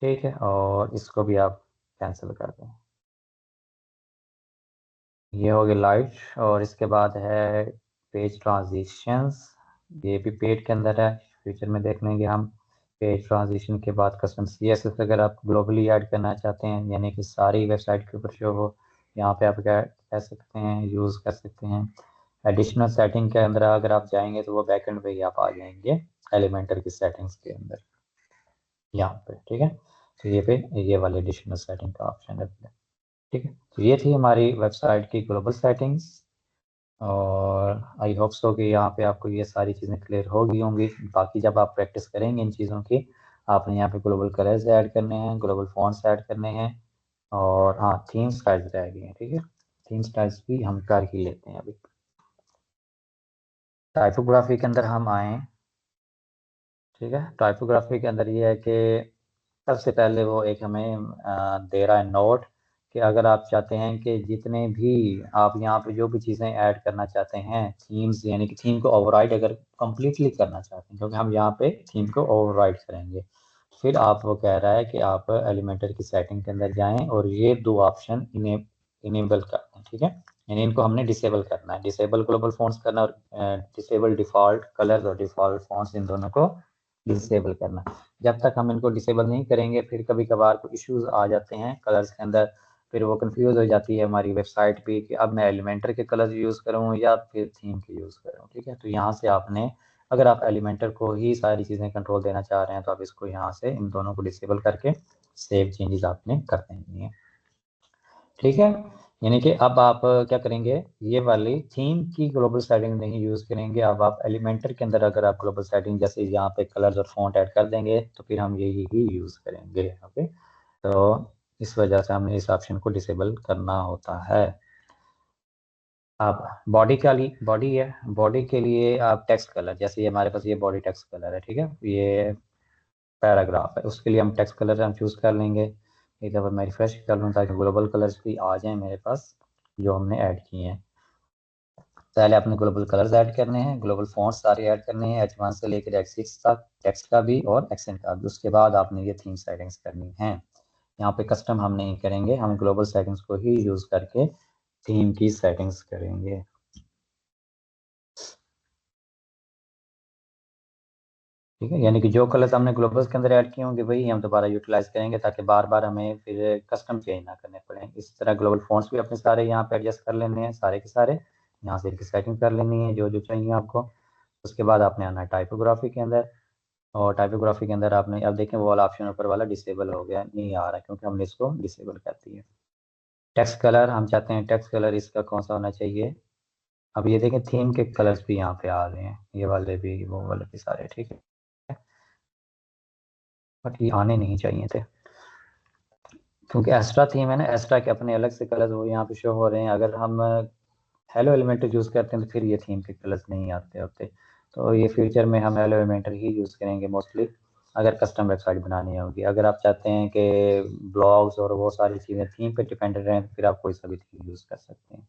ठीक है। और इसको भी आप कैंसिल कर दें। ये हो गया लाइट। और इसके बाद है पेज ट्रांजिशंस, ये भी पेज के अंदर है, फ्यूचर में देख लेंगे हम। पेज ट्रांजिशन के बाद कस्टम सीएसएस अगर आप ग्लोबली ऐड करना चाहते हैं, यानी कि सारी वेबसाइट के ऊपर शो हो, यहाँ पे आप क्या कह सकते हैं, यूज़ कर सकते हैं। एडिशनल सेटिंग के अंदर अगर आप जाएंगे तो वो बैकएंड पे ही आप आ जाएंगे एलिमेंटर की सेटिंग्स के अंदर, यहाँ पे, ठीक है। तो ये पे ये वाले एडिशनल सेटिंग का ऑप्शन है, ठीक है। तो ये थी हमारी वेबसाइट की ग्लोबल सेटिंग्स। और आई होप सो कि यहाँ पे आपको ये सारी चीज़ें क्लियर हो गई होंगी। बाकी जब आप प्रैक्टिस करेंगे इन चीज़ों की, आपने यहाँ पे ग्लोबल कलर्स ऐड करने हैं, ग्लोबल फॉन्ट्स ऐड करने हैं, और हाँ, थीम स्टाइल्स रह गई हैं, ठीक है। थीम स्टाइल्स भी हम कर ही लेते हैं अभी। टाइपोग्राफी के अंदर हम आए, ठीक है। टाइपोग्राफी के अंदर ये है कि सबसे पहले वो एक हमें दे रहा है नोट, कि अगर आप चाहते हैं कि जितने भी आप यहाँ पे जो भी चीज़ें ऐड करना चाहते हैं, थीम्स, यानी कि थीम को ओवरराइड अगर कंप्लीटली करना चाहते हैं, क्योंकि हम यहाँ पे थीम को ओवरराइड करेंगे, फिर आप वो कह रहा है कि आप एलिमेंटर की सेटिंग के अंदर जाएं और ये दो ऑप्शन इनेबल कर दें, ठीक है। यानी इनको हमने डिसेबल करना है, डिसेबल ग्लोबल फॉन्ट्स करना, और डिसेबल डिफ़ॉल्ट कलर्स और डिफ़ॉल्ट फॉन्ट्स, इन दोनों को डिसेबल करना। जब तक हम इनको डिसेबल नहीं करेंगे, फिर कभी कभार को इश्यूज आ जाते हैं कलर्स के अंदर, फिर वो कंफ्यूज हो जाती है हमारी वेबसाइट भी कि अब मैं एलिमेंटर के कलर्स यूज़ करूँ या फिर थीम के यूज़ करूँ, ठीक है। तो यहाँ से आपने, अगर आप एलिमेंटर को ही सारी चीज़ें कंट्रोल देना चाह रहे हैं, तो आप इसको यहाँ से इन दोनों को डिसेबल करके सेव चेंजेस आपने कर देनी है, ठीक है। यानी कि अब आप क्या करेंगे, ये वाली थीम की ग्लोबल सेटिंग नहीं यूज़ करेंगे। अब आप एलिमेंटर के अंदर अगर आप ग्लोबल सेटिंग जैसे यहाँ पे कलर्स और फॉन्ट ऐड कर देंगे, तो फिर हम यही ही यूज़ करेंगे, ओके। तो इस वजह से हमें इस ऑप्शन को डिसेबल करना होता है। अब बॉडी है, बॉडी के लिए आप टेक्स्ट कलर, जैसे ये हमारे पास ये बॉडी टेक्स्ट कलर है, ठीक है, ये पैराग्राफ है, उसके लिए हम टेक्स्ट कलर हम चूज़ कर लेंगे। एक दफ़ा मैं रिफ्रेश कर लूँ ताकि ग्लोबल कलर्स भी आ जाएं मेरे पास जो हमने ऐड किए हैं। पहले अपने ग्लोबल कलर्स ऐड करने हैं, ग्लोबल फॉन्ट्स सारे ऐड करने हैं, H1 से लेकर H6 तक, टेक्स्ट का भी और एक्सेंट का भी। उसके बाद आपने ये थीम सेटिंग्स करनी है। यहाँ पे कस्टम हम नहीं करेंगे, हम ग्लोबल सेटिंग्स को ही यूज़ करके थीम की सेटिंग्स करेंगे, ठीक है। यानी कि जो कलर्स हमने ग्लोबल्स के अंदर ऐड किए होंगे वही हम दोबारा यूटिलाइज करेंगे, ताकि बार बार हमें फिर कस्टम चेंज ना करने पड़े। इस तरह ग्लोबल फॉन्ट्स भी अपने सारे यहाँ पे एडजस्ट कर लेने हैं, सारे के सारे यहाँ से इनकी सेटिंग कर लेनी है जो जो चाहिए आपको। उसके बाद आपने आना है टाइपोग्राफी के अंदर, और टाइपोग्राफी के अंदर आपने, अब देखें वो वाला ऑप्शन ऊपर वाला डिसेबल हो गया, नहीं आ रहा क्योंकि हमने इसको डिसेबल कर दिया। टेक्स्ट कलर हम चाहते हैं, टेक्स्ट कलर इसका कौन सा होना चाहिए, अब ये देखें थीम के कलर्स भी यहाँ पे आ रहे हैं, ये वाले भी वो वाले भी सारे, ठीक है, बट ये आने नहीं चाहिए थे क्योंकि एक्स्ट्रा थीम है ना, एक्स्ट्रा के अपने अलग से कलर्स वो यहाँ पे शो हो रहे हैं। अगर हम हेलो एलिमेंटर यूज़ करते हैं तो फिर ये थीम के कलर्स नहीं आते होते। तो ये फ्यूचर में हम हेलो एलिमेंटर ही यूज़ करेंगे मोस्टली, अगर कस्टम वेबसाइट बनानी होगी। अगर आप चाहते हैं कि ब्लॉग्स और वो सारी चीज़ें थीम पे डिपेंडेंट रहें तो फिर आप कोई सा भी थीम यूज़ कर सकते हैं,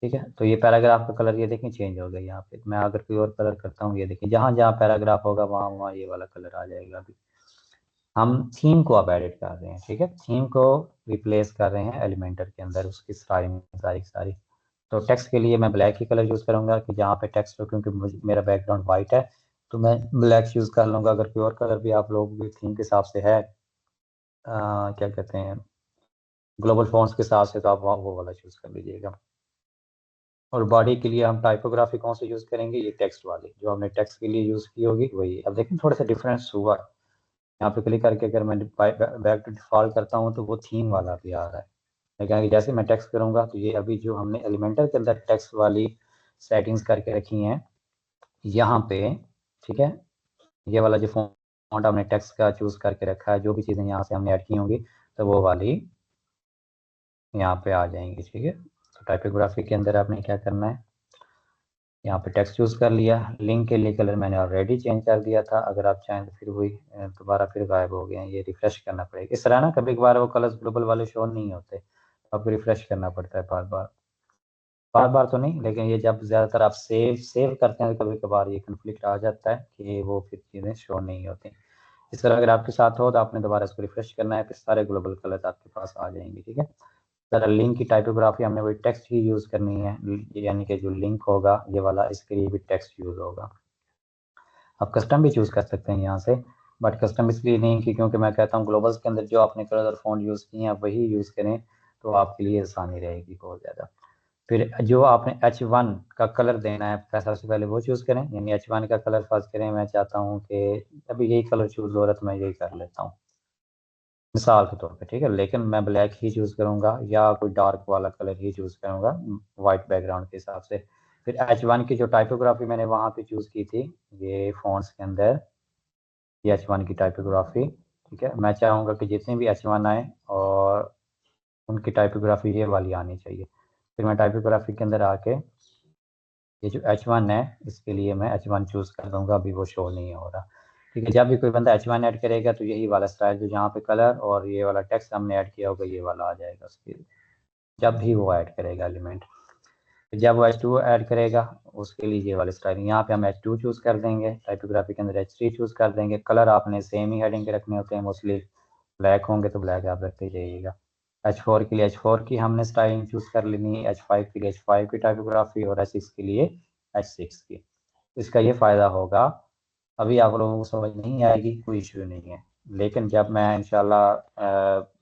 ठीक है। तो ये पैराग्राफ का कलर ये देखें चेंज हो गया यहाँ पे। मैं अगर कोई और कलर करता हूँ, ये देखिए जहाँ जहाँ पैराग्राफ होगा वहाँ वहाँ ये वाला कलर आ जाएगा। अभी हम थीम को अब एडिट कर रहे हैं, ठीक है, थीम को रिप्लेस कर रहे हैं एलिमेंटर के अंदर, उसकी स्टाइलिंग सारी सारी। तो टेक्स्ट के लिए मैं ब्लैक ही कलर यूज़ करूँगा कि जहाँ पे टेक्स्ट हो, क्योंकि मेरा बैकग्राउंड वाइट है तो मैं ब्लैक यूज़ कर लूँगा। अगर कोई और कलर भी आप लोग भी थीम के हिसाब से है, क्या कहते हैं, ग्लोबल फॉन्ट्स के हिसाब से, तो आप वो वाला चूज़ कर लीजिएगा। और बॉडी के लिए हम टाइपोग्राफी कौन सी यूज़ करेंगे, ये टेक्स्ट वाली जो हमने टेक्स्ट के लिए यूज़ की होगी वही। अब देखें थोड़ा सा डिफरेंस हुआ, यहाँ पे क्लिक करके अगर मैं बैक टू डिफ़ॉल्ट करता हूँ तो वो थीम वाला भी आ रहा है। लेकिन जैसे मैं टेक्स्ट करूँगा तो ये अभी जो हमने एलिमेंटर के अंदर टेक्स्ट वाली सेटिंग्स करके रखी हैं यहाँ पे, ठीक है, ये वाला जो फॉन्ट हमने टेक्स्ट का चूज़ करके रखा है, जो भी चीज़ें यहाँ से हमने ऐड की होंगी तो वो वाली यहाँ पे आ जाएंगी, ठीक है। तो टाइपोग्राफी के अंदर आपने क्या करना है, यहाँ पे टेक्स्ट चूज़ कर लिया। लिंक के लिए कलर मैंने ऑलरेडी चेंज कर दिया था, अगर आप चाहें तो फिर वही दोबारा फिर गायब हो गए हैं, ये रिफ्रेश करना पड़ेगा। इस तरह ना कभी कभार वो कलर्स ग्लोबल वाले शो नहीं होते, आपको रिफ्रेश करना पड़ता है बार बार। बार बार तो नहीं, लेकिन ये जब ज़्यादातर आप सेव सेव करते हैं तो कभी कभार ये कन्फ्लिक्ट आ जाता है कि वो फिर चीज़ें शो नहीं होती। इस तरह अगर आपके साथ हो तो आपने दोबारा इसको रिफ्रेश करना है, फिर सारे ग्लोबल कलर्स आपके पास आ जाएंगे, ठीक है। सर लिंक की टाइपोग्राफी हमने वही टेक्स्ट ही यूज़ करनी है, यानी कि जो लिंक होगा ये वाला, इसके लिए भी टेक्स्ट यूज़ होगा। आप कस्टम भी चूज़ कर सकते हैं यहाँ से, बट कस्टम इसलिए नहीं कि क्योंकि मैं कहता हूँ ग्लोबल्स के अंदर जो आपने कलर और फ़ॉन्ट यूज़ किए हैं आप वही यूज़ करें तो आपके लिए आसानी रहेगी बहुत ज़्यादा। फिर जो आपने H1 का कलर देना है सबसे पहले वो चूज़ करें, यानी H1 का कलर फर्स्ट करें। मैं चाहता हूँ कि अभी यही कलर चूज़ हो रहा है तो मैं यही कर लेता हूँ मिसाल के तौर पे, ठीक है। लेकिन मैं ब्लैक ही चूज़ करूँगा या कोई डार्क वाला कलर ही चूज़ करूँगा वाइट बैकग्राउंड के हिसाब से। फिर H1 की जो टाइपोग्राफी मैंने वहाँ पे चूज़ की थी, ये फ़ॉन्ट्स के अंदर ये H1 की टाइपोग्राफी, ठीक है। मैं चाहूँगा कि जितने भी H1 आए और उनकी टाइपोग्राफी ये वाली आनी चाहिए। फिर मैं टाइपोग्राफी के अंदर आके ये जो H1 है इसके लिए मैं H1 चूज़ कर दूँगा, अभी वो शो नहीं हो रहा, ठीक है। जब भी कोई बंदा H1 ऐड करेगा तो यही वाला स्टाइल जो जहाँ पे कलर और ये वाला टेक्स्ट हमने ऐड किया होगा ये वाला आ जाएगा उसके, जब भी वो ऐड करेगा एलिमेंट। जब वो H2 ऐड करेगा उसके लिए ये वाले स्टाइल, यहाँ पे हम H2 चूज़ कर देंगे, टाइपोग्राफी के अंदर H3 चूज़ कर देंगे। कलर आपने सेम ही हेडिंग के रखने होते हैं मोस्टली, ब्लैक होंगे तो ब्लैक आप रखते जाइएगा। H4 के लिए H4 की हमने स्टाइलिंग चूज़ कर लेनी है, H5 के लिए H5 की टाइपोग्राफी और H6 के लिए H6 की। इसका ये फ़ायदा होगा, अभी आप लोगों को समझ नहीं आएगी कोई इशू नहीं है, लेकिन जब मैं इंशाल्लाह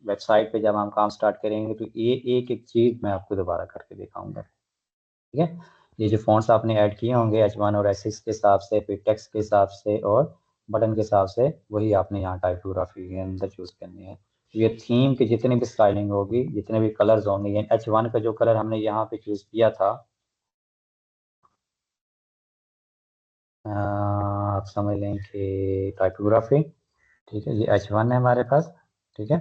वेबसाइट पे जब हम काम स्टार्ट करेंगे तो ये एक-एक चीज़ मैं आपको दोबारा करके दिखाऊँगा, ठीक है। ये जो फ़ॉन्ट्स आपने ऐड किए होंगे H1 और H6 के हिसाब से, फिर टेक्स्ट के हिसाब से और बटन के हिसाब से, वही आपने यहाँ टाइपोग्राफी के अंदर चूज़ करनी है। ये थीम की जितनी भी स्टाइलिंग होगी, जितने भी कलर्स होंगे, यानी H1 का जो कलर हमने यहाँ पे चूज़ किया था, आप समझ लें कि टाइपोग्राफी, ठीक है, ये H1 है हमारे पास, ठीक है।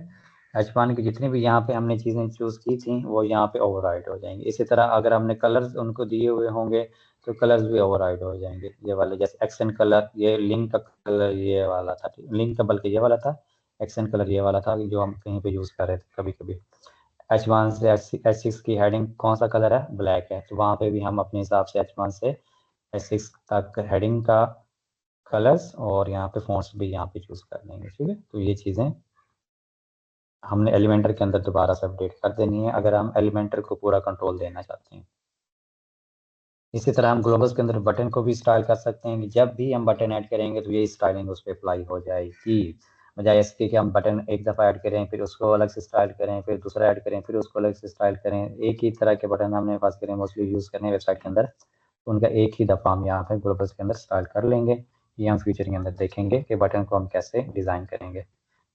H1 की जितनी भी यहाँ पे हमने चीज़ें चूज़ की थी वो यहाँ पे ओवरराइड हो जाएंगी। इसी तरह अगर हमने कलर्स उनको दिए हुए होंगे तो कलर्स भी ओवरराइड हो जाएंगे। ये वाले जैसे एक्सेंट कलर, ये लिंक का कलर ये वाला था, लिंक का बल्कि ये वाला था, एक्सेंट कलर ये वाला था जो हम कहीं पे यूज़ कर रहे थे कभी कभी। H1 से H6 की हेडिंग कौन सा कलर है, ब्लैक है, तो वहाँ पे भी हम अपने हिसाब से H1 से H6 तक हेडिंग का कलर्स और यहाँ पे फ़ॉन्ट्स भी यहाँ पे चूज़ कर लेंगे, ठीक है। तो ये चीज़ें हमने एलिमेंटर के अंदर दोबारा से अपडेट कर देनी है अगर हम एलिमेंटर को पूरा कंट्रोल देना चाहते हैं। इसी तरह हम ग्लोबल्स के अंदर बटन को भी स्टाइल कर सकते हैं कि जब भी हम बटन ऐड करेंगे तो ये स्टाइलिंग उस पर अप्लाई हो जाएगी, बजाय इसके कि हम बटन एक दफ़ा ऐड करें फिर उसको अलग से स्टाइल करें, फिर दूसरा ऐड करें फिर उसको अलग से स्टाइल करें। एक ही तरह के बटन हमने पास करें मोस्टली यूज़ करने वेबसाइट के अंदर, तो उनका एक ही दफ़ा हम यहाँ पे ग्लोबल्स के अंदर स्टाइल कर लेंगे। ये हम फ्यूचर के अंदर देखेंगे कि बटन को हम कैसे डिज़ाइन करेंगे।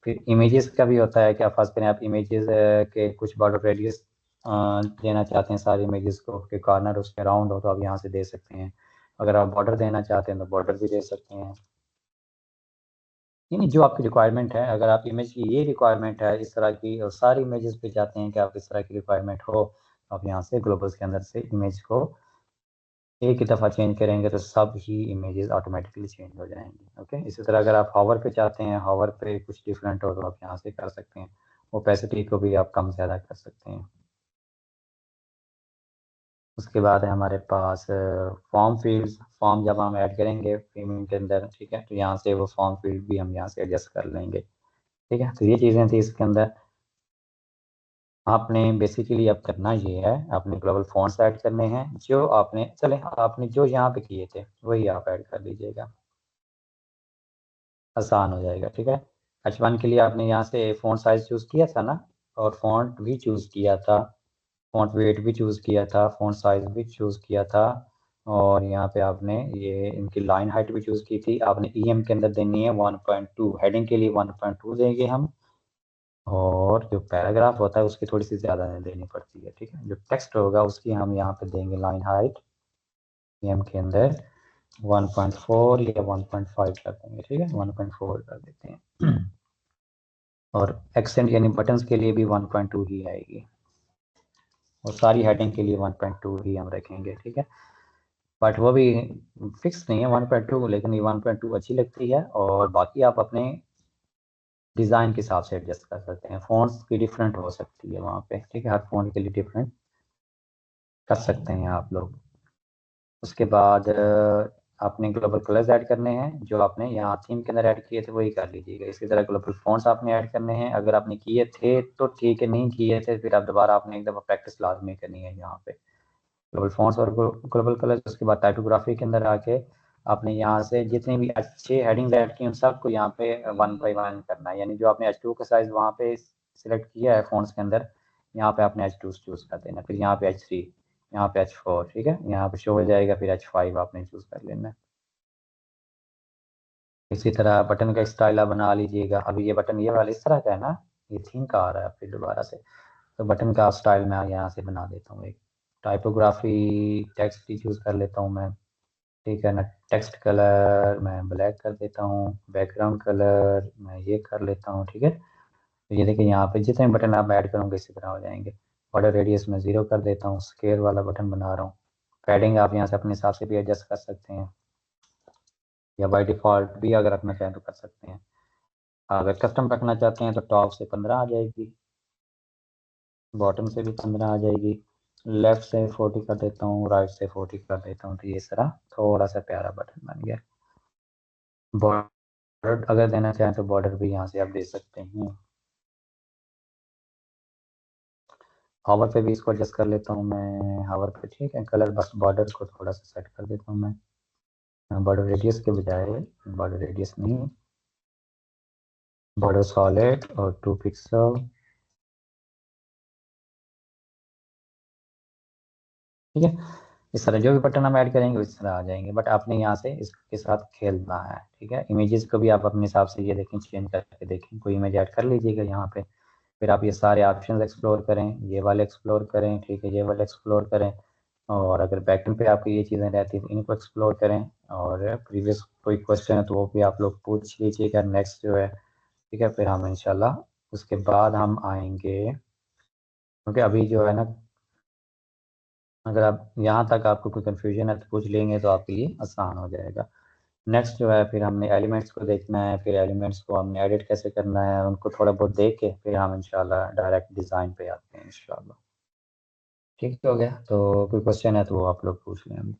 फिर इमेजेस का भी होता है कि आप फर्स्ट करें आप इमेजेस के कुछ बॉर्डर रेडियस देना चाहते हैं सारी इमेजेस को कि कॉर्नर उसके राउंड हो तो आप यहाँ से दे सकते हैं। अगर आप बॉर्डर देना चाहते हैं तो बॉर्डर भी दे सकते हैं। नहीं, जो आपकी रिक्वायरमेंट है, अगर आप इमेज की ये रिक्वायरमेंट है इस तरह की और सारी इमेजेस पे चाहते हैं कि आप इस तरह की रिक्वायरमेंट हो, तो आप यहाँ से ग्लोबल्स के अंदर से इमेज को एक ही दफ़ा चेंज करेंगे तो सब ही इमेजेस ऑटोमेटिकली चेंज हो जाएंगी। ओके, इसी तरह अगर आप हावर पे चाहते हैं, हावर पे कुछ डिफरेंट हो तो आप यहाँ से कर सकते हैं। ओपेसिटी को भी आप कम ज़्यादा कर सकते हैं। उसके बाद है हमारे पास फॉर्म फील्ड्स। फॉर्म जब हम ऐड करेंगे पेमेंट के अंदर, ठीक है, तो यहाँ से वो फॉर्म फील्ड भी हम यहाँ से एडजस्ट कर लेंगे। ठीक है, तो ये चीज़ें थी इसके अंदर। आपने बेसिकली अब करना ये है, आपने ग्लोबल फॉन्ट्स ऐड करने हैं जो आपने आपने जो यहाँ पे किए थे वही आप ऐड कर लीजिएगा, आसान हो जाएगा। ठीक है, H1 के लिए आपने यहाँ से फ़ॉन्ट साइज चूज़ किया था ना, और फ़ॉन्ट भी चूज़ किया था, फ़ॉन्ट वेट भी चूज़ किया था, फ़ॉन्ट साइज भी चूज़ किया था, और यहाँ पे आपने ये इनकी लाइन हाइट भी चूज़ की थी। आपने EM के अंदर देनी है 1.2, हेडिंग के लिए 1.2 देंगे हम, और जो पैराग्राफ होता है उसकी थोड़ी सी ज़्यादा देनी पड़ती है। ठीक है, जो टेक्स्ट होगा उसकी हम यहाँ पे देंगे लाइन हाइट EM के अंदर 1.4 या 1.5 कर देंगे। ठीक है, 1.4 कर देते हैं। और एक्सेंट यानी बटन्स के लिए भी 1.2 ही आएगी, और सारी हेडिंग के लिए 1.2 ही हम रखेंगे। ठीक है, बट वो भी फिक्स नहीं है 1.2, लेकिन ये 1.2 अच्छी लगती है, और बाकी आप अपने डिज़ाइन के हिसाब से एडजस्ट कर सकते हैं। फ़ॉन्ट्स की डिफरेंट हो सकती है वहाँ पे। ठीक है, हर फ़ॉन्ट के लिए डिफरेंट कर सकते हैं आप लोग। उसके बाद आपने ग्लोबल कलर्स ऐड करने हैं, जो आपने यहाँ थीम के अंदर ऐड किए थे वही कर लीजिएगा। इसी तरह ग्लोबल फॉन्ट्स आपने ऐड करने हैं, अगर आपने किए थे तो ठीक है, नहीं किए थे फिर आप दोबारा आपने एक दफ़ा प्रैक्टिस लाजमी करनी है यहाँ पे ग्लोबल फॉन्ट्स और ग्लोबल कलर्स। उसके बाद टाइपोग्राफी के अंदर आके आपने यहाँ से जितने भी अच्छे हेडिंग ऐड किए उन सबको यहाँ पे 1 बाई 1 करना है, यानी जो आपने H2 का साइज़ वहाँ पे सिलेक्ट किया है फॉन्ट्स के अंदर, यहाँ पे आपने H2 चूज़ कर देना, फिर यहाँ पे H3, यहाँ पे H4, ठीक है, यहाँ पे शो हो जाएगा, फिर H5 आपने चूज़ कर लेना है। इसी तरह बटन का स्टाइल आप बना लीजिएगा। अभी ये बटन ये वाला इस तरह का है ना, ये थीम का आ रहा है फिर दोबारा से, तो बटन का स्टाइल मैं यहाँ से बना देता हूँ एक। टाइपोग्राफी टेक्स्ट की चूज़ कर लेता हूँ मैं, ठीक है ना। टेक्स्ट कलर मैं ब्लैक कर देता हूँ, बैकग्राउंड कलर मैं ये कर लेता हूँ। ठीक है, तो ये देखिए यहाँ पे जितने बटन आप ऐड करोगे इसी तरह हो जाएंगे। बॉर्डर रेडियस में 0 कर देता हूँ, स्केयर वाला बटन बना रहा हूँ। पैडिंग आप यहाँ से अपने हिसाब से भी एडजस्ट कर सकते हैं, या बाय डिफ़ॉल्ट भी अगर रखना चाहें तो कर सकते हैं। अगर कस्टम रखना चाहते हैं तो टॉप से 15 आ जाएगी, बॉटम से भी 15 आ जाएगी, लेफ्ट से 40 कर देता हूँ, राइट से 40 कर देता हूँ, तो ये तरह थोड़ा सा प्यारा बटन बन गया। बॉर्डर अगर देना चाहें तो बॉर्डर भी यहाँ से आप दे सकते हैं। हावर पे भी इसको एडजस्ट कर लेता हूँ मैं, हावर पे ठीक है। कलर बस बॉर्डर को थोड़ा सा सेट कर देता हूँ मैं, बॉर्डर रेडियस के बजाय, बॉर्डर रेडियस नहीं, बॉर्डर सॉलिड और 2 पिक्सल। ठीक है, इस तरह जो भी बटन हम ऐड करेंगे इस तरह आ जाएंगे, बट आपने यहाँ से इसके साथ खेलना है। ठीक है, इमेजेस को भी आप अपने हिसाब से ये देखें, चेंज करके देखें, कोई इमेज ऐड कर लीजिएगा यहाँ पे, फिर आप ये सारे ऑप्शंस एक्सप्लोर करें, ये वाले एक्सप्लोर करें, ठीक है, ये वाले एक्सप्लोर करें, और अगर बैकएंड पे आपको ये चीज़ें रहती हैं तो इनको एक्सप्लोर करें, और प्रीवियस कोई क्वेश्चन है तो वो भी आप लोग पूछ लीजिएगा नेक्स्ट जो है। ठीक है, फिर हम इंशाल्लाह उसके बाद हम आएंगे, क्योंकि अभी जो है ना, अगर आप यहाँ तक आपको कोई कन्फ्यूजन है तो पूछ लेंगे तो आपके लिए आसान हो जाएगा। नेक्स्ट जो है फिर हमने एलिमेंट्स को देखना है, फिर एलिमेंट्स को हमने एडिट कैसे करना है उनको थोड़ा बहुत देख के फिर हम इंशाल्लाह डायरेक्ट डिज़ाइन पे आते हैं इंशाल्लाह। ठीक हो गया, तो कोई क्वेश्चन है तो वो आप लोग पूछ लें अभी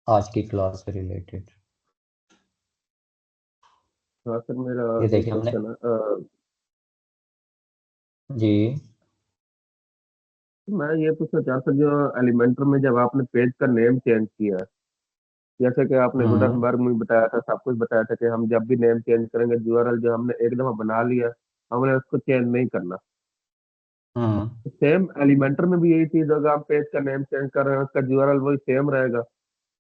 आज की क्लास से रिलेटेड। हाँ सर, मेरा ये एक देखिए हमने, क्वेश्चन है। जी, मैं ये पूछना चाहता था, जो एलिमेंटर में जब आपने पेज का नेम चेंज किया, जैसे कि आपने हम्म गुडनबर्ग में बताया था, सब कुछ बताया था कि हम जब भी नेम चेंज करेंगे, यूआरएल जो हमने एक दफा बना लिया हमने उसको चेंज नहीं करना। हम्म सेम एलिमेंटर में भी यही चीज होगा, आप पेज का नेम चेंज कर रहे हैं उसका यूआरएल वही सेम रहेगा।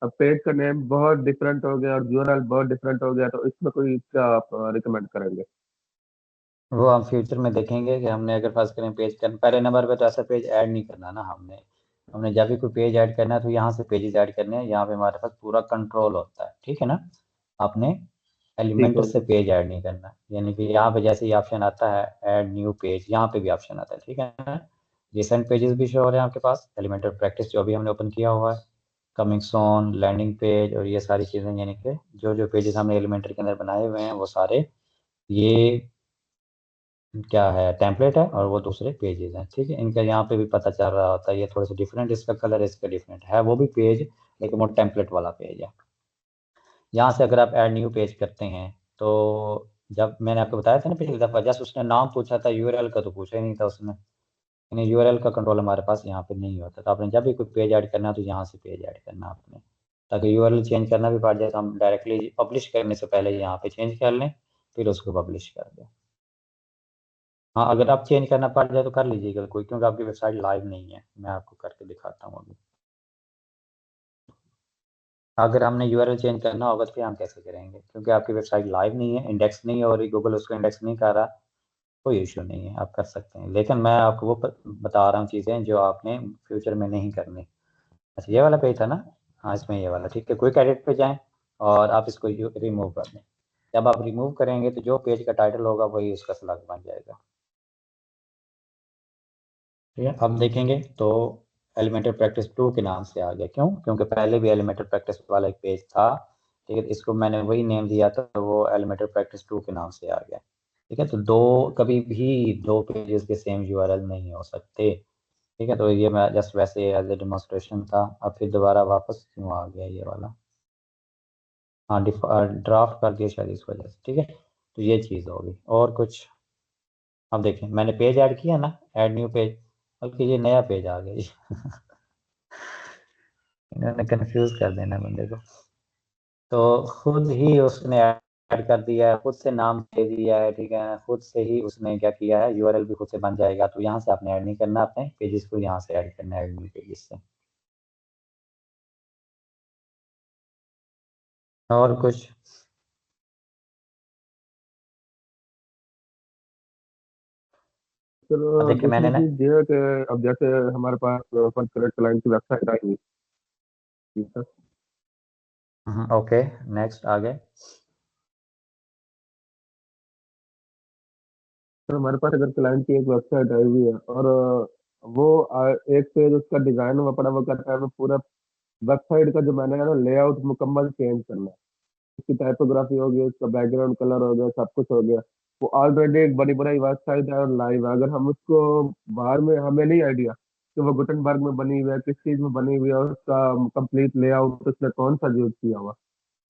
अब पेज का नेम बहुत डिफरेंट हो गया और यूआरएल बहुत डिफरेंट हो गया, तो इसमें कोई क्या आप रिकमेंड करेंगे? वो हम फ्यूचर में देखेंगे कि हमने अगर फर्स्ट करें पेज करना, पहले नंबर पे तो ऐसा पेज ऐड नहीं करना ना हमने। हमने जब भी कोई पेज ऐड करना है तो यहाँ से पेजेस ऐड करने हैं, यहाँ पे हमारे पास पूरा कंट्रोल होता है, ठीक है ना। आपने ठीक एलिमेंटर हो से गया। पेज ऐड नहीं करना, यानी कि यहाँ पे जैसे ही ऑप्शन आता है ऐड न्यू पेज, यहाँ पे भी ऑप्शन आता है, ठीक है ना। रिसेंट पेजेस भी शो हो रहे हैं आपके पास, एलिमेंटर प्रैक्टिस जो भी हमने ओपन किया हुआ है, कमिंग सोन, लैंडिंग पेज और ये सारी चीज़ें, यानी कि जो जो पेजेस हमने एलिमेंटर के अंदर बनाए हुए हैं वो सारे ये क्या है, टेम्पलेट है और वो दूसरे पेजेस हैं, ठीक है। इनका यहाँ पे भी पता चल रहा होता है, ये थोड़ा सा डिफरेंट इसका कलर है, इसका डिफरेंट है, वो भी पेज लेकिन वो टेम्पलेट वाला पेज है। यहाँ से अगर आप ऐड न्यू पेज करते हैं तो जब मैंने आपको बताया था ना पिछली दफ़ा, जस्ट उसने नाम पूछा था, यूआरएल का तो पूछा ही नहीं था उसने, यानी यूआरएल का कंट्रोल हमारे पास यहाँ पे नहीं होता। तो आपने जब भी कोई पेज ऐड करना है तो यहाँ से पेज ऐड करना आपने, ताकि यूआरएल चेंज करना भी पड़ जाए तो हम डायरेक्टली पब्लिश करने से पहले यहाँ पे चेंज कर लें, फिर उसको पब्लिश कर दें। हाँ, अगर आप चेंज करना पड़ जाए तो कर लीजिएगा कोई, क्योंकि आपकी वेबसाइट लाइव नहीं है, मैं आपको करके दिखाता हूँ अभी। अगर हमने यूआरएल चेंज करना होगा तो फिर हम कैसे करेंगे, क्योंकि आपकी वेबसाइट लाइव नहीं है, इंडेक्स नहीं है और गूगल उसको इंडेक्स नहीं कर रहा। कोई इशू नहीं है, आप कर सकते हैं, लेकिन मैं आपको वो बता रहा हूँ चीज़ें जो आपने फ्यूचर में नहीं करनी। अच्छा, ये वाला पेज था ना। हाँ, इसमें ये वाला ठीक है, क्विक एडिट पे जाएं और आप इसको रिमूव कर दें। जब आप रिमूव करेंगे तो जो पेज का टाइटल होगा वही उसका स्लग बन जाएगा, ठीक है। अब देखेंगे तो एलिमेंटर प्रैक्टिस 2 के नाम से आ गया, क्यों? क्योंकि पहले भी एलिमेंटर प्रैक्टिस वाला एक पेज था, ठीक है, इसको मैंने वही नेम दिया था, तो वो एलिमेंटर प्रैक्टिस 2 के नाम से आ गया, ठीक है। तो दो, कभी भी दो पेजेस के सेम यूआरएल नहीं हो सकते, ठीक है। तो ये मैं जस्ट वैसे एज ए डेमोन्स्ट्रेशन था, अब फिर दोबारा वापस क्यों आ गया ये वाला। हाँ, ड्राफ्ट कर दिया शायद इस वजह से, ठीक है। तो ये चीज़ होगी और कुछ। अब देखें, मैंने पेज ऐड किया ना, ऐड न्यू पेज, बल्कि ये नया पेज आ गया जी। इन्होंने कंफ्यूज कर देना बंदे को। तो खुद ही उसने ऐड कर दिया है, खुद से नाम दे दिया है, ठीक है, खुद से ही उसने क्या किया है, यूआरएल भी खुद से बन जाएगा। तो यहाँ से आपने ऐड नहीं करना, अपने पेजेस को यहाँ से ऐड करना है, एडमिन पेजेस से। और कुछ। फिर अब देखिए दूसरी मैंने ना। चीज ये है कि अब जैसे हमारे पास फर्स्ट क्लाइंट की वेबसाइट आई, ठीक है। ओके, नेक्स्ट आगे। तो हमारे पास अगर क्लाइंट की एक वेबसाइट आई हुई है और वो एक पेज उसका डिजाइन हुआ पड़ा हुआ करता है, वो पूरा वेबसाइट का जो मैंने है ना लेआउट मुकम्मल चेंज करना है। उसकी टाइपोग्राफी हो गई, उसका बैकग्राउंड कलर हो गया, सब कुछ हो गया। वो ऑलरेडी एक बड़ी बड़ी वेबसाइट है और लाइव है। अगर हम उसको बाहर में, हमें नहीं आइडिया कि वो गुटनबर्ग में बनी हुई है, किस चीज में बनी हुई है, और उसका कंप्लीट लेआउट उसने कौन सा यूज किया हुआ,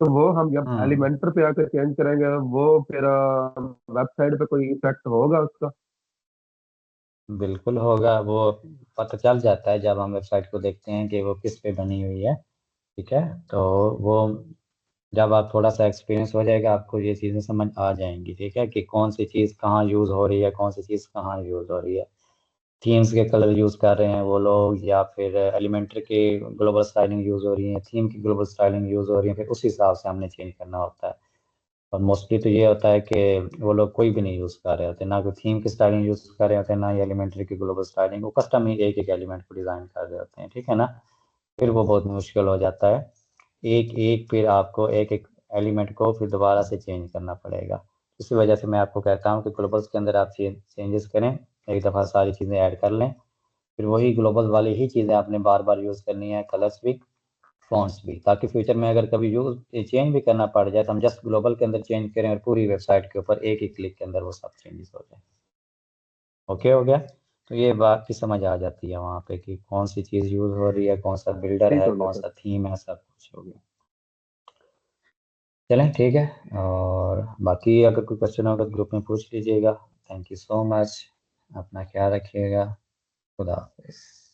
तो वो हम जब हम्म एलिमेंटर पे आकर चेंज करेंगे वो फिर वेबसाइट पे कोई इफेक्ट होगा उसका। बिल्कुल होगा, वो पता चल जाता है जब हम वेबसाइट को देखते हैं कि वो किस पे बनी हुई है, ठीक है। तो वो जब आप थोड़ा सा एक्सपीरियंस हो जाएगा आपको ये चीज़ें समझ आ जाएंगी, ठीक है, कि कौन सी चीज़ कहाँ यूज़ हो रही है, कौन सी चीज़ कहाँ यूज़ हो रही है। थीम्स के कलर यूज़ कर रहे हैं वो लोग, या फिर एलिमेंटर के ग्लोबल स्टाइलिंग यूज़ हो रही है, थीम की ग्लोबल स्टाइलिंग यूज़ हो रही है, फिर उस हिसाब से हमने चेंज करना होता है। और मोस्टली तो ये होता है कि वो लोग कोई भी नहीं यूज़ कर रहे होते, ना कोई थीम की स्टाइलिंग यूज़ कर रहे होते हैं, ना ही एलिमेंट्री की ग्लोबल स्टाइलिंग, वो कस्टम ही एक एक एलिमेंट को डिज़ाइन कर रहे होते हैं, ठीक है ना। फिर वो बहुत मुश्किल हो जाता है, एक एक फिर आपको एक एक एलिमेंट को फिर दोबारा से चेंज करना पड़ेगा। इसी वजह से मैं आपको कहता हूँ कि ग्लोबल्स के अंदर आप चेंजेस करें, एक दफ़ा सारी चीज़ें ऐड कर लें, फिर वही ग्लोबल वाली ही चीज़ें आपने बार बार यूज़ करनी है, कलर्स भी, फ़ॉन्ट्स भी, ताकि फ्यूचर में अगर कभी यूज़ चेंज भी करना पड़ जाए तो हम जस्ट ग्लोबल के अंदर चेंज करें और पूरी वेबसाइट के ऊपर एक ही क्लिक के अंदर वो सब चेंजेस हो जाए। ओके हो गया। तो ये बात की समझ आ जाती है वहाँ पे कि कौन सी चीज़ यूज़ हो रही है, कौन सा बिल्डर ठीक है, हो गया कौन सर। सा थीम है, सब कुछ हो गया। चलें, ठीक है, और बाकी अगर कोई क्वेश्चन होगा तो ग्रुप में पूछ लीजिएगा। थैंक यू सो मच, अपना ख्याल रखिएगा। खुदा हाफिज़।